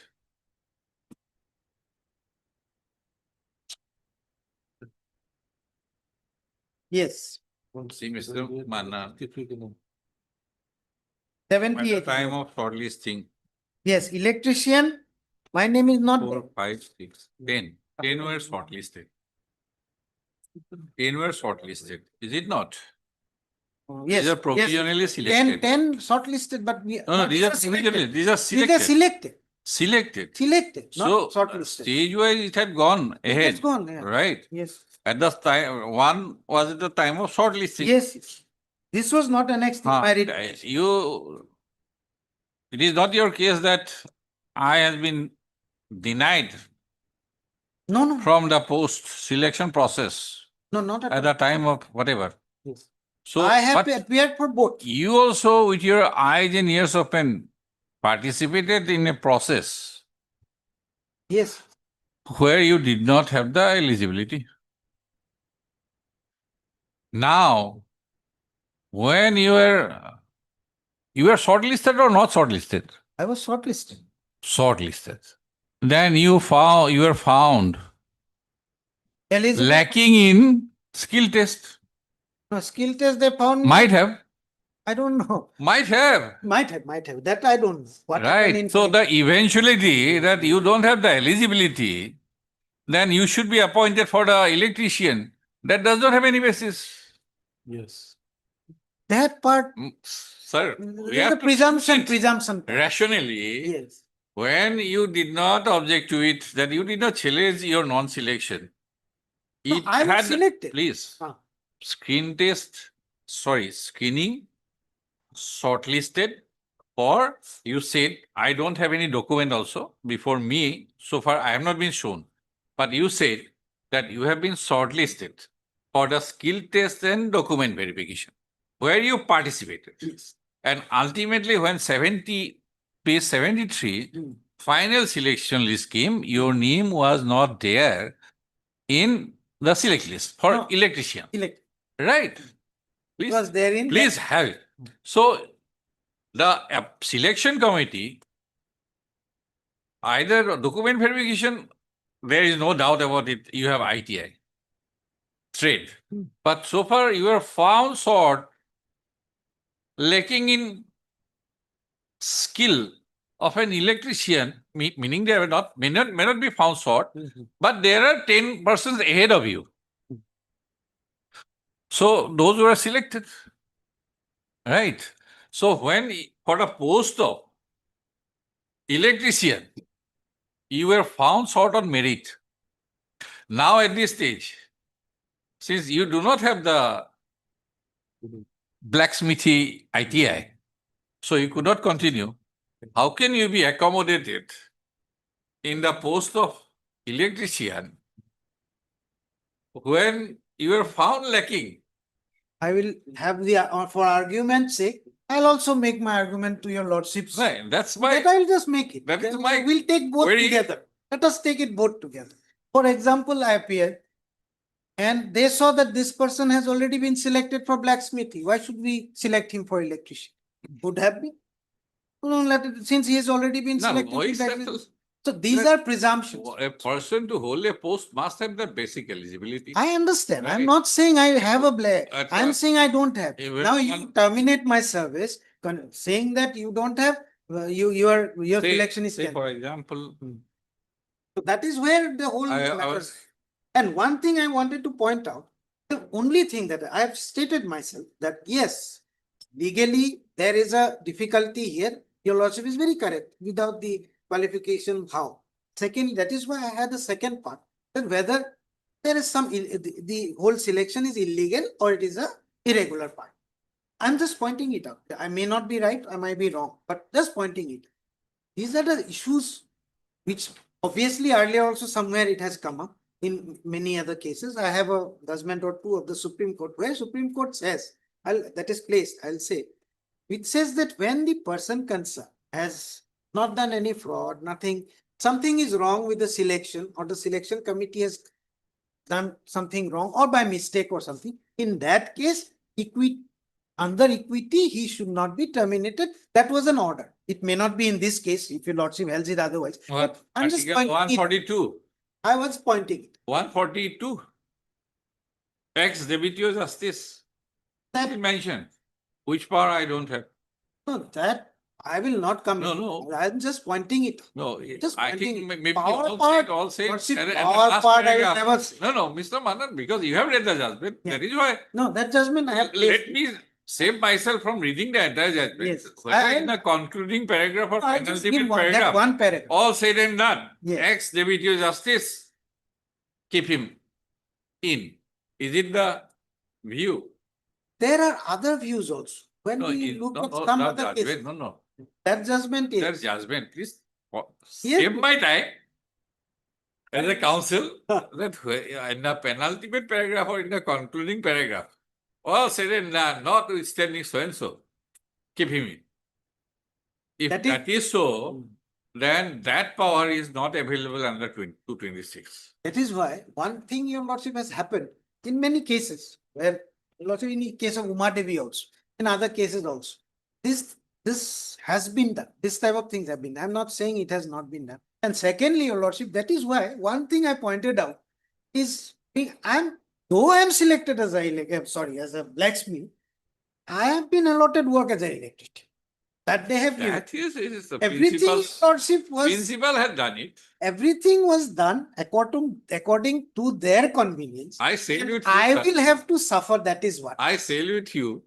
Yes. See, Mr. Manna. 78. At the time of shortlisting. Yes, electrician. My name is not. 4, 5, 6, 10. 10 were shortlisted. 10 were shortlisted. Is it not? Yes. These are provisionally selected. 10 shortlisted, but we. No, these are provisionally. These are selected. These are selected. Selected. Not So, shortlisted. stage-wise, it had gone ahead. It's gone, yeah. Right? Yes. At the time, one was at the time of shortlisting. Yes. This was not an expiry. It is not your case that I has been denied from the post-selection process. No, not at the time of whatever. Yes. So I have but appeared for both. you also, with your eyes and ears open, participated in a process. Yes. where you did not have the eligibility. Now, when you were shortlisted or not shortlisted? I was shortlisted. Shortlisted. Then you were found Eligible. lacking in skill test. No, skill test they found. Might have. I don't know. Might have. Might have. That I don't know. What happened in Right. So the eventuality that you don't have the eligibility, then you should be appointed for the electrician. That does not have any basis. Yes. that part. Sir, we There's have a to presumption. sit rationally. Yes. When you did not object to it, that you did not challenge your non-selection. No, It I was had, selected. please, Ah. screening, shortlisted, or you said, I don't have any document also before me. So far, I have not been shown. But you said that you have been shortlisted for the skill test and document verification, where you participated. Yes. And ultimately, when page 73, final selection list came, your name was not there in the select list for No. electrician. Right. Please, was there in please have it. So the selection committee, either document verification, there is no doubt about it, you have ITI, trade. But so far you are found short, lacking in skill of an electrician, meaning they may not be found short, but there are 10 persons ahead of you. So those who are selected, right? So when for the post of electrician, you were found short on merit. Now at this stage, since you do not have the blacksmithy ITI, so you could not continue, how can you be accommodated in the post of electrician when you are found lacking? I will have the, for argument's sake, I'll also make my argument to your lordships. Right, that's my. That I'll just make it. That is Then my we'll take both query. together. Let us take it both together. For example, I appeared and they saw that this person has already been selected for blacksmithy. Why should we select him for electrician? Would have been. No, let it, since he has already been No, selected. why for is that blacksmithy. So these are presumptions. A person to hold a post must have the basic eligibility. I understand. I'm Right. not saying I have a black. At I'm the- saying I don't have. Even Now you one- terminate my service, saying that you don't have, your selection is Say cancelled. for example, So that is where the whole I matter. was- And one thing I wanted to point out, the only thing that I have stated myself that yes, legally there is a difficulty here. Your lordship is very correct. Without the qualification, how? Second, that is why I had the second part, that whether there is some, the whole selection is illegal or it is a irregular part. I'm just pointing it out. I may not be right, I might be wrong, but just pointing it. These are the issues which obviously earlier also somewhere it has come up in many other cases. I have a judgment or two of the Supreme Court where Supreme Court says, that is placed, I'll say, which says that when the person concerned has not done any fraud, nothing, something is wrong with the selection or the selection committee has done something wrong or by mistake or something, in that case, under equity, he should not be terminated. That was an order. It may not be in this case if your lordship holds it otherwise. what? But I'm just Article pointing it. 142. I was pointing it. 142. Ex debitio justice. That Mentioned. Which power I don't have. no, that I will not come. No, in. no. I'm just pointing it. No, Just I pointing think it. maybe Power all part, said, all said. lordship, at the power last part, I will paragraph. never say. No, Mr. Manan, because you have read the judgment. Yeah. That is why. No, that judgment I have Let placed. me save myself from reading the entire judgment. Yes. Whether in the concluding paragraph or I'll just give penultimate one, that paragraph, one paragraph. all said and done. Yes. Ex debitio justice, keep him in. Is it the view? There are other views also. When No, we it- look no, at no, some not other judgment. cases, No. that judgment is. There's judgment. Please Yes. save my time as a counsel that in the penultimate paragraph or in the concluding paragraph, all said and done, notwithstanding so and so, keep him in. If That that is so, then that power is not available under 226. That is why one thing, Your Lordship, has happened in many cases where, Your Lordship, in the case of Uma Devi also, in other cases also, this has been done. This type of things have been done. I'm not saying it has not been done. And secondly, Your Lordship, that is why one thing I pointed out is though I am selected as as a blacksmith, I have been allotted work as an electrician. That they have given. That is the Everything, Your Lordship, principal had done it. everything was done according to their convenience. I salute you. I sir. will have to suffer, that is what. I salute you.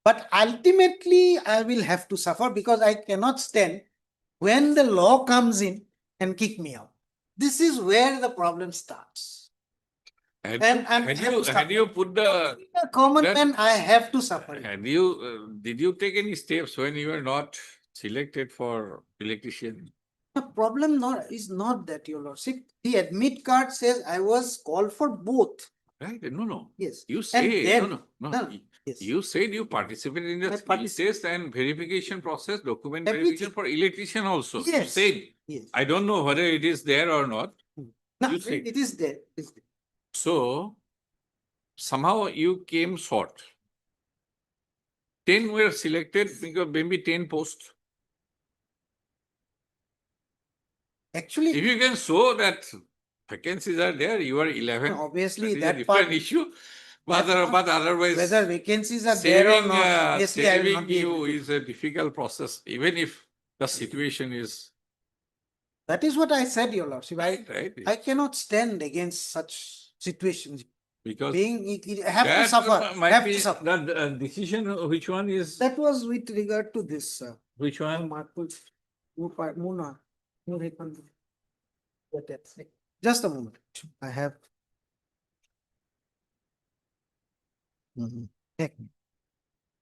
But ultimately, I will have to suffer because I cannot stand when the law comes in and kick me out. This is where the problem starts. Had you put the A common that- man, I have to suffer. did you take any steps when you were not selected for electrician? The problem is not that, Your Lordship. The admit card says I was called for both. Right? No. Yes. You And say then- no. Yes. You said you participated in the I skill test and verification process, document verification Everything. for electrician also. You Yes. said. Yes. I don't know whether it is there or not. No, You said. it is there. It is there. So somehow you came short. 10 were selected because maybe 10 posts. Actually, If you can show that vacancies are there, you are 11. obviously that is a that different part, issue. that part, But otherwise, whether vacancies are there or saving, not, obviously I will not saving be able you to. is a difficult process, even if the situation is That is what I said, Your Lordship. right. I cannot stand against such situations. Because I have to that suffer. might Have be to suffer. the decision. Which one is? That was with regard to this. Which one? Just a moment. I have. Check.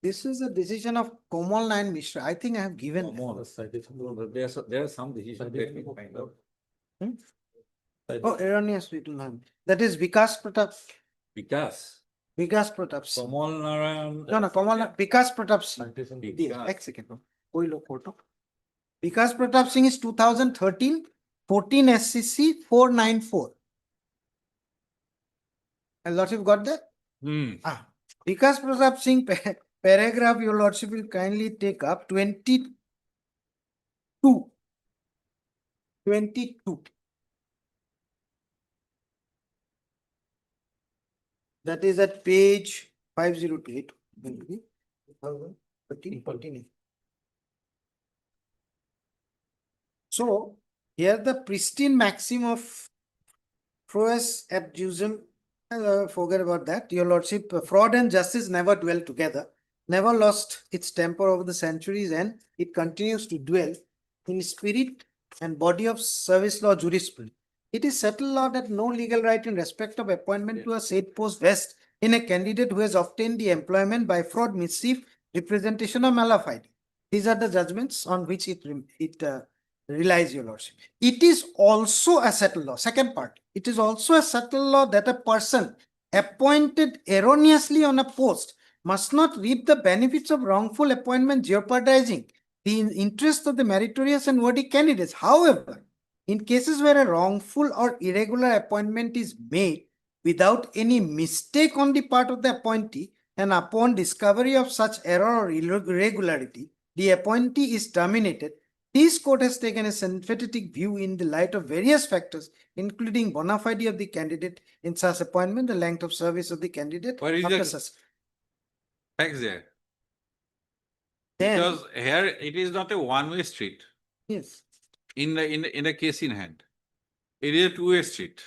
This is a decision of Komal Nayan Mishra. I think I have given. There are some decisions. Let me find out. Oh, erroneous written name. That is Vikas Pratap. Vikas. Vikas Pratap Singh. Kamal Narayan. No, Vikas Pratap Singh. Vikas. एक second. कोई लोग photo. Vikas Pratap Singh is 2013, 14 SCC 494. A Lordship got that? Vikas Pratap Singh paragraph, Your Lordship will kindly take up 22. 22. That is at page 5028. 14. So here the pristine maxim of Froes et Jusem, forget about that. Your Lordship, fraud and justice never dwell together, never lost its temper over the centuries, and it continues to dwell in spirit and body of service law jurisprudence. It is settled law that no legal right in respect of appointment to a said post vests in a candidate who has obtained the employment by fraud, mischief, representation, or malafide. These are the judgments on which it relies, Your Lordship. It is also a settled law. Second part. It is also a settled law that a person appointed erroneously on a post must not reap the benefits of wrongful appointment, jeopardizing the interest of the meritorious and worthy candidates. However, in cases where a wrongful or irregular appointment is made without any mistake on the part of the appointee, and upon discovery of such error or irregularity, the appointee is terminated. This court has taken a sympathetic view in the light of various factors, including bona fide of the candidate in such appointment, the length of service of the candidate. Where is after the such. facts there? Then- Because here it is not a one-way street. Yes. In the case in hand, it is a two-way street.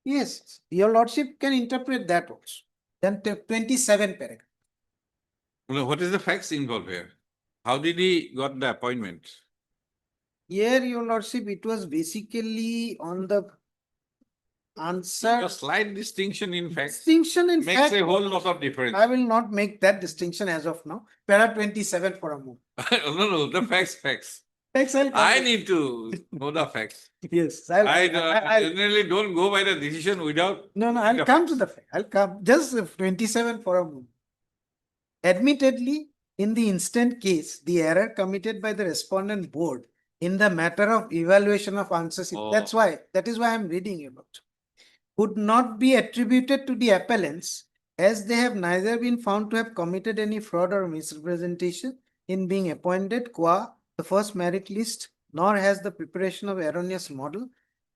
Yes, Your Lordship can interpret that also. Then 27 paragraph. Well, what is the facts involved here? How did he got the appointment? Here, Your Lordship, it was basically on the answer. A slight distinction in facts Distinction in makes fact. a whole lot of difference. I will not make that distinction as of now. Para 27 for a moment. No, the facts. Facts, I'll come I with. need to know the facts. Yes, I generally don't go by the decision without. No, I'll come to the fact. I'll come. Just 27 for a moment. Admittedly, in the instant case, the error committed by the respondent board in the matter of evaluation of answers. Oh. That is why I'm reading you about. Could not be attributed to the appellants as they have neither been found to have committed any fraud or misrepresentation in being appointed qua the first merit list, nor has the preparation of erroneous model,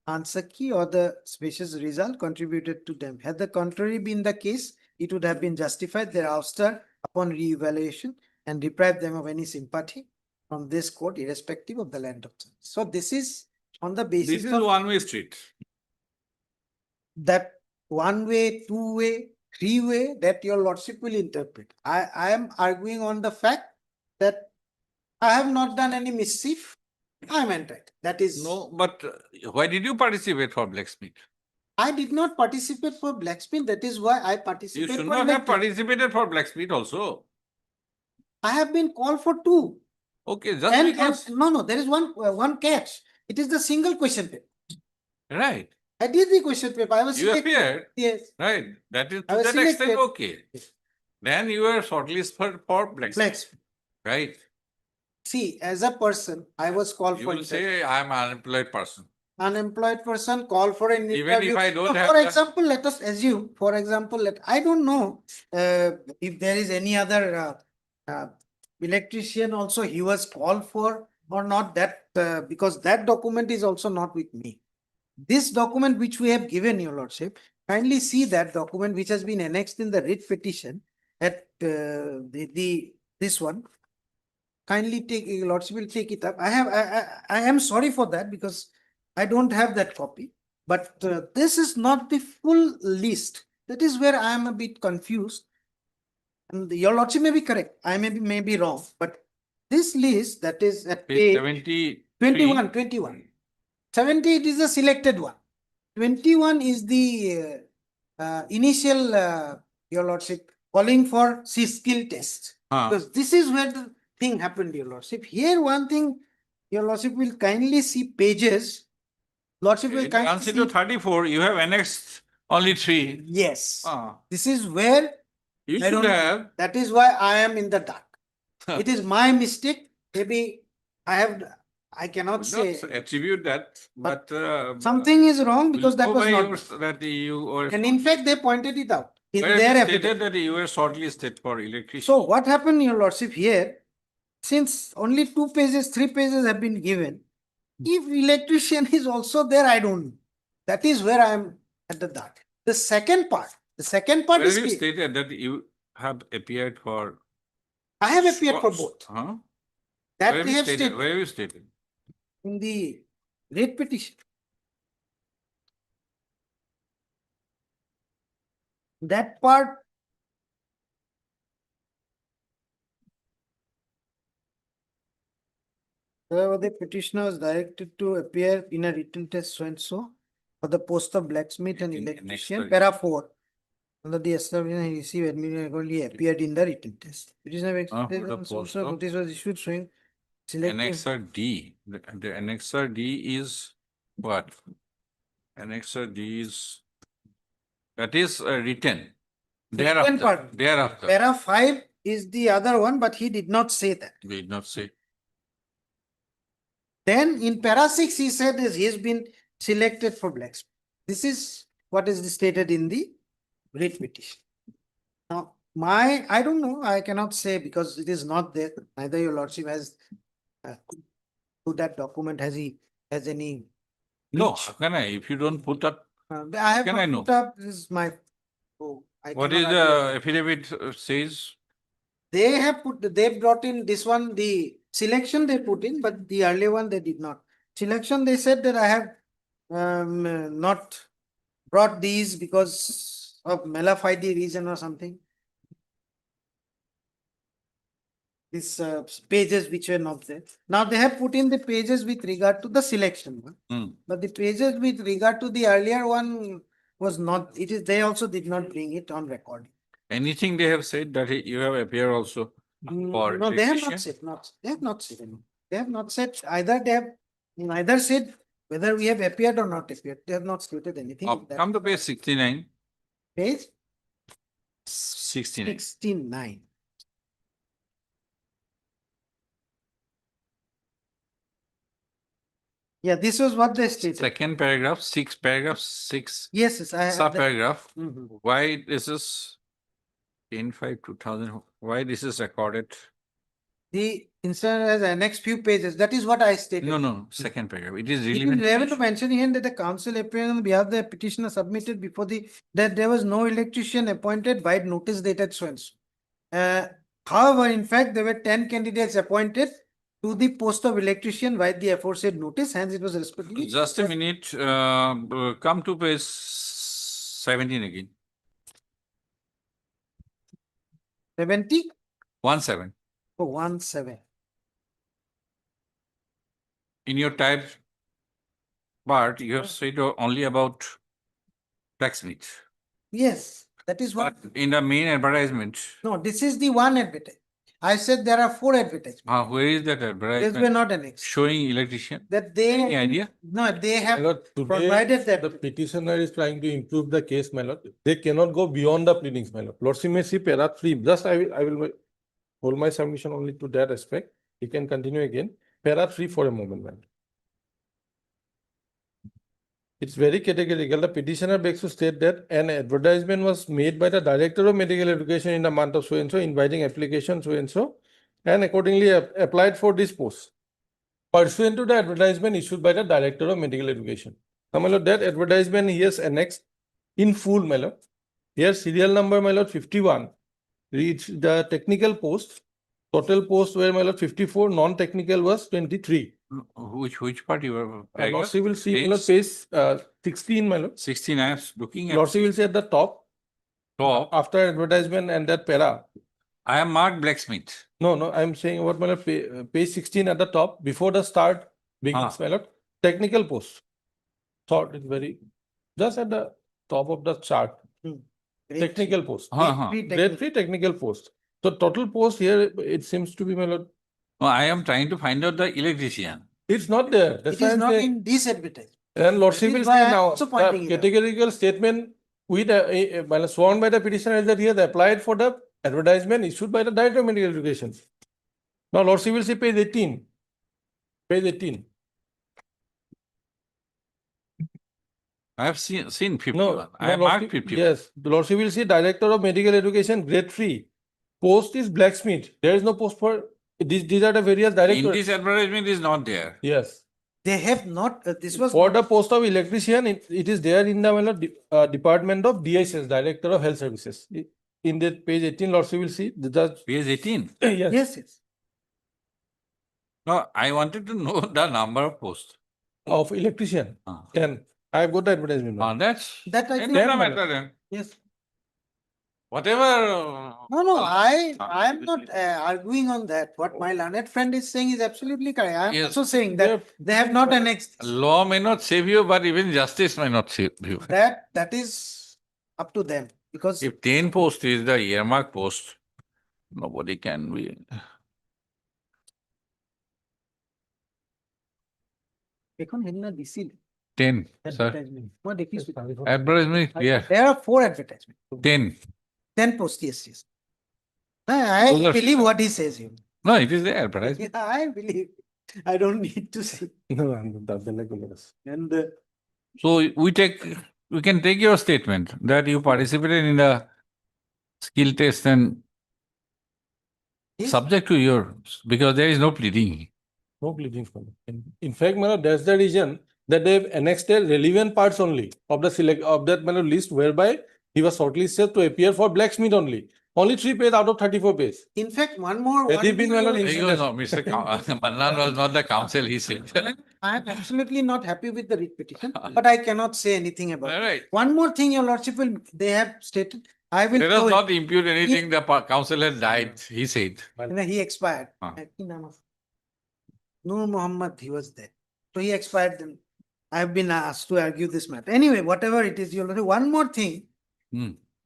answer key or the specious result contributed to them. Had the contrary been the case, it would have been justified their ouster upon re-evaluation and deprived them of any sympathy from this court irrespective of the land of choice. So this is on the basis This is of one-way street. that one way, two way, three way that your lordship will interpret. I am arguing on the fact that I have not done any mischief. I am entitled. That is. No, but why did you participate for blacksmith? I did not participate for blacksmith. That is why I You participated. should for not have elected. participated for blacksmith also. I have been called for two. Okay, just And because. no, there is one catch. It is the single question paper. Right. I did the question paper. I was You selected. appeared. Yes. Right. That is I to was that extent selected. okay. Then you were shortlisted for blacksmith. Blacksmith. Right. See, as a person, I was called You for will say I am an unemployed person. unemployed person call for an Even interview. if I don't No, have for the- example, let us assume, for example, I don't know if there is any other electrician also he was called for or not, that because that document is also not with me. This document which we have given, your lordship, kindly see that document which has been annexed in the writ petition at this one. Kindly take, your lordship will take it up. I am sorry for that because I don't have that copy, but this is not the full list. That is where I am a bit confused. And your lordship may be correct. I may be wrong, but this list that is at Page page 21. 21. 70, it is the selected one. 21 is the initial, your lordship, calling for skill test. Because this is where the thing happened, your lordship. Here, one thing, your lordship will kindly see pages. Lordship will In kindly answer to see. 34, you have annexed only 3. Yes. Ah. This is where You I should don't. have. That is why I am in the dark. It is my mistake. Maybe I cannot say. Not attribute that, but Something is wrong because that was not. that you were. And in fact, they pointed it out in Where their it affidavit. stated that you were shortlisted for electrician. So what happened, your lordship, here, since only 2 pages, 3 pages have been given, if electrician is also there, I don't know. That is where I am at the dark. The second part Where is you clear. stated that you have appeared for. I have appeared for both. Huh? That Where they have stated Where you stated? in the writ petition. That part. The petitioner was directed to appear in a written test so and so for the post of blacksmith and In electrician, next para 4. Under the establishment, he received admittedly appeared in the written test. Petitioner for the post of- notice was issued showing selective. Annexer D. The Annexer D is what? Annexer D is. That is written. Second part. Thereafter. Para 5 is the other one, but he did not say that. We did not say. Then in para 6, he said he has been selected for blacksmith. This is what is stated in the writ petition. Now, I don't know, I cannot say because it is not there. Neither your lordship has to that document has any. No, reach. how can I? If you don't put up, I have can not I know? put up, this is my. Oh, I What cannot is argue the with it. affidavit says? They have they brought in this one, the selection they put in, but the earlier one they did not. Selection, they said that I have not brought these because of malafide reason or something. These pages which were not there. Now they have put in the pages with regard to the selection one, but the pages with regard to the earlier one was not, it is, they also did not bring it on record. Anything they have said that you have appeared also for No, they have electrician? not said, they have not said. They have not said, either they have neither said whether we have appeared or not appeared. They have not stated anything. in that. Come to page 69. Page 69. 69. Yeah, this was what they stated. Second paragraph, paragraph six. Yes, yes, I have. Sub paragraph. Mhm. Why this is 10/5/2000? Why this is recorded? The incident has annexed few pages. That is what I stated. No, second paragraph. It is It really. is relevant to mention here that the council appearing on behalf of the petitioner submitted before that there was no electrician appointed by notice dated so and so. However, in fact, there were 10 candidates appointed to the post of electrician by the aforesaid notice, hence it was respectively. Just a minute, come to page 17 again. 70? 17. Oh, 17. In your type part, you have said only about blacksmith. Yes, that is what. But in the main advertisement. No, this is the one advertisement. I said there are 4 advertisements. Where is that advertisement? These were not annexed. Showing electrician. That they. Any idea? No, they have Today, provided that. the petitioner is trying to improve the case, my lord. They cannot go beyond the pleadings, my lord. Lordship may see para 3. Just I will hold my submission only to that aspect. You can continue again. Para 3 for a moment, my lord. It's very categorical. The petitioner begs to state that an advertisement was made by the Director of Medical Education in the month of so-and-so, inviting application so-and-so, and accordingly applied for this post. Pursuant to the advertisement issued by the Director of Medical Education. Now, my lord, that advertisement he has annexed in full, my lord. Here, serial number, my lord, 51. Reads the technical post. Total post were, my lord, 54. Non-technical was 23. Which part you were? Lordship will see, my lord, page 16, my lord. 16, I am looking at. Lordship will see at the top. Top. After advertisement and that para. I am marked blacksmith. No, I'm saying about my lord, page 16 at the top, before the start begins, my lord. Technical post. Thought is very, just at the top of the chart. Technical post. Grade 3 technical post. So total post here, it seems to be, my lord. No, I am trying to find out the electrician. It's not there. It is not in this advertisement. And Lordship will say now, also pointing the it out. categorical statement with sworn by the petitioner is that he has applied for the advertisement issued by the Director of Medical Education. Now Lordship will say page 18. Page 18. I have seen 51. No, I have marked 51. Yes, the Lordship will see Director of Medical Education, grade 3. Post is blacksmith. There is no post for these are the various directors. In this advertisement is not there. Yes. They have not, this was. For the post of electrician, it is there in the Department of DSS, Director of Health Services. In that page 18, Lordship will see the judge. Page 18? Yes. Yes. No, I wanted to know the number of posts. Of electrician. 10. I have got the advertisement. That I think. Matter then. Yes. Whatever. No, I am not arguing on that. What my learned friend is saying is absolutely correct. I am also saying that they have not annexed. Law may not save you, but even justice may not save you. That is up to them because. If 10 post is the earmark post, nobody can be. এখন হেদিনা দিছিল 10, sir. মই দেখিছো Advertisement, yeah. there are 4 advertisements 10. 10 posts, yes. I believe what he says here. No, it is the advertisement. Yeah, I believe. I don't need to see. No, And So we can take your statement that you participated in the skill test and subject to your, because there is no pleading. No pleading. In fact, that's the reason that they've annexed the relevant parts only of the list whereby he was shortlisted to appear for blacksmith only. Only 3 pages out of 34 pages. in fact, one more. Mr. Mannan was not the counsel, he said. I am absolutely not happy with the writ petition, but I cannot say anything about it. Right. One more thing, Your Lordship will, they have stated, I will. Let us show not it. impute anything, the counsel has died, he said. He expired. Nur Muhammad, he was there. So he expired then. I have been asked to argue this matter. Anyway, whatever it is, Your Lordship, one more thing.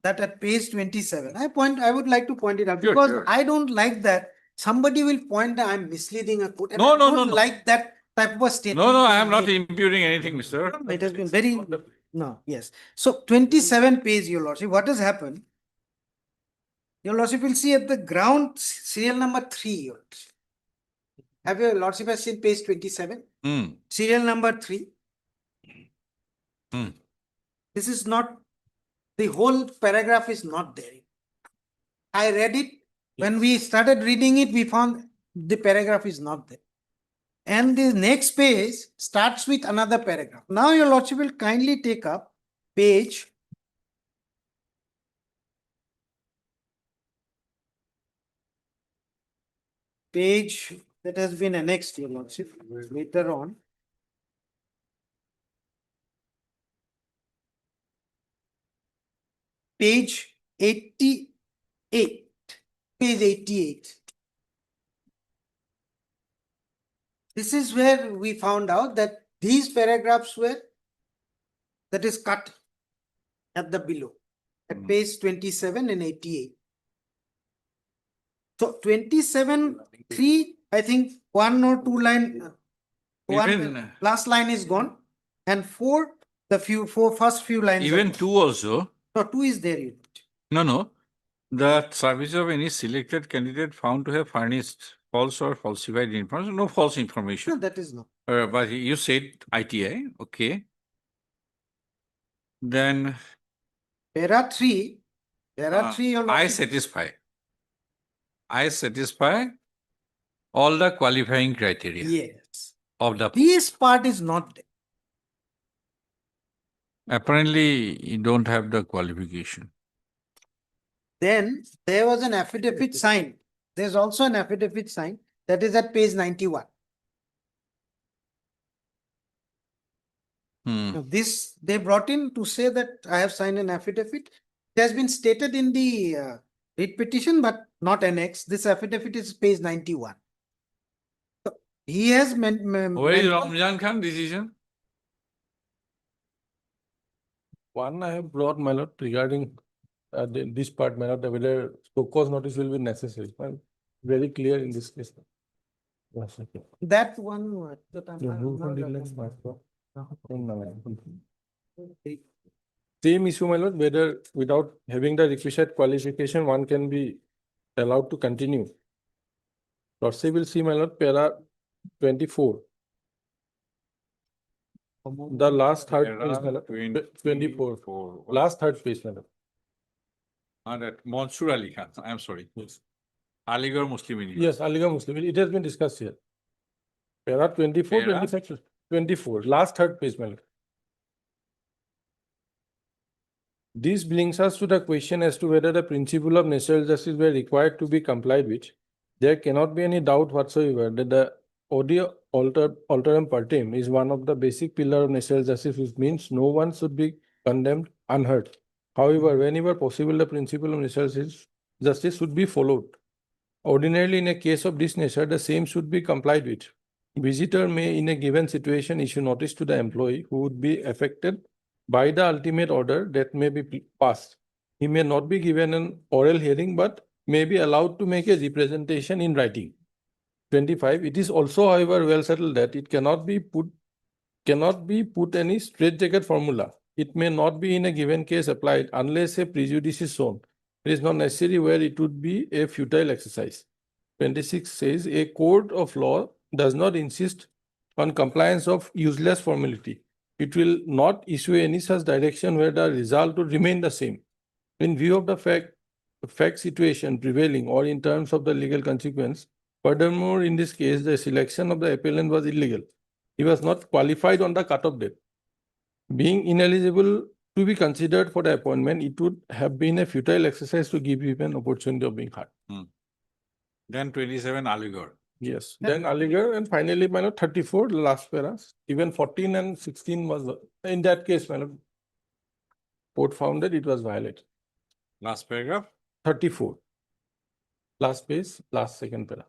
That at page 27, I would like to point it out because I don't like that somebody will point that I'm misleading a court. No, I don't like that type of a statement. No, I am not imputing anything, mister. It has been very, no, yes. So 27 page, Your Lordship, what has happened? Your Lordship will see at the ground serial number 3. Have your lordship has seen page 27? Hmm. Serial number 3. Hmm. This is not, the whole paragraph is not there. I read it. When we started reading it, we found the paragraph is not there. And the next page starts with another paragraph. Now your lordship will kindly take up page that has been annexed, your lordship, later on. Page 88. Page 88. This is where we found out that these paragraphs were, that is cut at the below, at page 27 and 88. So 27, 3, I think 1 or 2 line, one last line is gone, and 4, the first few lines. Even 2 also. No, 2 is there. No. The service of any selected candidate found to have furnished false or falsified information. No false information. No, that is not. But you said ITI, okay. Then There are 3. There are 3. Your I lordship. satisfy all the qualifying criteria. Yes. Of the. This part is not there. Apparently, you don't have the qualification. Then there was an affidavit signed. There's also an affidavit signed that is at page 91. Now this they brought in to say that I have signed an affidavit. It has been stated in the writ petition, but not annexed. This affidavit is page 91. So he has Where is Ramzan Khan decision? One I have brought, my lord, regarding this part, my lord, whether show cause notice will be necessary. Well, very clear in this case. Yes, okay. That one. Same issue, my lord, whether without having the requisite qualification, one can be allowed to continue. Lordship will see, my lord, para 24. The last third page, my lord, 24. Last third page, my lord. That Mansur Ali Khan, I'm sorry. Yes. Aligarh Muslim University. Yes, Aligarh Muslim. It has been discussed here. Para 24, Para? 25, 24. Last third page, my lord. This brings us to the question as to whether the principle of natural justice were required to be complied with. There cannot be any doubt whatsoever that the audio alteram partem is one of the basic pillars of natural justice, which means no one should be condemned unheard. However, whenever possible, the principle of natural justice should be followed. Ordinarily, in a case of this nature, the same should be complied with. Visitor may, in a given situation, issue notice to the employee who would be affected by the ultimate order that may be passed. He may not be given an oral hearing, but may be allowed to make a representation in writing. 25. It is also, however, well settled that it cannot be put any straitjacket formula. It may not be in a given case applied unless a prejudice is shown. It is not necessary where it would be a futile exercise. 26 says a court of law does not insist on compliance of useless formality. It will not issue any such direction where the result would remain the same. In view of the fact situation prevailing or in terms of the legal consequence, furthermore, in this case, the selection of the appellant was illegal. He was not qualified on the cutoff date. Being ineligible to be considered for the appointment, it would have been a futile exercise to give him an opportunity of being heard. Then 27 Aligarh. Yes. Then Aligarh, and finally, 34, the last paras. Even 14 and 16 was, in that case, court found that it was violated. Last paragraph? 34. Last page, last second para.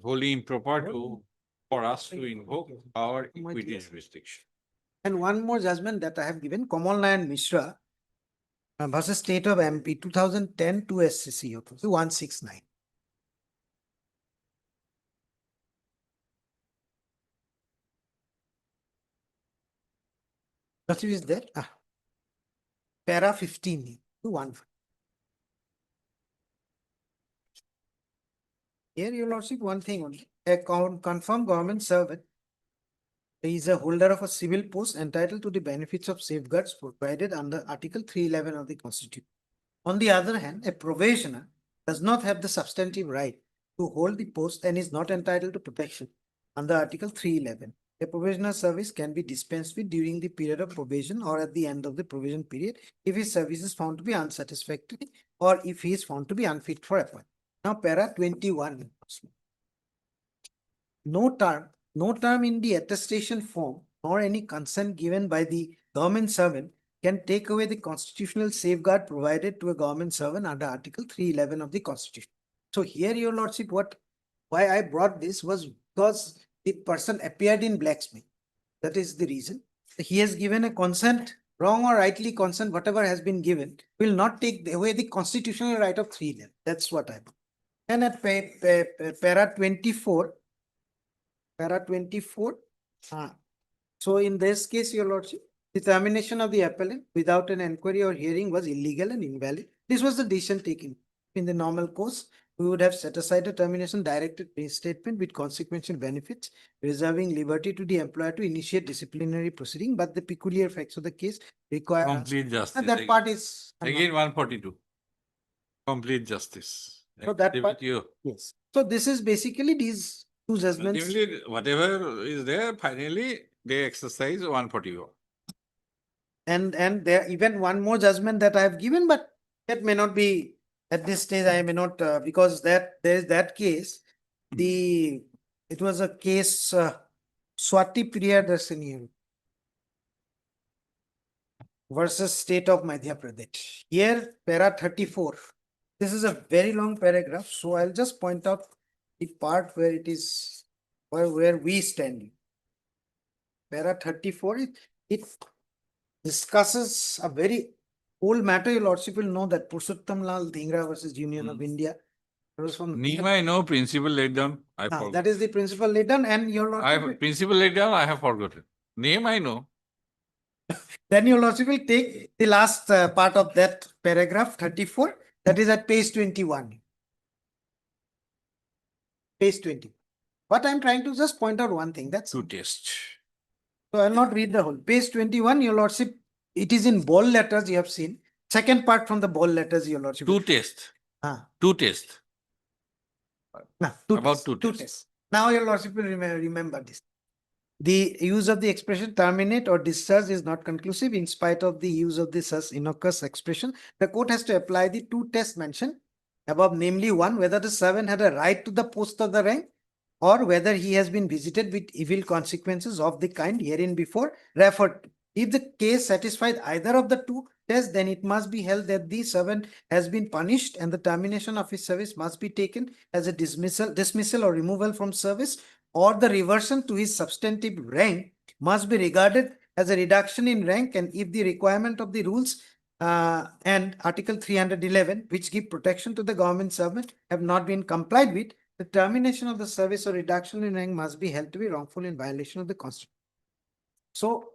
Wholly improper for us to invoke our equity jurisdiction. And one more judgment that I have given, Kamal Nayan Mishra versus State of MP 2010 to SCC 169. Lordship is there. Para 15 to 1. Here, your lordship, one thing only. A confirmed government servant is a holder of a civil post entitled to the benefits of safeguards provided under Article 311 of the Constitution. On the other hand, a probationer does not have the substantive right to hold the post and is not entitled to protection under Article 311. A probationer service can be dispensed with during the period of probation or at the end of the probation period if his service is found to be unsatisfactory or if he is found to be unfit for appointment. Now, para 21. No term in the attestation form nor any consent given by the government servant can take away the constitutional safeguard provided to a government servant under Article 311 of the Constitution. So here, your lordship, why I brought this was because the person appeared in blacksmith. That is the reason. He has given a consent, wrong or rightly consent, whatever has been given, will not take away the constitutional right of 311. That's what I brought. And at para 24, so in this case, your lordship, the termination of the appellant without an inquiry or hearing was illegal and invalid. This was the decision taken. In the normal course, we would have set aside a termination directed statement with consequential benefits, reserving liberty to the employer to initiate disciplinary proceeding, but the peculiar facts of the case require Complete justice. and that part is Again, 142. Complete justice. So that Agree part, with you. yes. So this is basically these two judgments. Ultimately, whatever is there, finally, they exercise 141. And there even one more judgment that I have given, but that may not be at this stage. I may not because there is that case. It was a case Swati Priyadarshini versus State of Madhya Pradesh. Here, para 34. This is a very long paragraph, so I'll just point out the part where it is where we stand. Para 34, it discusses a very old matter. Your lordship will know that Purushottam Lal Dhingra versus Union of India. It was from Name I know, principle laid down. I forgot. that is the principle laid down, and your lordship. Principle laid down, I have forgotten. Name I know. Then your lordship will take the last part of that paragraph 34. That is at page 21. Page 20. What I'm trying to just point out one thing. That's to test. So I'll not read the whole. Page 21, your lordship, it is in bold letters you have seen. Second part from the bold letters, your lordship. To test. To test. About two tests. Now your lordship will remember this. The use of the expression terminate or discharge is not conclusive in spite of the use of this as innocuous expression. The court has to apply the two tests mentioned above, namely one, whether the servant had a right to the post of the rank or whether he has been visited with evil consequences of the kind herein before referred to. If the case satisfies either of the two tests, then it must be held that the servant has been punished and the termination of his service must be taken as a dismissal or removal from service, or the reversion to his substantive rank must be regarded as a reduction in rank, and if the requirement of the rules and Article 311, which give protection to the government servant, have not been complied with, the termination of the service or reduction in rank must be held to be wrongful in violation of the Constitution. So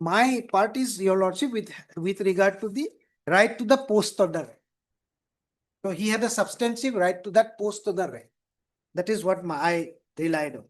my part is, your lordship, with regard to the right to the post of the rank. So he had a substantive right to that post of the rank. That is what I relied on.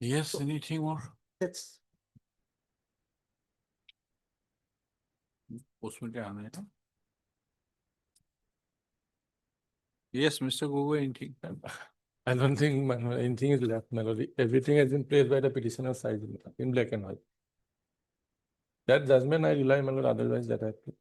Yes, anything more? That's उसमें क्या आना है ना? Yes, Mr. Gogoi, anything? I don't think anything is left, Melody. Everything has been placed by the petitioner side in black and white. That judgment I rely, Melody, otherwise that I have to.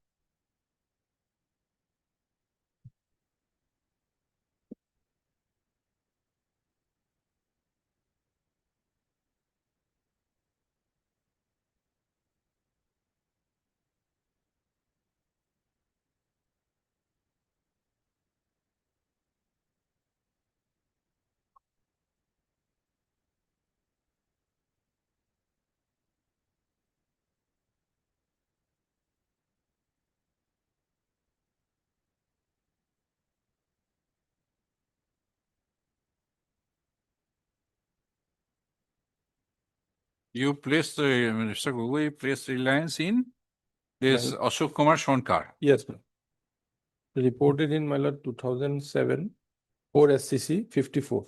You placed, Mr. Gogoi placed reliance in this Ashok Kumar Shankar. Yes, ma'am. Reported in Melody 2007, 4 SCC 54.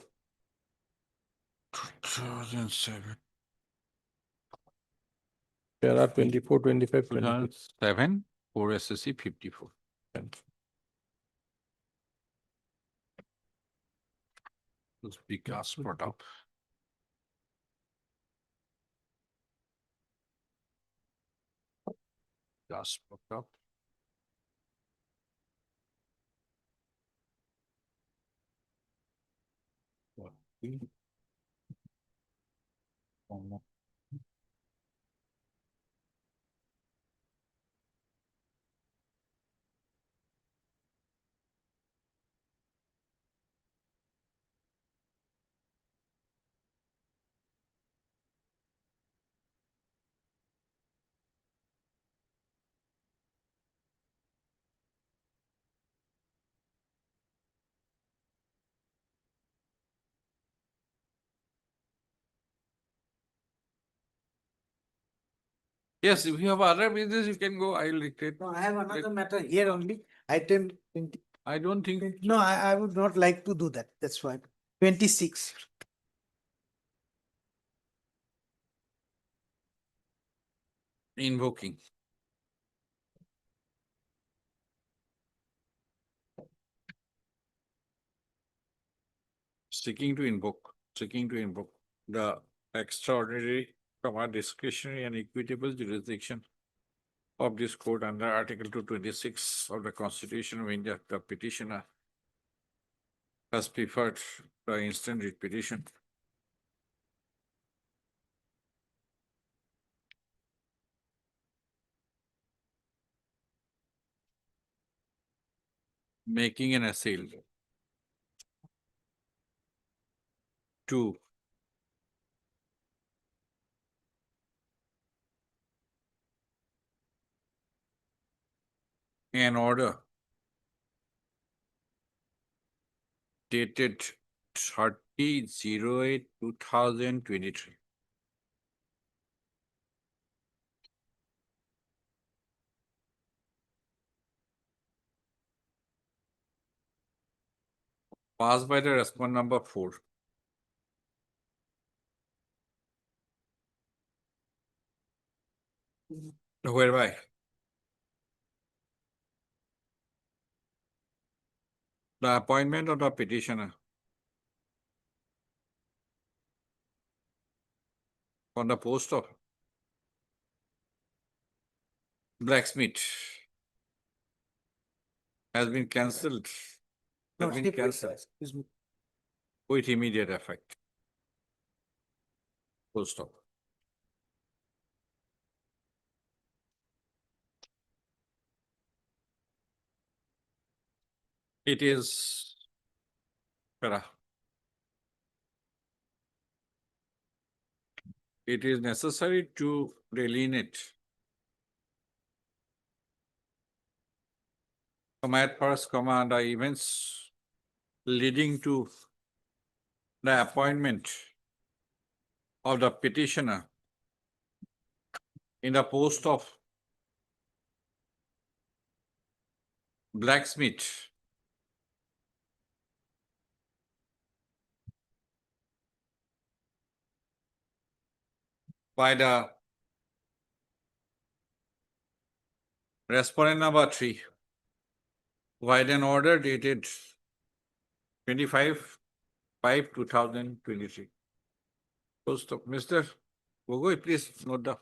2007. There are 24, 25, 26. 2007, 4 SSC 54. Those big gas brought up. Gas brought up. What? Yes, if you have other business, you can go. I'll dictate. No, I have another matter here only, item 20. I don't think. No, I would not like to do that. That's why. 26. Invoking. Seeking to invoke the extraordinary, discretionary and equitable jurisdiction of this court under Article 226 of the Constitution when the petitioner has preferred the instant writ petition. Making an assail. 2. An order dated 30/08/2023. Passed by the respondent number 4. Whereby the appointment of the petitioner on the post of blacksmith has been cancelled. Has been cancelled with immediate effect. Full stop. It is it is necessary to delineate at first, the events leading to the appointment of the petitioner in the post of blacksmith by the Respondent number 3. While an order dated 25/5/2023. Full stop. Mr. Gogoi, please note down.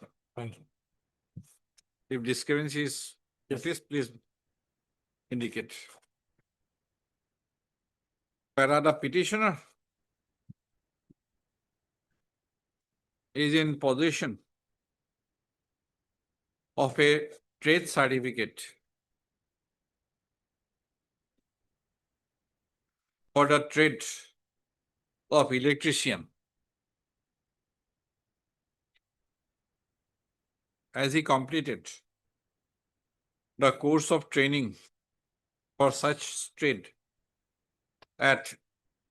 If discrepancies, please indicate. Where the petitioner is in possession of a trade certificate for the trade of electrician, as he completed the course of training for such trade at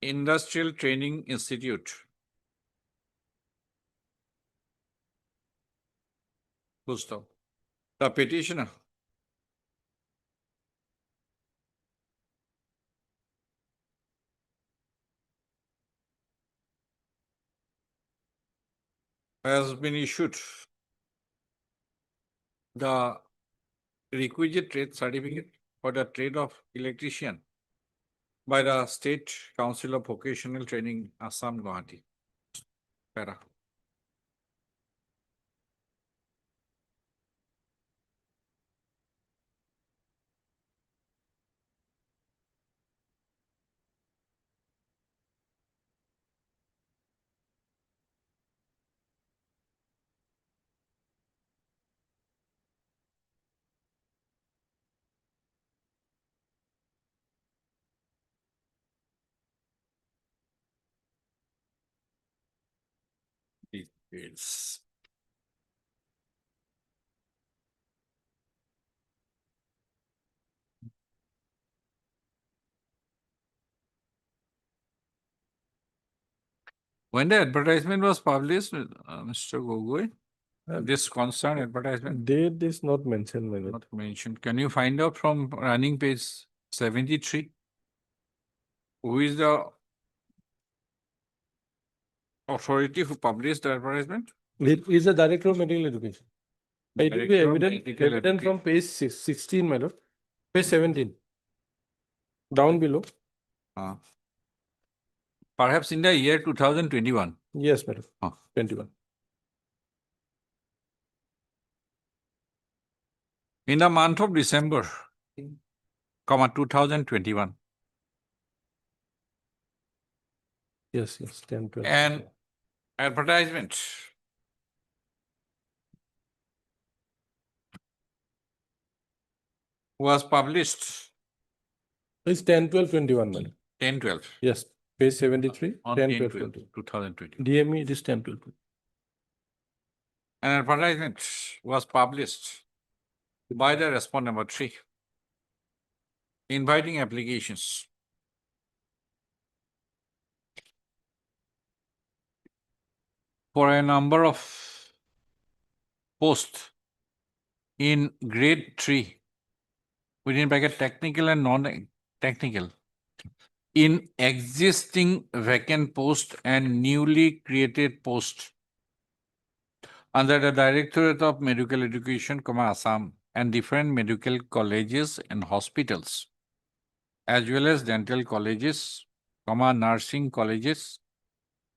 Industrial Training Institute. Full stop. The petitioner has been issued the requisite trade certificate for the trade of electrician by the State Council of Vocational Training, Assam, Guwahati. Para. Details. When the advertisement was published, Mr. Gogoi, this concern advertisement Date is not mentioned, my lord. not mentioned. Can you find out from running page 73? Who is the authority who published the advertisement? It is the Director of Medical Education. It will be Director of evident, Medical evident from page 16, my lord. Page 17. Down below. Perhaps in the year 2021. Yes, madam. 21. In the month of December, 2021. Yes, 10, 12. An advertisement was published. It's 10, 12, 21, madam. 10, 12. Yes, page 73, On 10, 10, 12, 12, 20. 2020. DME, it is 10, 12. An advertisement was published by the respondent number 3, inviting applications for a number of posts in grade 3, within bracket technical and non-technical, in existing vacant post and newly created post under the Directorate of Medical Education, Assam, and different medical colleges and hospitals, as well as dental colleges, nursing colleges,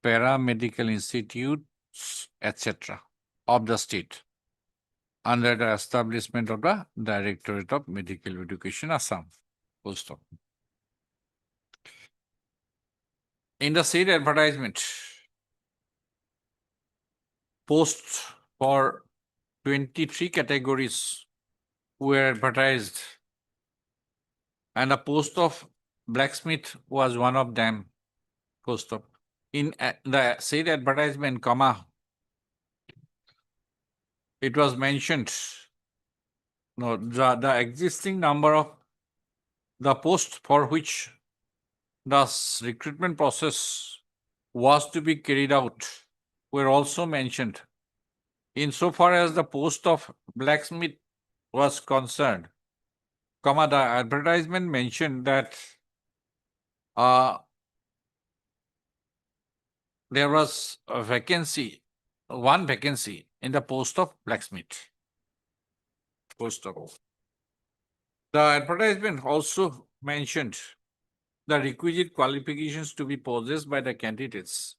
paramedical institutes, etc. of the state, under the establishment of the Directorate of Medical Education, Assam. Full stop. In the said advertisement, posts for 23 categories were advertised, and the post of blacksmith was one of them. Full stop. In the said advertisement, it was mentioned, no, the existing number of the post for which the recruitment process was to be carried out were also mentioned. Insofar as the post of blacksmith was concerned, the advertisement mentioned that there was a vacancy, one vacancy in the post of blacksmith. Post of. The advertisement also mentioned the requisite qualifications to be possessed by the candidates.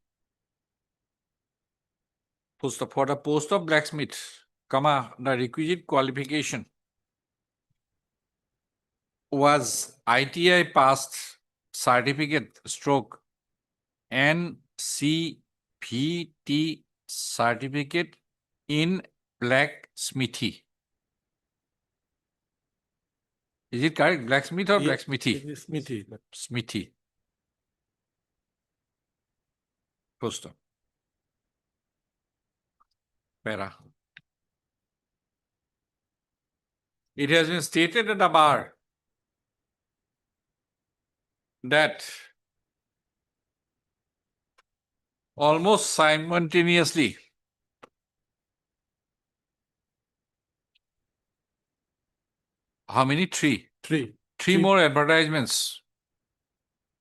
For the post of blacksmith, comma, the requisite qualification was ITI passed certificate stroke NCVT certificate in blacksmithy. Is it correct? Blacksmith or blacksmithy? It is Smithy. Smithy. Post up. Para. It has been stated at the bar that almost simultaneously how many? Three. Three more advertisements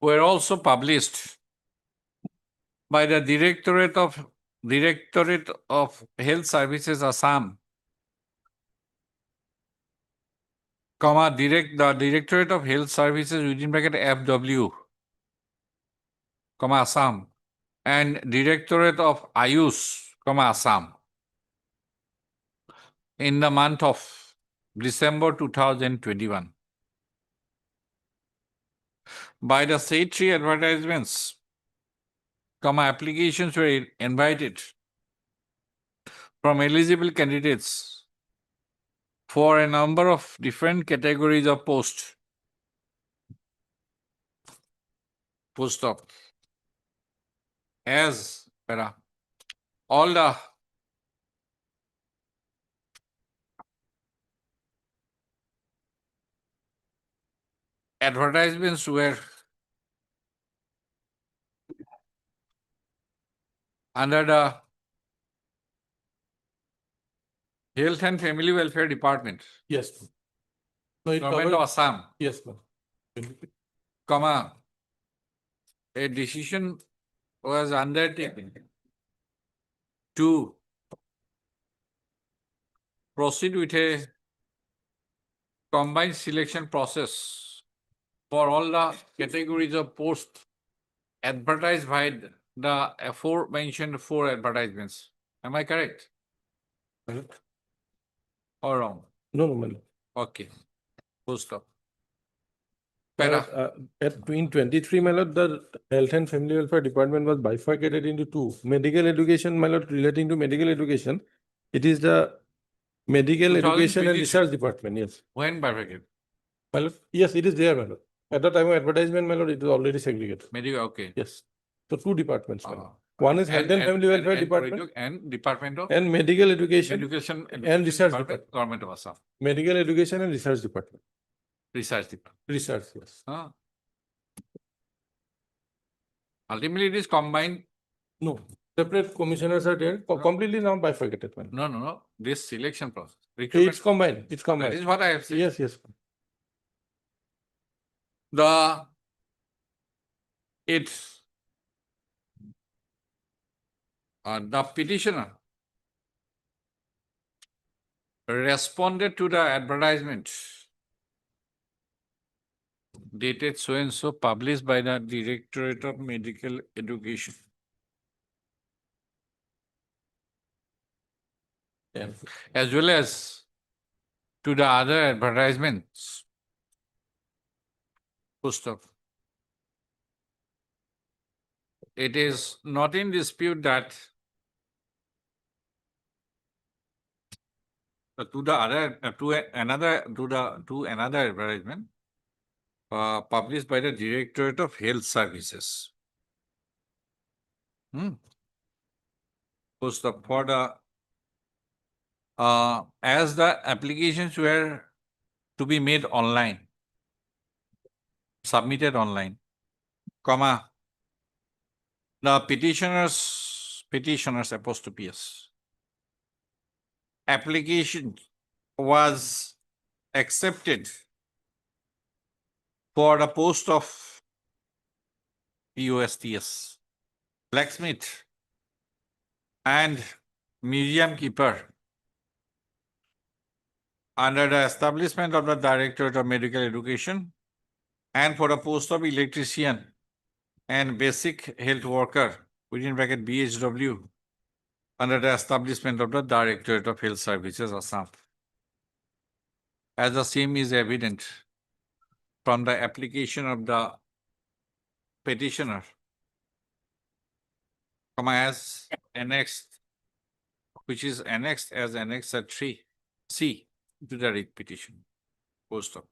were also published by the Directorate of Health Services Assam, comma, the Directorate of Health Services within bracket FW, comma, Assam, and Directorate of Ayush, comma, Assam, in the month of December 2021. By the said three advertisements, comma, applications were invited from eligible candidates for a number of different categories of post op, as all the advertisements were under the Health and Family Welfare Department. Yes. No, it Government covered- of Assam, Yes, ma'am. comma, a decision was undertaken to proceed with a combined selection process for all the categories of post advertised by the aforementioned four advertisements. Am I correct? Or wrong? No, no, madam. Okay. Post up. In 23, my lord, the Health and Family Welfare Department was bifurcated into two. Medical education, my lord, relating to medical education. It is the Medical Education and 2023. Research Department, yes. When bifurcated? My lord, yes, it is there, my lord. At the time of advertisement, my lord, it was already segregated. Medical, okay. Yes. So two departments, my lord. One is Health and Family Welfare Department And Department of and Medical Education Education and Research Department. Government of Assam. Medical Education and Research Department. Research Department. Research, yes. Ultimately, it is combined. No, separate commissioners are there, completely now bifurcated, man. No. This selection process. It's combined, it's combined. That is what I have said. Yes, yes. The petitioner responded to the advertisement dated so and so, published by the Directorate of Medical Education. As well as to the other advertisements. Post up. It is not in dispute that to another advertisement published by the Directorate of Health Services. Post up for the as the applications were to be made online, submitted online, comma, the petitioners apostrophe S, application was accepted for the post of POSTS, blacksmith and museum keeper under the establishment of the Directorate of Medical Education and for the post of electrician and basic health worker within bracket BHW under the establishment of the Directorate of Health Services, Assam. As the same is evident from the application of the petitioner, as annexed, which is annexed as Annex 3C to the writ petition. Post of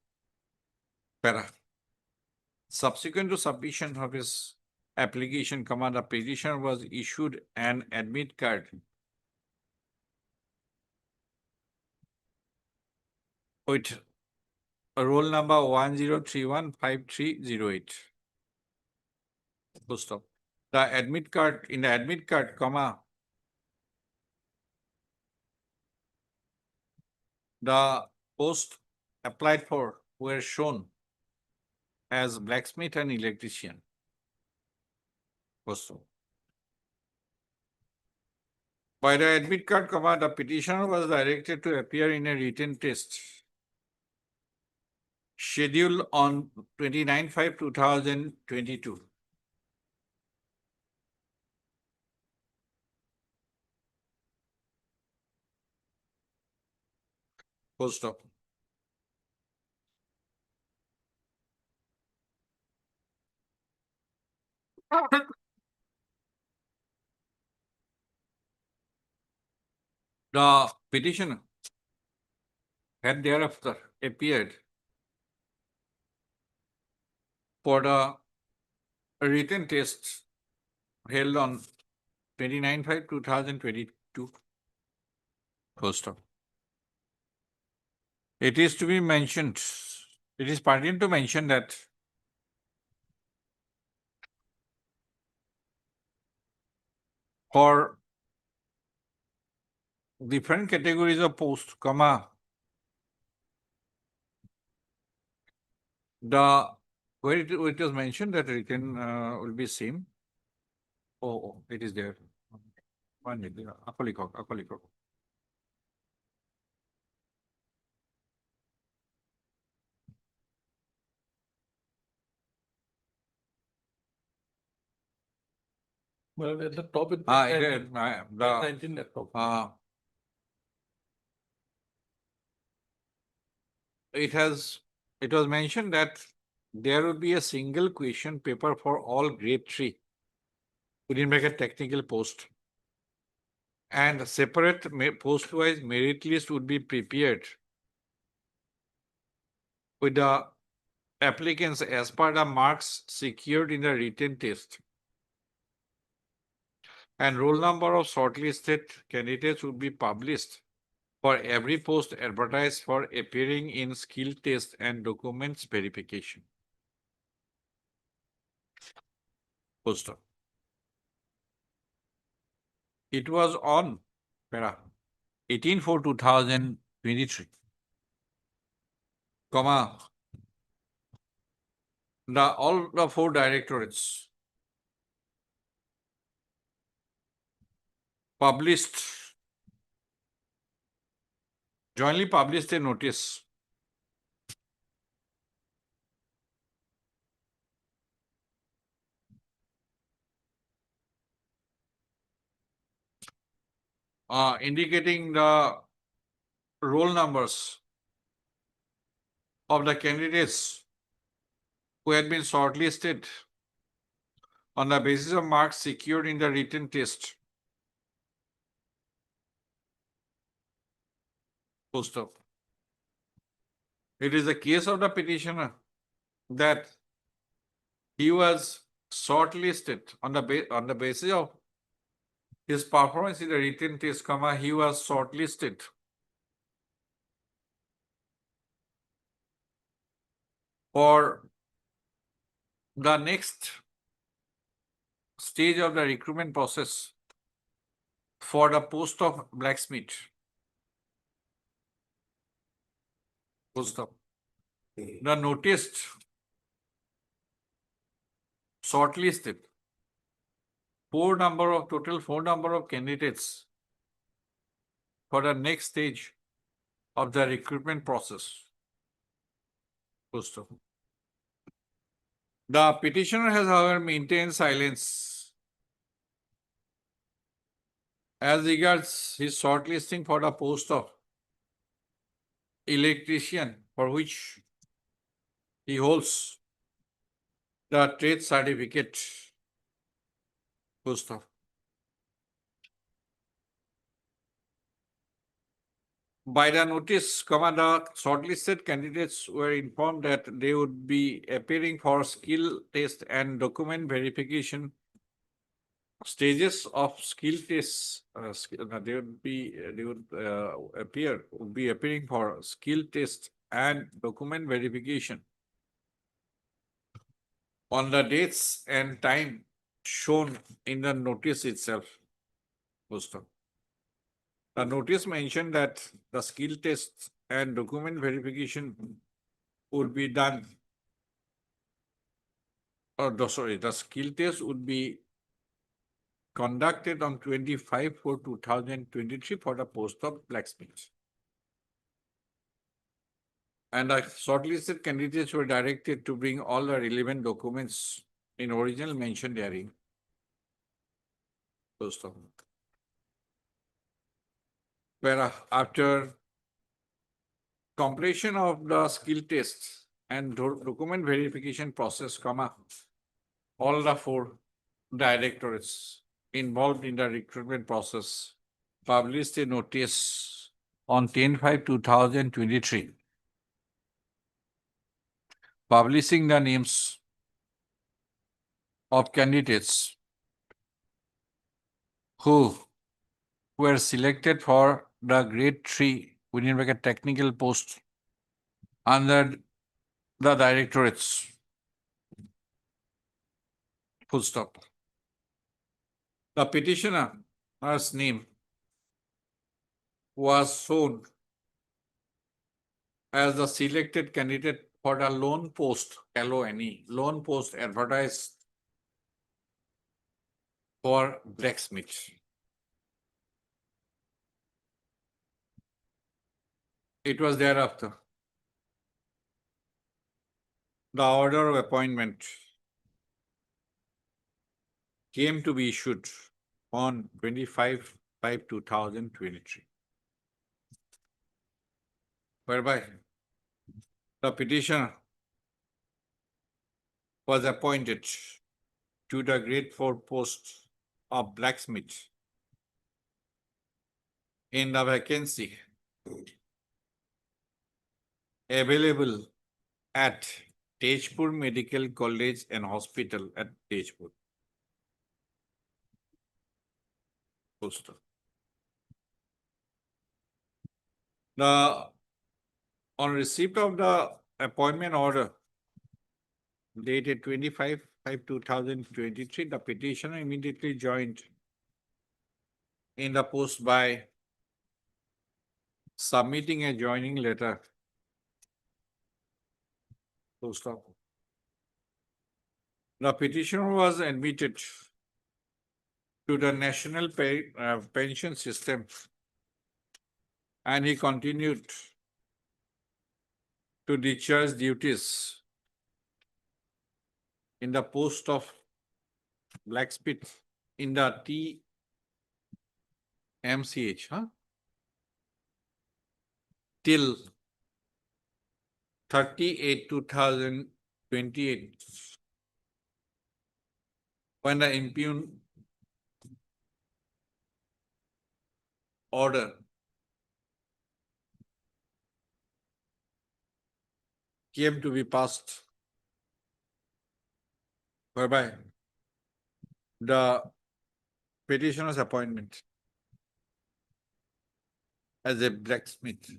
para. Subsequent to submission of his application, the petitioner was issued an admit card with a roll number 10315308. Full stop. The admit card, in the admit card, the post applied for were shown as blacksmith and electrician. Full stop. By the admit card, the petitioner was directed to appear in a written test scheduled on 29/5/2022. Full stop. The petitioner had thereafter appeared for the written test held on 29/5/2022. Full stop. It is to be mentioned, it is pertinent to mention that for different categories of post, where it was mentioned that written will be same. Oh, it is there. 1 minute. Akalikok. Well, at the top, it. The 19 at top. It was mentioned that there will be a single question paper for all grade 3 within bracket technical post, and separate post-wise merit list would be prepared with the applicants as per the marks secured in the written test, and roll number of shortlisted candidates would be published for every post advertised for appearing in skill test and documents verification. Poster. It was on 18/4/2023, all the 4 directorates jointly published a notice indicating the roll numbers of the candidates who had been shortlisted on the basis of marks secured in the written test. Full stop. It is the case of the petitioner that he was shortlisted on the basis of his performance in the written test, he was shortlisted for the next stage of the recruitment process for the post of blacksmith. Full stop. The noticed shortlisted total 4 number of candidates for the next stage of the recruitment process. Full stop. The petitioner has, however, maintained silence as regards his shortlisting for the post of electrician, for which he holds the trade certificate. Full stop. By the notice, the shortlisted candidates were informed that they would be appearing for skill test and document verification stages of skill tests. They would be appearing for skill test and document verification on the dates and time shown in the notice itself. The notice mentioned that the skill test and document verification would be done. The skill test would be conducted on 25/4/2023 for the post of blacksmith. And the shortlisted candidates were directed to bring all the relevant documents in original mentioned therein. Post of. Where after completion of the skill test and document verification process, all the 4 directorates involved in the recruitment process published a notice on 10/5/2023, publishing the names of candidates who were selected for the grade 3 within bracket technical post under the directorates. Full stop. The petitioner's name was shown as the selected candidate for the loan post, LONE, loan post advertised for blacksmith. It was thereafter the order of appointment came to be issued on 25/5/2023, whereby the petitioner was appointed to the grade 4 post of blacksmith in the vacancy available at Tejpur Medical College and Hospital at Tejpur. Poster. On receipt of the appointment order dated 25/5/2023, the petitioner immediately joined in the post by submitting a joining letter. Post of. The petitioner was admitted to the National Pension System, and he continued to discharge duties in the post of blacksmith in the TMCH till 30/8/2028, when the impugned order came to be passed, whereby the petitioner's appointment as a blacksmith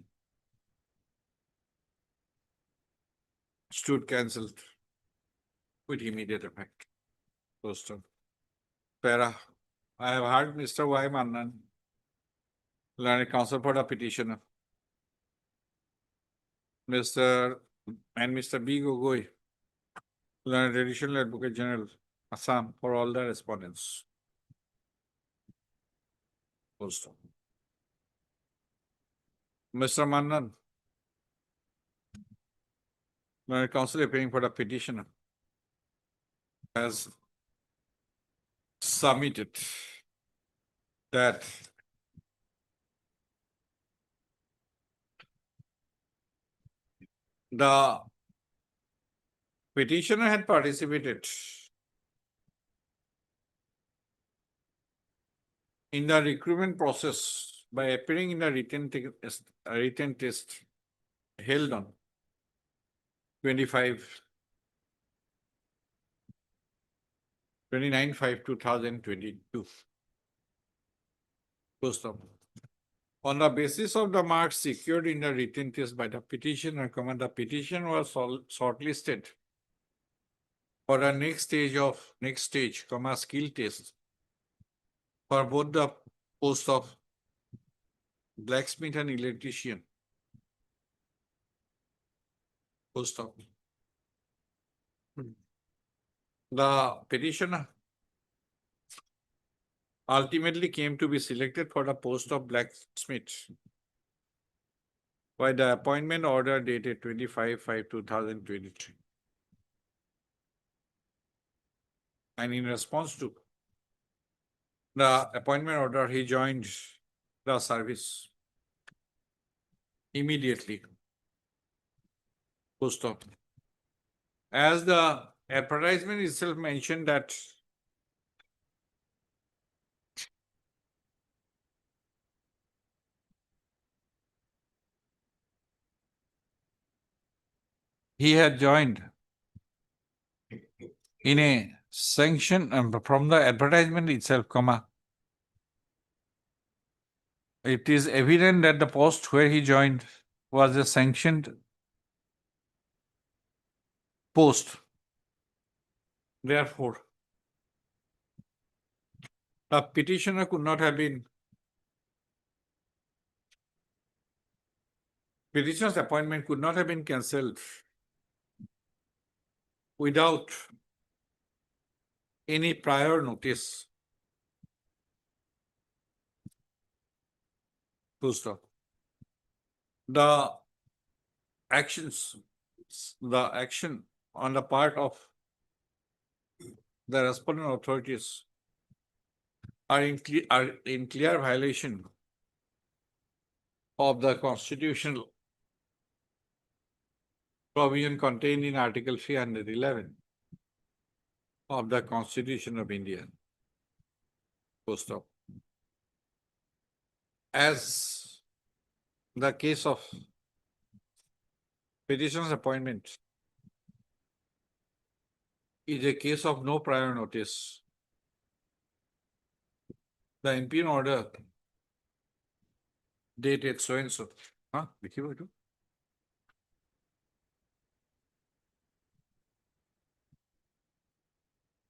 stood cancelled with immediate effect. Poster. Para. I have heard Mr. Y. Mannan, learned counsel for the petitioner, Mr. B. Gogoi, learned additional advocate general, Assam, for all the respondents. Poster. Mr. Mannan, the counsel appearing for the petitioner has submitted that the petitioner had participated in the recruitment process by appearing in the written test held on 29/5/2022. Post op. On the basis of the marks secured in the written test by the petitioner, the petition was shortlisted for the next stage, skill test for both the post of blacksmith and electrician. Post op. The petitioner ultimately came to be selected for the post of blacksmith by the appointment order dated 25/5/2023. And in response to the appointment order, he joined the service immediately. Post op. As the advertisement itself mentioned that he had joined in a sanction from the advertisement itself, it is evident that the post where he joined was a sanctioned post. Therefore, the petitioner could not have been, petitioner's appointment could not have been cancelled without any prior notice. Full stop. The action on the part of the respondent authorities are in clear violation of the constitutional provision contained in Article 311 of the Constitution of India. Full stop. As the case of petitioner's appointment is a case of no prior notice, the impugn order dated so and so.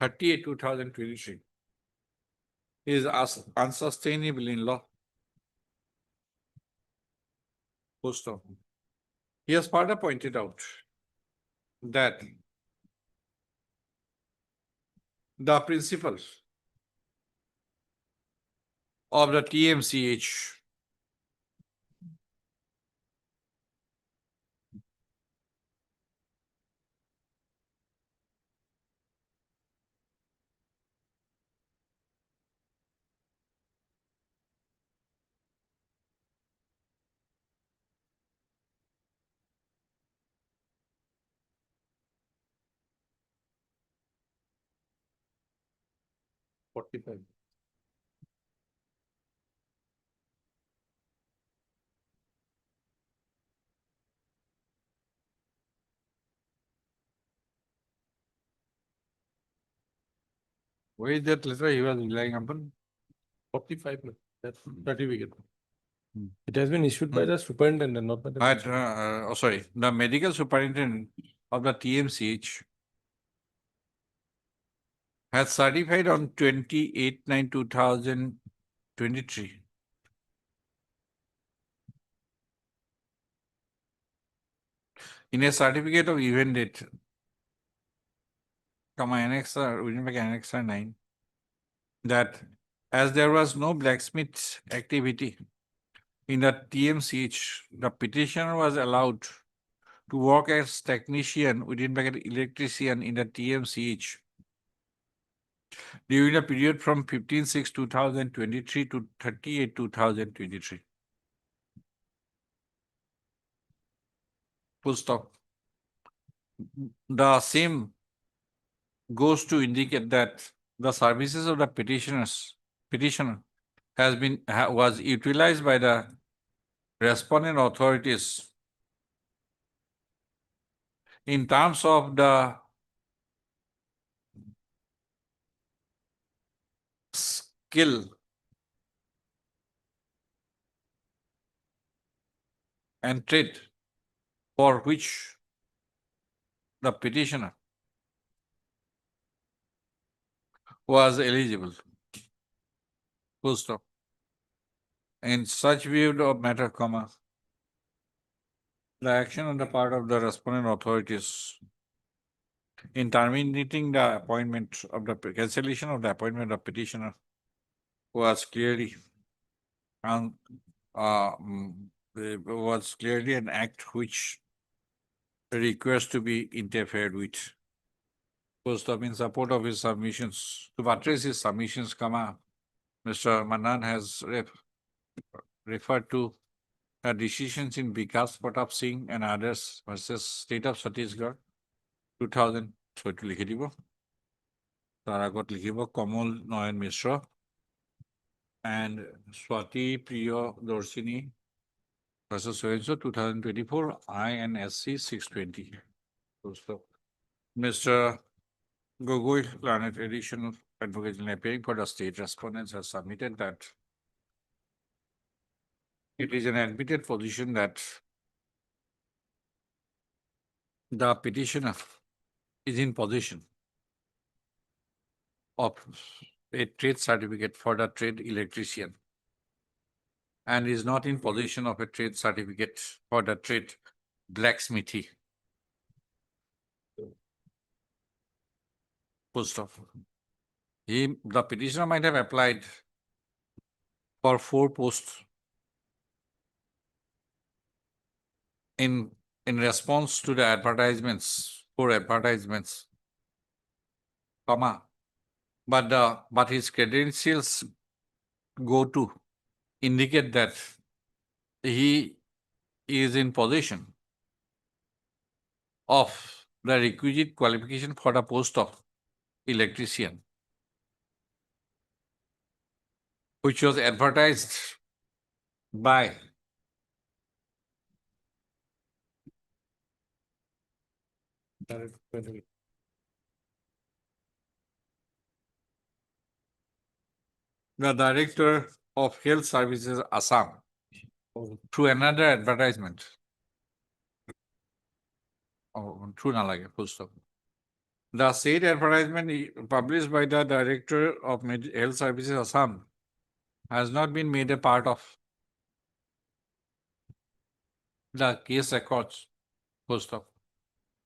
38/2023 is unsustainable in law. Post op. He has further pointed out that the principles of the TMCH (45) where is that letter he was relying upon? 45, that certificate. It has been issued by the superintendent, not by the. Sorry, the medical superintendent of the TMCH has certified on 28/9/2023 in a certificate of event date, annexer, annexer 9, that as there was no blacksmith activity in the TMCH, the petitioner was allowed to work as technician within bracket electrician in the TMCH during the period from 15/6/2023 to 30/8/2023. Full stop. The same goes to indicate that the services of the petitioner was utilized by the respondent authorities in terms of the skill and trade for which the petitioner was eligible. Full stop. In such view of matter, comma, the action on the part of the respondent authorities in terminating the appointment of the cancellation of the appointment of petitioner was clearly was clearly an act which requires to be interfered with. First of in support of his submissions, to buttress his submissions, comma, Mr. Manan has referred to the decisions in Vikas Pratap Singh and others versus State of Chhattisgarh 2000. So it লিখে দিব তার আগত লিখিব কমল নয়ন মিশ্র and Swati Priya Dorshini versus so 2024 INSC 620. So, Mr. Gogoi, learned additional advocate in appearing for the state respondents has submitted that it is an admitted position that the petitioner is in possession of a trade certificate for the trade electrician and is not in possession of a trade certificate for the trade blacksmithy. Full stop. The petitioner might have applied for 4 posts in response to the advertisements, 4 advertisements, comma, but his credentials go to indicate that he is in possession of the requisite qualification for the post of electrician, which was advertised by the Director of Health Services Assam through another advertisement. True nalage, full stop. The said advertisement published by the Director of Health Services Assam has not been made a part of the case records, full stop.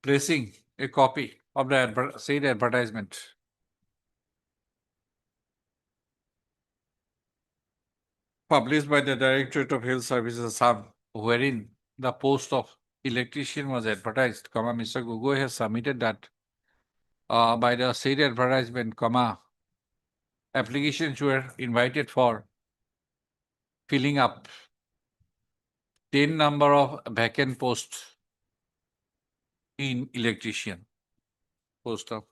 Placing a copy of the said advertisement published by the Directorate of Health Services Assam, wherein the post of electrician was advertised, comma, Mr. Gogoi has submitted that by the said advertisement, comma, applications were invited for filling up 10 number of vacant posts in electrician. Post of.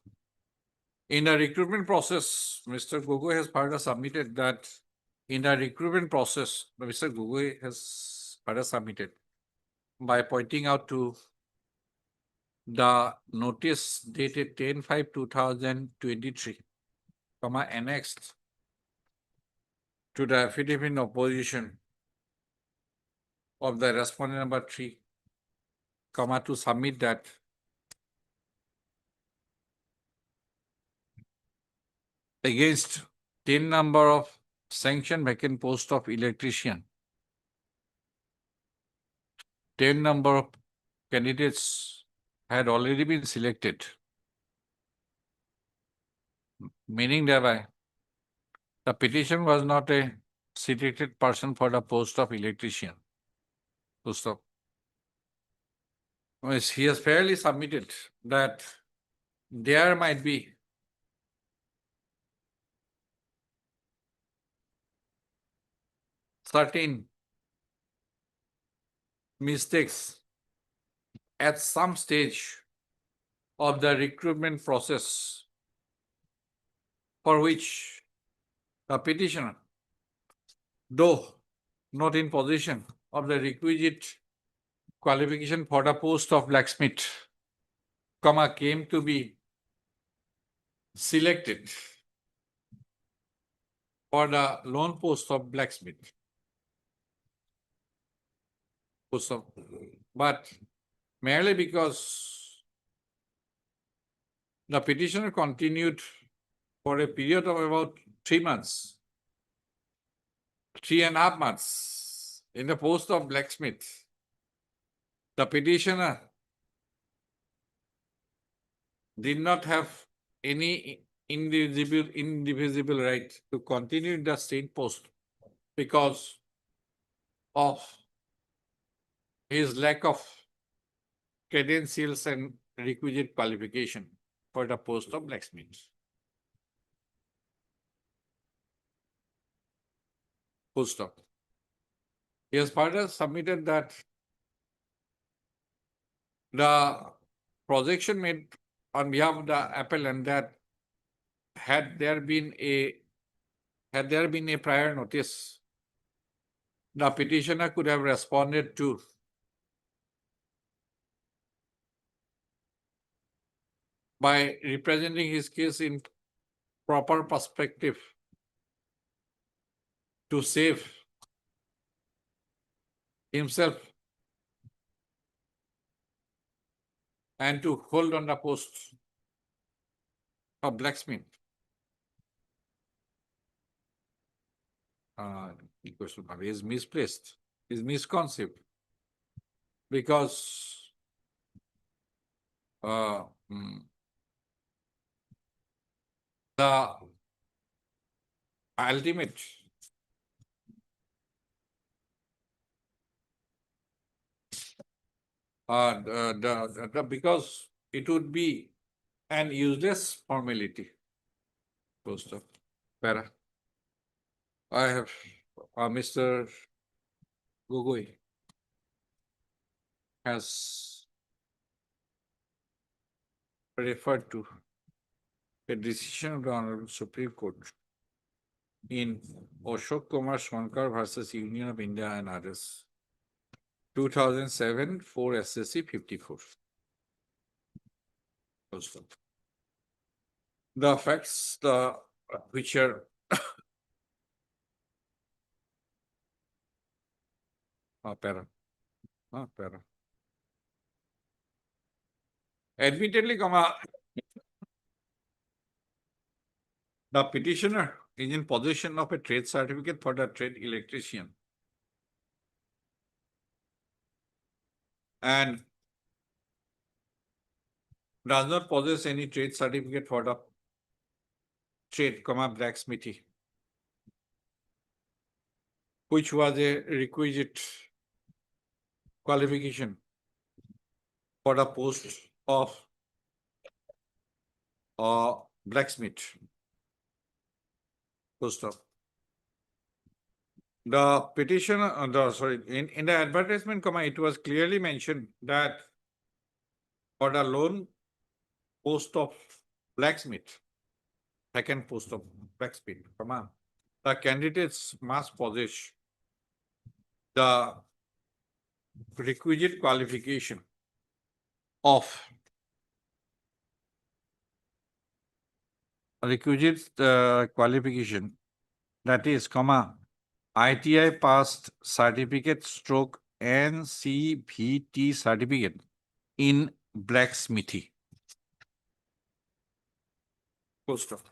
In the recruitment process, Mr. Gogoi has further submitted that in the recruitment process, Mr. Gogoi has further submitted by pointing out to the notice dated 10/5/2023, comma, annexed to the affidavit in opposition of the respondent number 3, comma, to submit that against 10 number of sanctioned vacant post of electrician, 10 number of candidates had already been selected, meaning thereby the petition was not a selected person for the post of electrician. Full stop. Yes, he has fairly submitted that there might be certain mistakes at some stage of the recruitment process for which the petitioner, though not in possession of the requisite qualification for the post of blacksmith, came to be selected for the lone post of blacksmith. But merely because the petitioner continued for a period of about 3 months, 3.5 months in the post of blacksmith, the petitioner did not have any indivisible right to continue in the same post because of his lack of credentials and requisite qualification for the post of blacksmith. Full stop. He has further submitted that the projection made on behalf of the appellant that had there been a prior notice, the petitioner could have responded to by representing his case in proper perspective to save himself and to hold on the post of blacksmith. The question is misplaced, is misconceived, because the ultimate because it would be an useless formality. Post of para. I have Mr. Gogoi has referred to a decision of the Honorable Supreme Court in Ashok Kumar Shankar versus Union of India and others, 2007, 4 SSC 54. The facts which are para. Admittedly, the petitioner is in possession of a trade certificate for the trade electrician and does not possess any trade certificate for the trade, blacksmithy, which was a requisite qualification for the post of blacksmith. Post of. The petitioner, in the advertisement, it was clearly mentioned that for the lone post of blacksmith, second post of blacksmith, the candidates must possess the requisite qualification of qualification, that is, ITI passed certificate stroke NCVT certificate in blacksmithy. Post of.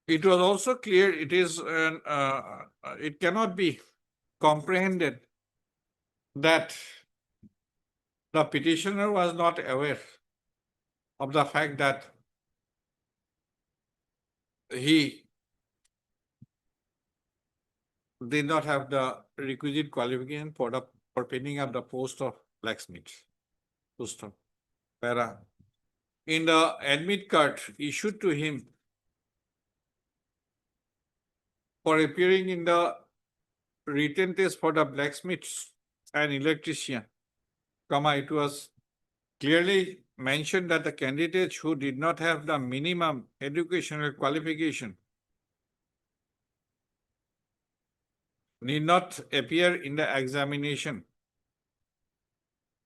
It was also clear it is it cannot be comprehended that the petitioner was not aware of the fact that he did not have the requisite qualification for penning up the post of blacksmith. Full stop. Para. In the admit card issued to him for appearing in the written test for the blacksmith and electrician, it was clearly mentioned that the candidates who did not have the minimum educational qualification need not appear in the examination,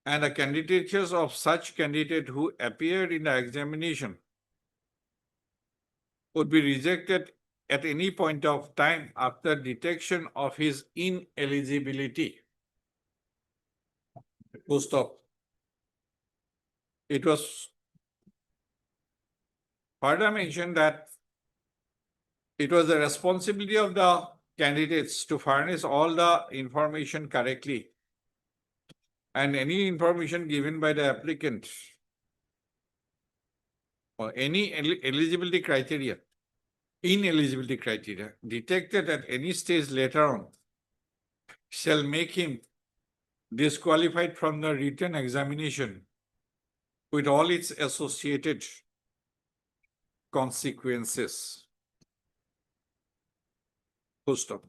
and the candidatures of such candidate who appeared in the examination would be rejected at any point of time after detection of his ineligibility. Full stop. It was further mentioned that it was the responsibility of the candidates to furnish all the information correctly, and any information given by the applicant or any eligibility criteria, ineligibility criteria detected at any stage later on shall make him disqualified from the written examination with all its associated consequences. Full stop.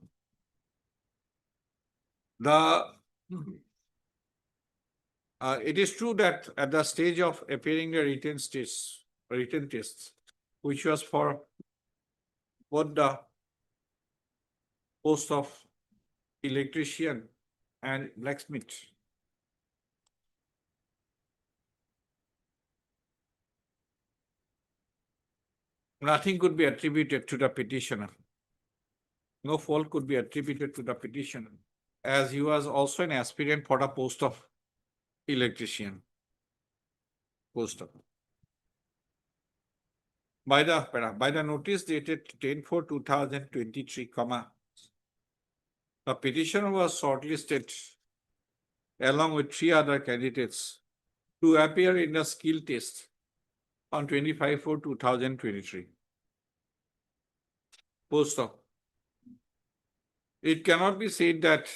It is true that at the stage of appearing the written tests, which was for both the post of electrician and blacksmith, nothing could be attributed to the petitioner. No fault could be attributed to the petitioner, as he was also an aspirant for the post of electrician. Post of. By the notice dated 10/4/2023, the petitioner was shortlisted along with 3 other candidates to appear in the skill test on 25/4/2023. Post of. It cannot be said that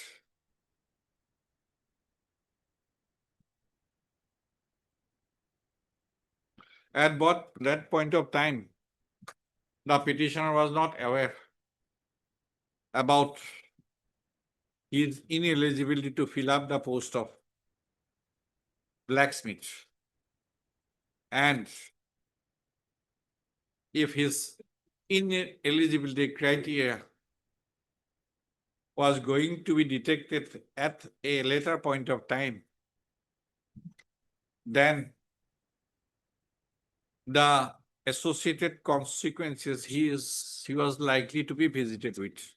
at that point of time, the petitioner was not aware about his ineligibility to fill up the post of blacksmith, and if his ineligibility criteria was going to be detected at a later point of time, then the associated consequences he was likely to be visited with.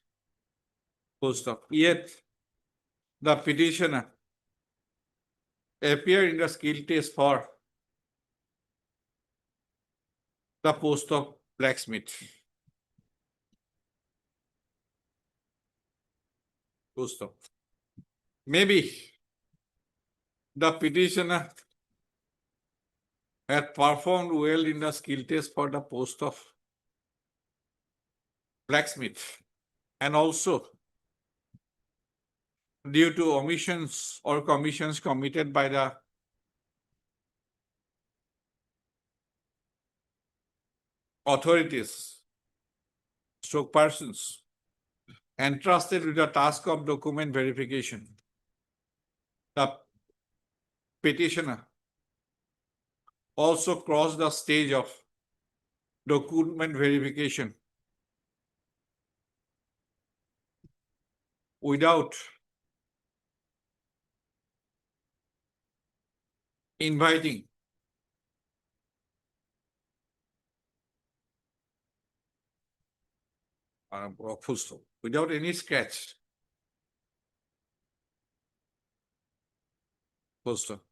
Post of. Yet the petitioner appeared in the skill test for the post of blacksmith. Post of. Maybe the petitioner had performed well in the skill test for the post of blacksmith, and also due to omissions or commissions committed by the authorities, stroke persons, entrusted with the task of document verification, the petitioner also crossed the stage of document verification without inviting full stop, without any scratch. Full stop.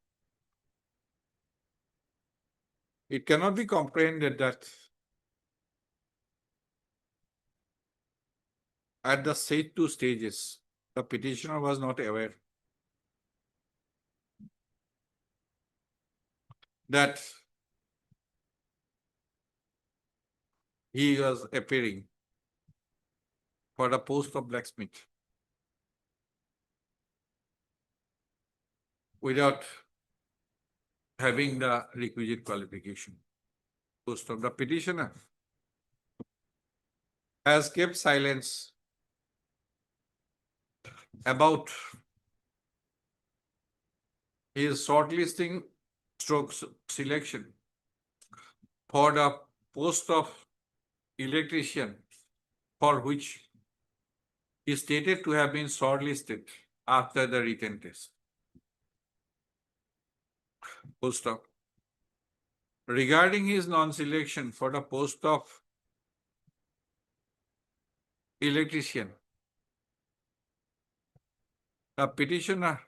It cannot be comprehended that at the stage 2 stages, the petitioner was not aware that he was appearing for the post of blacksmith without having the requisite qualification. Post of the petitioner has kept silence about his shortlisting strokes selection for the post of electrician, for which he stated to have been shortlisted after the written test. Post of. Regarding his non-selection for the post of electrician, the petitioner,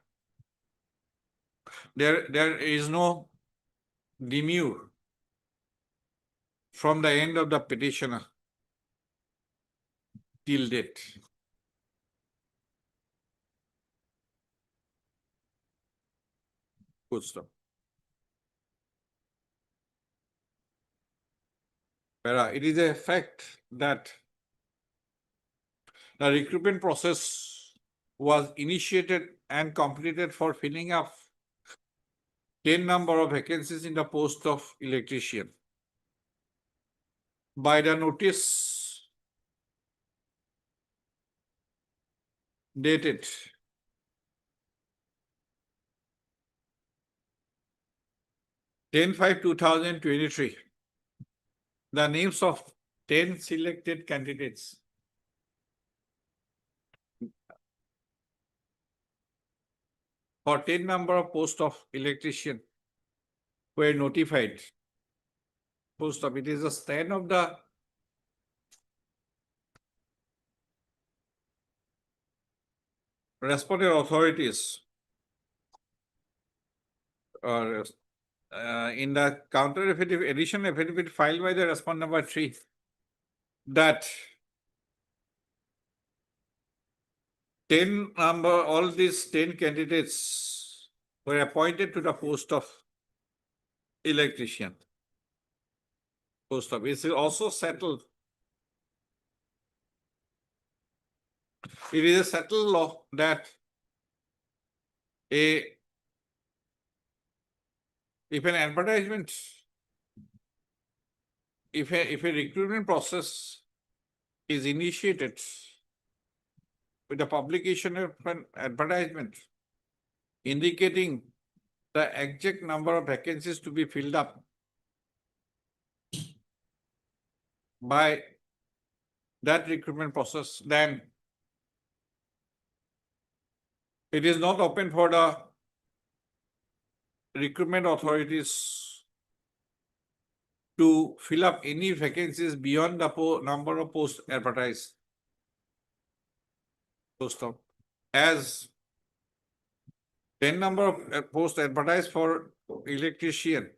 there is no demur from the end of the petitioner till date. Good stuff. It is a fact that the recruitment process was initiated and completed for filling up 10 number of vacancies in the post of electrician by the notice dated 10/5/2023. The names of 10 selected candidates for 10 number of post of electrician were notified. Post of, it is a stand of the responded authorities or in the counter affidavit, additional affidavit filed by the respondent number 3, that 10 number, all these 10 candidates were appointed to the post of electrician. Post of, it is also settled. It is a settled law that if an advertisement, if a recruitment process is initiated with the publication of an advertisement indicating the exact number of vacancies to be filled up by that recruitment process, then it is not open for the recruitment authorities to fill up any vacancies beyond the number of posts advertised. Post of, as 10 number of posts advertised for electrician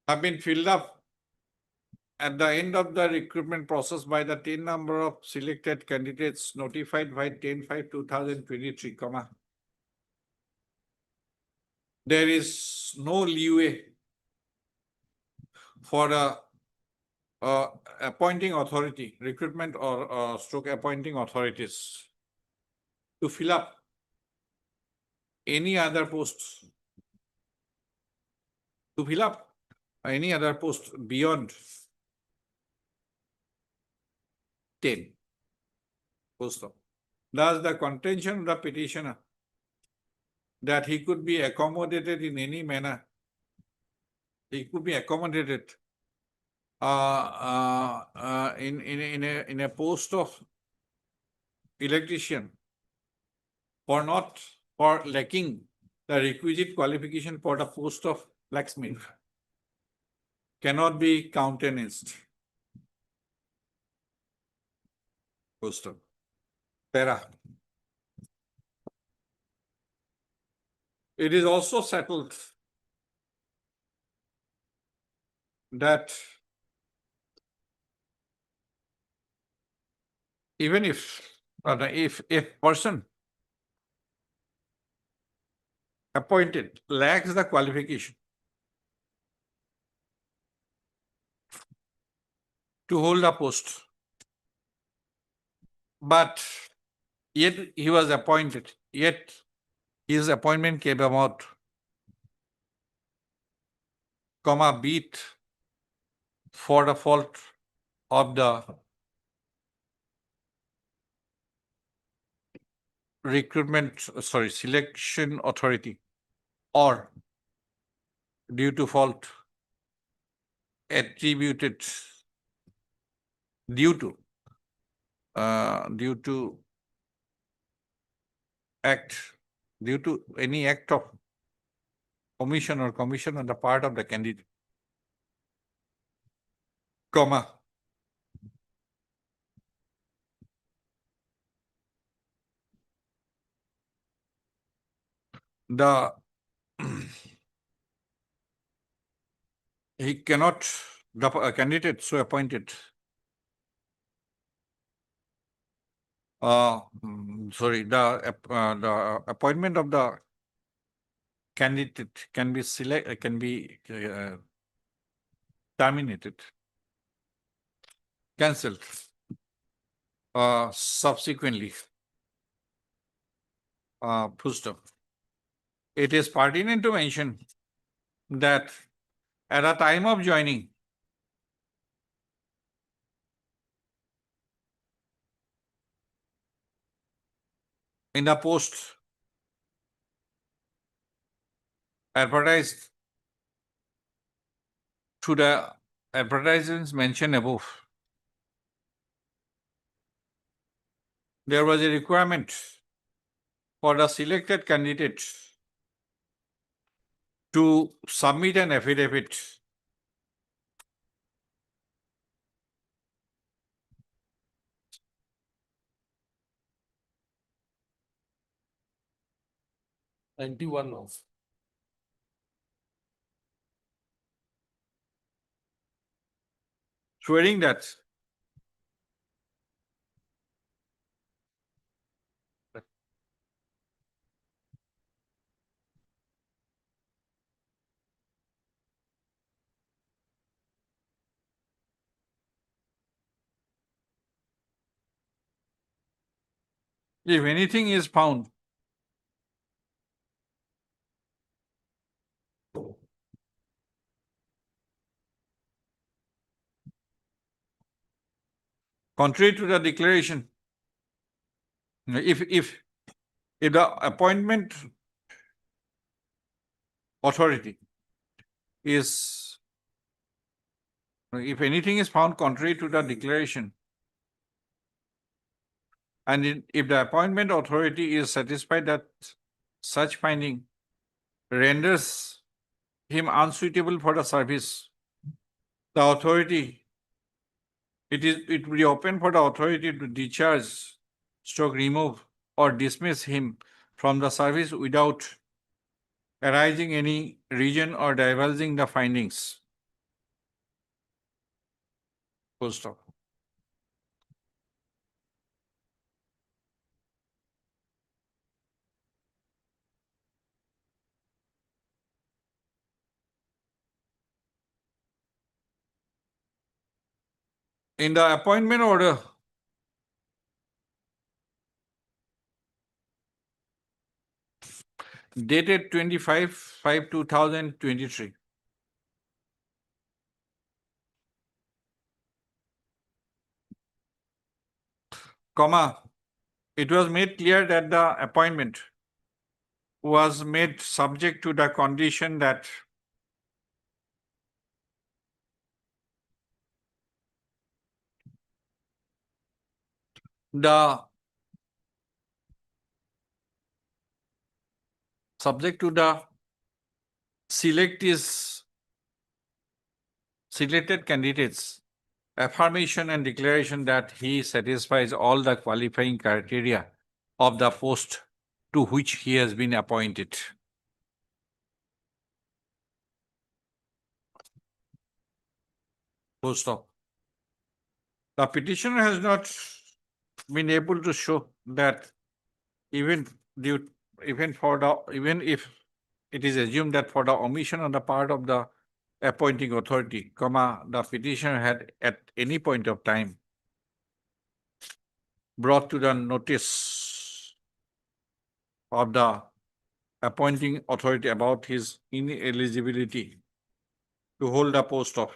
have been filled up at the end of the recruitment process by the 10 number of selected candidates notified by 10/5/2023, there is no leeway for the appointing authority, recruitment or stroke appointing authorities to fill up any other posts, beyond 10 posts. Thus, the contention of the petitioner that he could be accommodated in any manner, he could be accommodated in a post of electrician for lacking the requisite qualification for the post of blacksmith cannot be countenanced. Post of para. It is also settled that even if person appointed lacks the qualification to hold the post. But yet he was appointed, yet his appointment came about, be it for the fault of the selection authority, or due to fault attributed due to any act of omission or commission on the part of the candidate, the he cannot, the candidate so appointed, the appointment of the candidate can be terminated, cancelled, subsequently, full stop. It is pertinent to mention that at the time of joining, in the post advertised to the advertisements mentioned above, there was a requirement for the selected candidate to submit an affidavit swearing that if anything is found contrary to the declaration, if the appointment authority is, if anything is found contrary to the declaration, and if the appointment authority is satisfied that such finding renders him unsuitable for the service, the authority, it will be open for the authority to discharge, remove, or dismiss him from the service without arising any reason or divulging the findings. Full stop. In the appointment order, dated 25/5/2023, it was made clear that the appointment was made subject to the condition that the subject to the selected candidates affirmation and declaration that he satisfies all the qualifying criteria of the post to which he has been appointed. Full stop. The petitioner has not been able to show that even if it is assumed that for the omission on the part of the appointing authority, the petitioner had at any point of time brought to the notice of the appointing authority about his ineligibility to hold the post of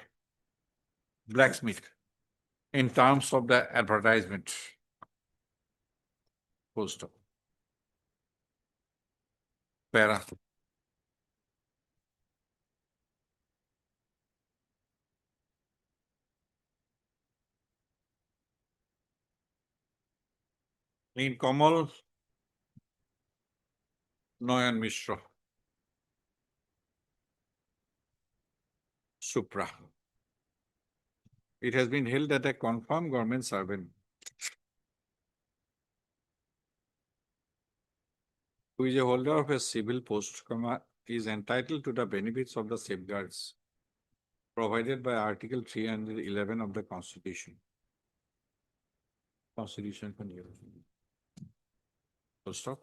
blacksmith in terms of the advertisement. Post of para. In Kamal Noyan Mishra, Supra. It has been held that a confirmed government servant who is a holder of a civil post, is entitled to the benefits of the safeguards provided by Article 311 of the Constitution. Constitution. Full stop.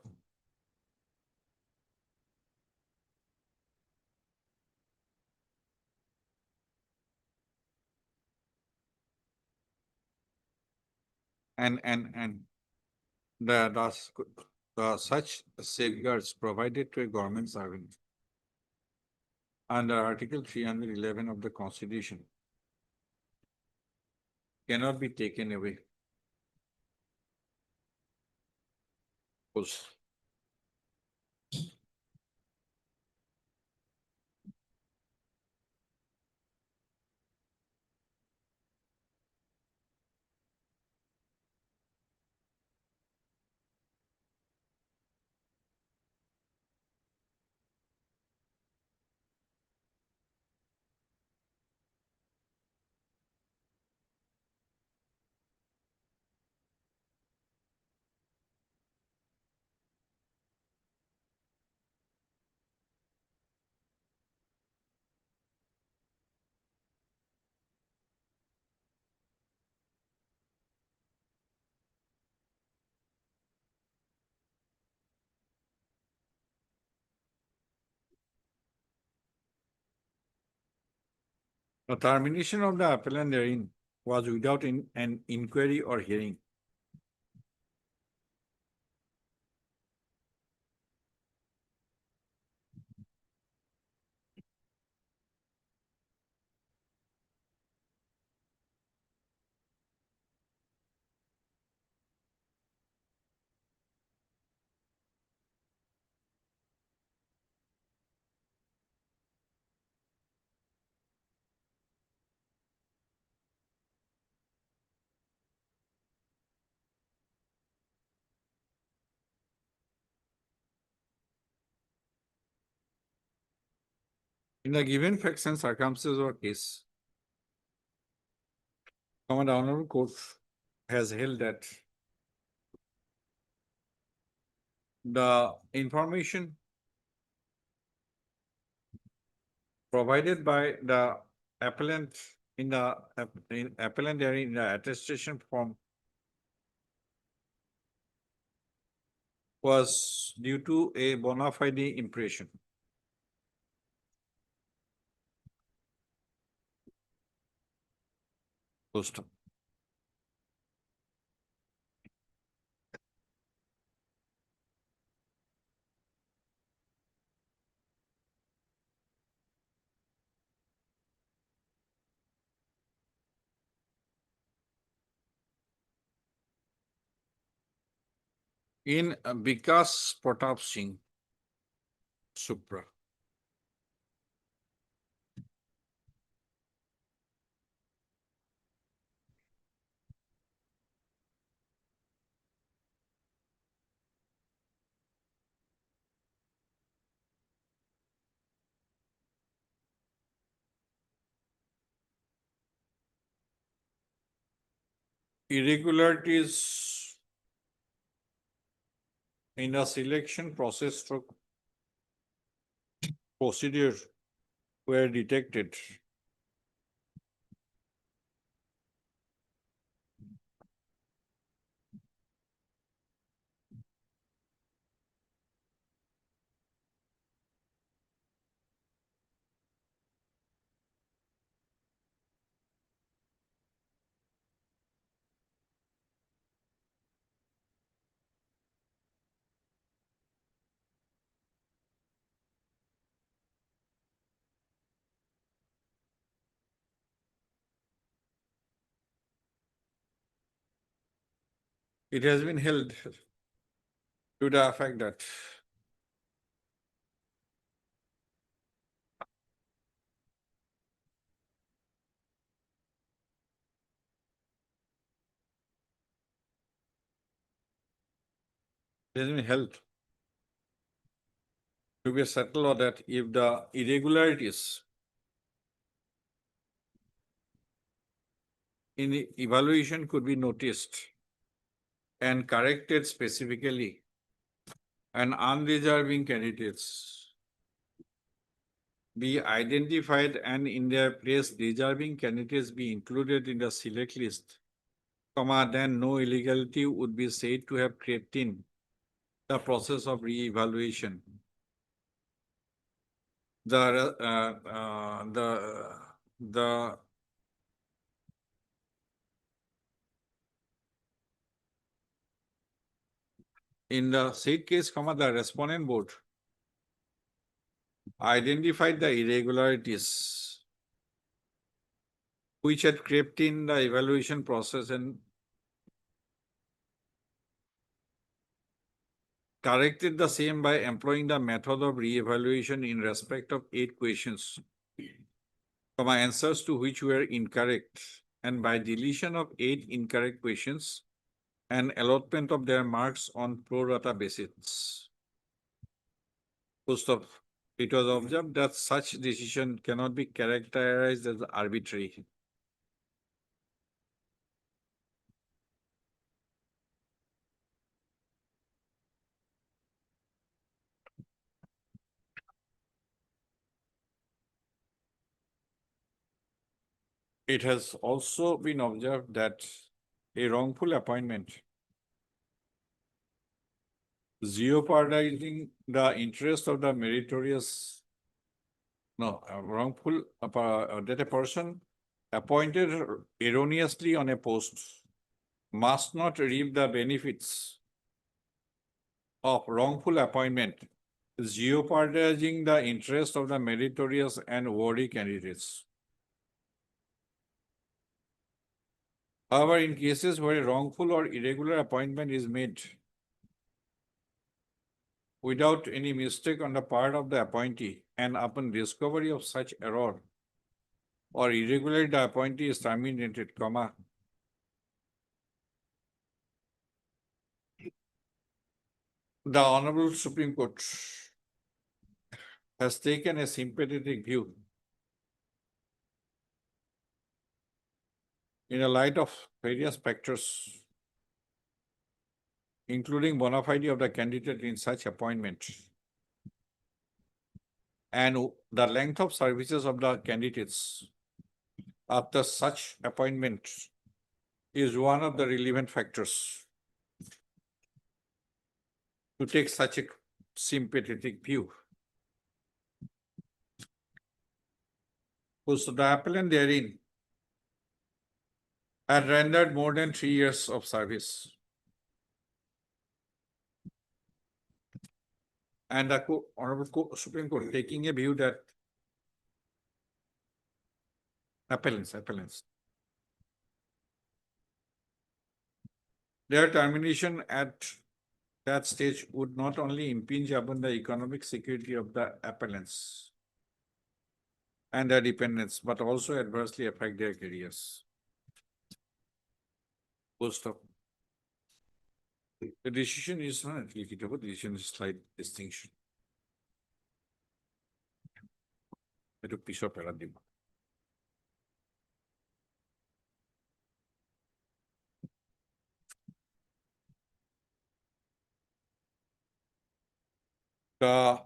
And the such safeguards provided to a government servant under Article 311 of the Constitution cannot be taken away. Post. The termination of the appellant therein was without an inquiry or hearing. In the given facts and circumstances or case, the Honorable Court has held that the information provided by the appellant in the appellant therein in the attestation form was due to a bona fide impression. Post. In Vikas Pratap Singh, Supra. Irregularities in the selection process for procedure were detected. it has been held to the effect that it has been held to be settled or that if the irregularities in the evaluation could be noticed and corrected specifically, and undeserving candidates be identified and in their place deserving candidates be included in the select list, then no illegality would be said to have crept in the process of re-evaluation. In the said case, the respondent board identified the irregularities which had crept in the evaluation process and corrected the same by employing the method of re-evaluation in respect of 8 questions, answers to which were incorrect, and by deletion of 8 incorrect questions and allotment of their marks on pro rata basis. It was observed that such decision cannot be characterized as arbitrary. It has also been observed that a wrongful appointment jeopardizing the interest of the meritorious, wrongful, that a person appointed erroneously on a post must not reap the benefits of wrongful appointment, jeopardizing the interest of the meritorious and worthy candidates. However, in cases where a wrongful or irregular appointment is made without any mistake on the part of the appointee, and upon discovery of such error or irregularity, the appointee is terminated, the Honorable Supreme Court has taken a sympathetic view in a light of various factors, including bona fide of the candidate in such appointment and the length of services of the candidates after such appointment is one of the relevant factors to take such a sympathetic view. So the appellant therein had rendered more than 3 years of service, and the Honorable Supreme Court taking a view that appellants, their termination at that stage would not only impinge upon the economic security of the appellants and their dependents, but also adversely affect their careers. Post of the decision is not applicable, the decision is slight distinction. Itu piso paradigm. The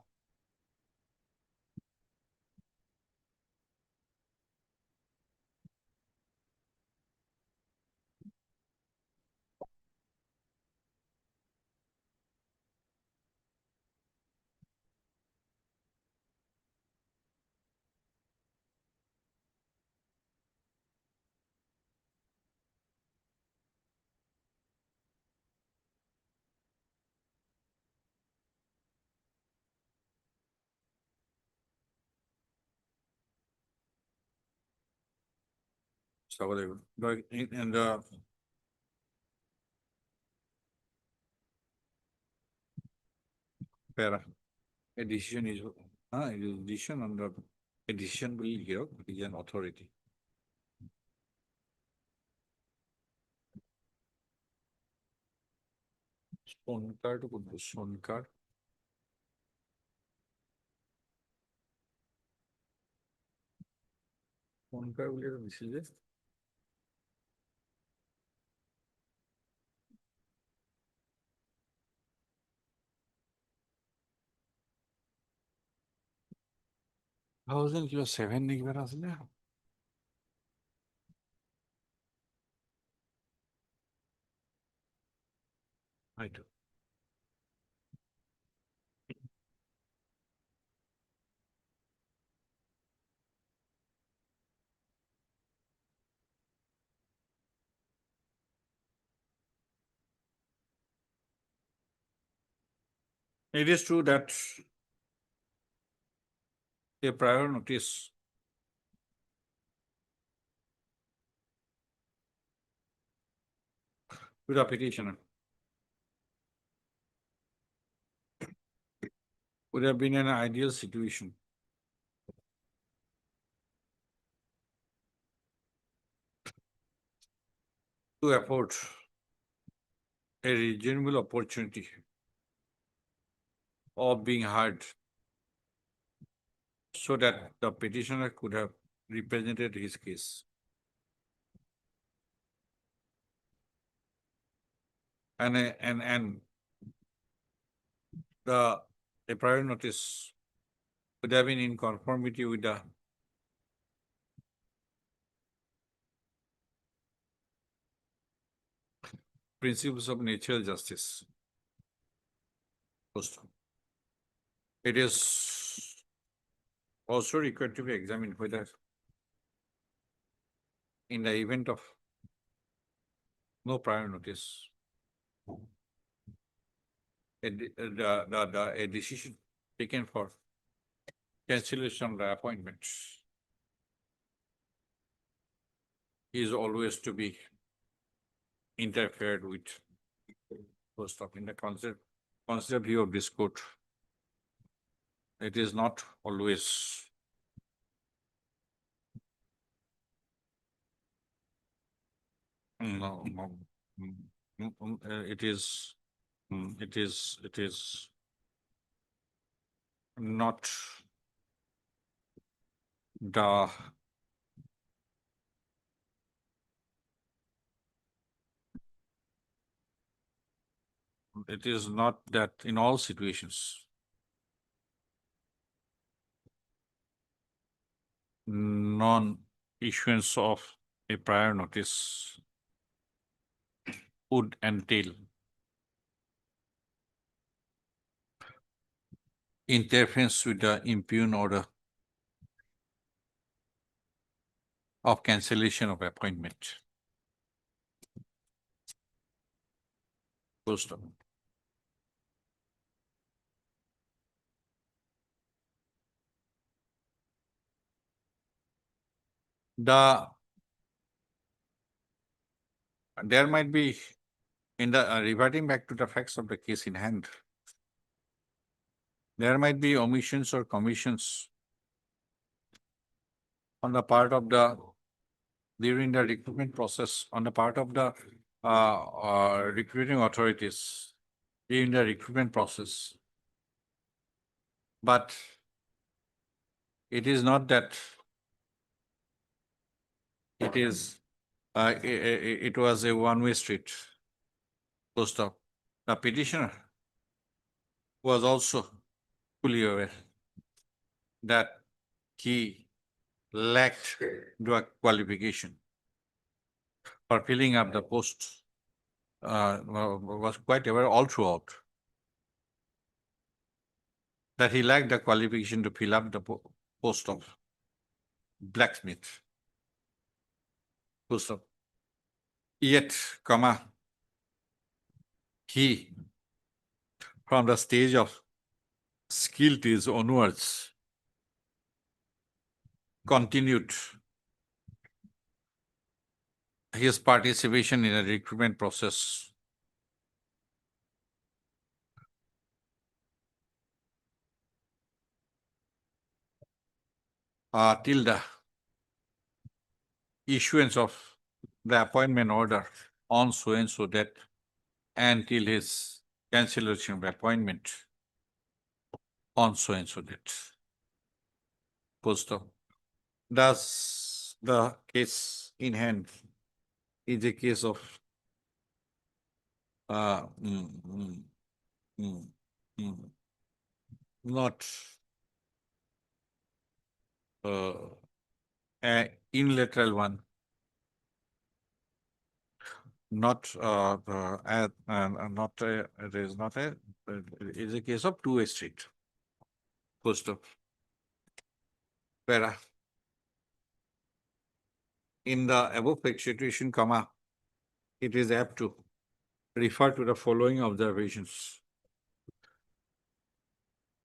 and para. A decision is, decision under, a decision will here is an authority. Sonkar to put the Sonkar. Sonkar will have this is it. Thousand kilo 7 নিকবার আসলে হয়তো It is true that a prior notice to the petitioner would have been an ideal situation. To afford a reasonable opportunity of being heard so that the petitioner could have represented his case. And a prior notice would have been in conformity with the principles of natural justice. It is also required to be examined whether in the event of no prior notice, a decision taken for cancellation of the appointment is always to be interfered with. First off, in the considered view of this court, it is not always it is not the it is not that in all situations non-issuance of a prior notice would entail interference with the impugn order of cancellation of appointment. Full stop. There might be, in the reverting back to the facts of the case in hand, there might be omissions or commissions on the part of the during the recruitment process on the part of the recruiting authorities during the recruitment process. But it is not that it is it was a one-way street. Full stop. The petitioner was also fully aware that he lacked the qualification for filling up the post, was quite aware all throughout that he lacked the qualification to fill up the post of blacksmith. Full stop. Yet, he, from the stage of skill test onwards, continued his participation in a recruitment process till the issuance of the appointment order on so and so date and till his cancellation of appointment on so and so date. Post of. Thus, the case in hand is a case of not a unilateral one, not not a, it is not a, it is a case of two-way street. Post of. Para. In the above situation, comma, it is apt to refer to the following observations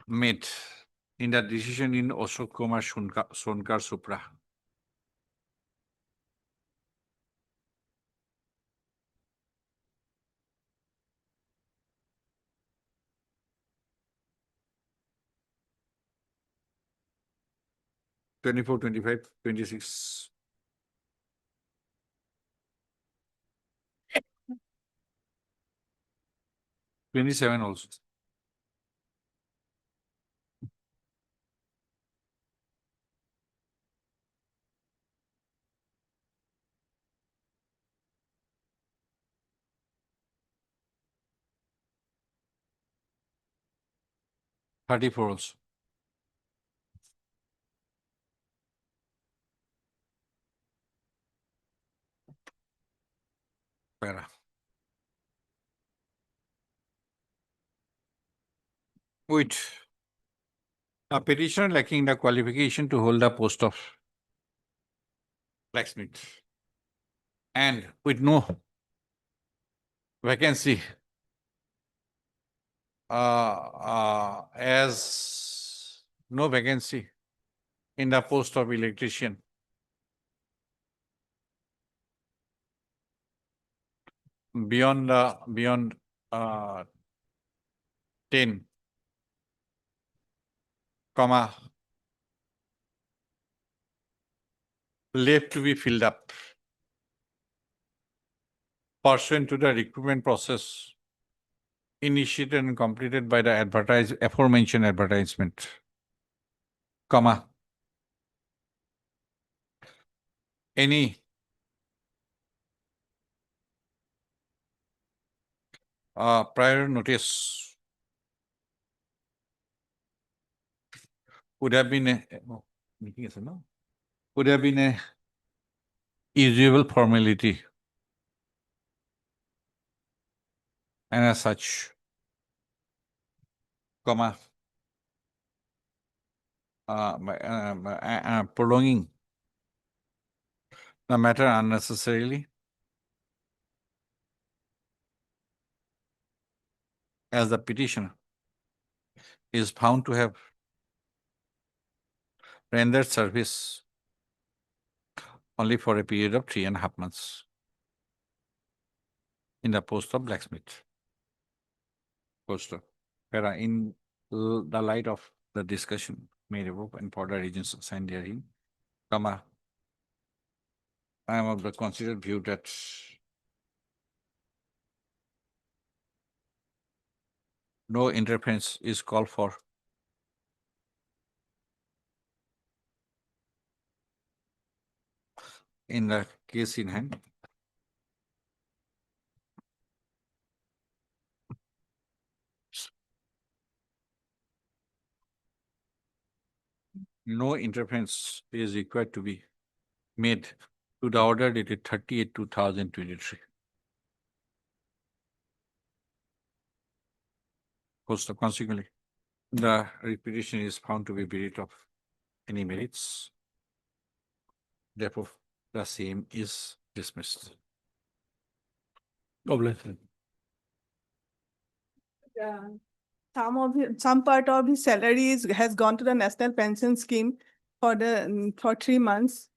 made in the decision in Ashok Kumar Sonkar Supra. '24, '25, '26. '27 also. '34 also. Para. With a petitioner lacking the qualification to hold the post of blacksmith and with no vacancy as no vacancy in the post of electrician beyond 10, comma, left to be filled up pursuant to the recruitment process initiated and completed by the aforementioned advertisement, comma, any prior notice would have been a usual formality, and as such, comma, prolonging the matter unnecessarily as the petitioner is found to have rendered service only for a period of 3.5 months in the post of blacksmith. Post of. In the light of the discussion made above and further regions assigned therein, comma, I am of the considered view that no interference is called for in the case in hand. No interference is required to be made to the order dated 38/2023. Consequently, the repetition is found to be bereft of any merits. Therefore, the same is dismissed. God bless you. Some part of his salary has gone to the national pension scheme for 3 months.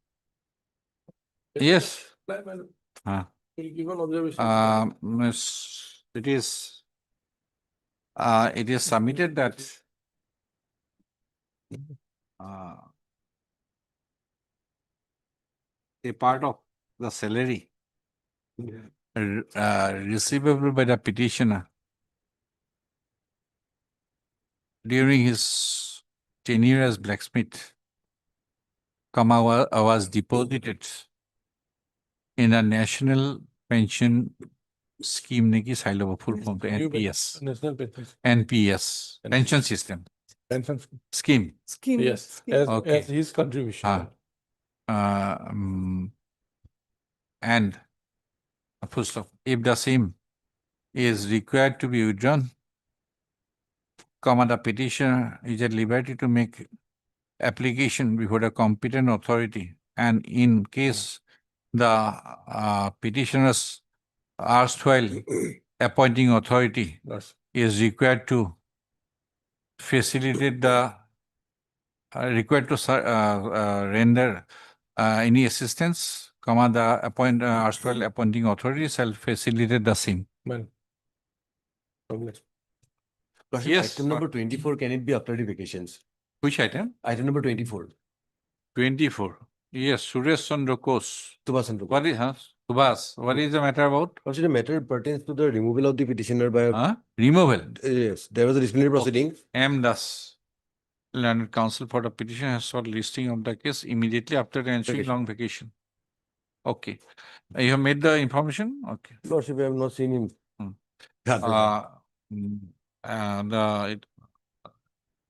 Yes. Given observation. It is submitted that a part of the salary receivable by the petitioner during his tenure as blacksmith, was deposited in a national pension scheme neki silo full form to NPS. National pension. NPS pension system Pension scheme. Scheme. Yes, scheme. as Okay. his contribution. And full stop. If the same is required to be withdrawn, the petitioner is at liberty to make application before the competent authority, and in case the petitioner's erstwhile appointing authority Yes. is required to facilitate the render any assistance, the erstwhile appointing authority shall facilitate the same. Man. Yes. Item number 24, can it be after the vacations? Which item? Item number 24. 24. Yes, Suresh Chandra Kos. Subhas Chandra Kos. What is, Subhas, what is the matter about? Also, the matter pertains to the removal of the petitioner by. Removal. Yes, there was a disciplinary proceeding. M. Das, Learned Counsel for the petition, has sought listing of the case immediately after the ensuing long vacation. Okay. You have made the information? Okay. Lordship, I have not seen him.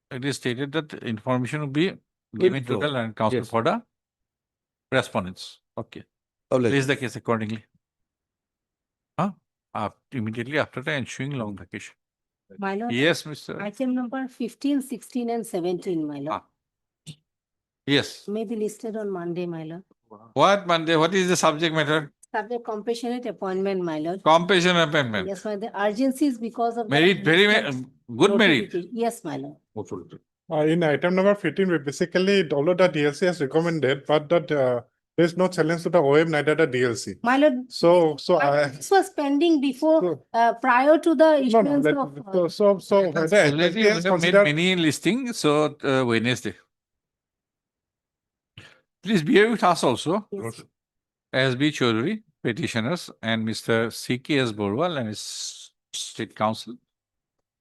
It is stated that the information will be given to the Learned Counsel for the respondents. Okay. Place the case accordingly. Immediately after the ensuing long vacation. My lord. Yes, Mr. Item number 15, 16 and 17, my lord. Yes. May be listed on Monday, my lord. What Monday? What is the subject matter? Subject compassionate appointment, my lord. Compassion appointment. Yes, my lord. The urgency is because of. Merit, good merit. Yes, my lord. In item number 15, we basically, although the DLC has recommended, but that there is no challenge to the OM, neither the DLC. My lord. This was pending before, prior to the issuance of. We have made many listings, so Wednesday. Please bear with us also. Yes. S.B. Chaudhary, petitioners, and Mr. C.K.S. Borwal and his State Council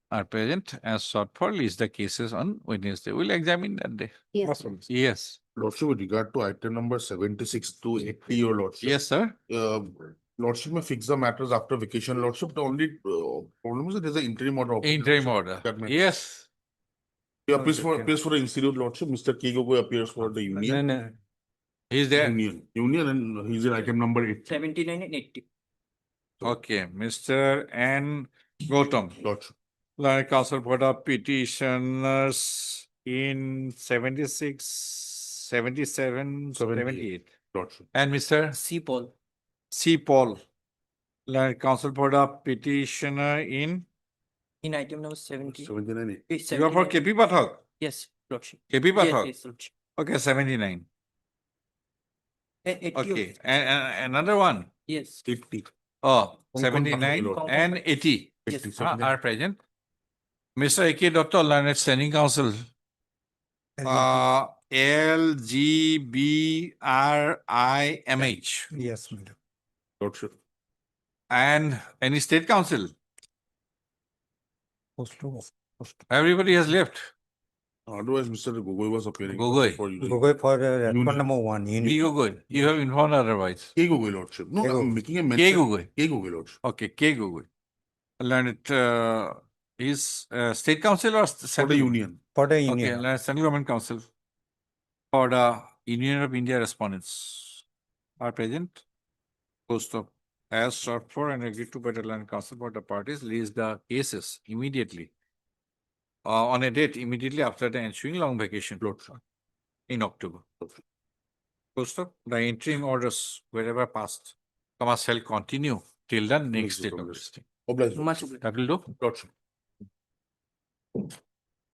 are present as sought for list the cases on Wednesday. We'll examine that day. Yes. Yes. Lordship, with regard to item number 76 to 80, your Lordship. Yes, sir. Lordship may fix the matters after vacation. Lordship, the only problem is that there's an interim order. Interim order. Yes. He appears for the institute, Lordship. Mr. K. Gogoi appears for the union. No. He's there. Union, and he's in item number 8. 79 and 80. Okay, Mr. N. Gautam. Lordship. Learned Counsel for the petitioners in 76, 77, 78. Lordship. And Mr. C. Paul. C. Paul. Learned Counsel for the petitioner in item number 70. 79. You are for KP Pathak? Yes, Lordship. KP Pathak? Yes, Lordship. Okay, 79. 80. Okay, and another one? Yes. 80. Oh, 79 and 80 Yes. are present. Mr. A.K. Dr. Learned Standing Counsel. LGBRIMH. Yes, madam. Lordship. And any state council? Everybody has left. Otherwise, Mr. Gogoi was appearing. Gogoi. Gogoi for response number 1. B. Gogoi. You have informed otherwise. K. Gogoi, Lordship. No, I'm making a mention. K. Gogoi. K. Gogoi, Lordship. Okay, K. Gogoi. Learned is state council or For the union. For the Okay, union. Learned Central Government Council for the Union of India respondents are present. Post of as sought for and agreed to by the Learned Council for the parties list the cases immediately on a date immediately after the ensuing long vacation in October. Post of the interim orders wherever passed, shall continue till the next date of listing. Much obliged. That will do. Lordship.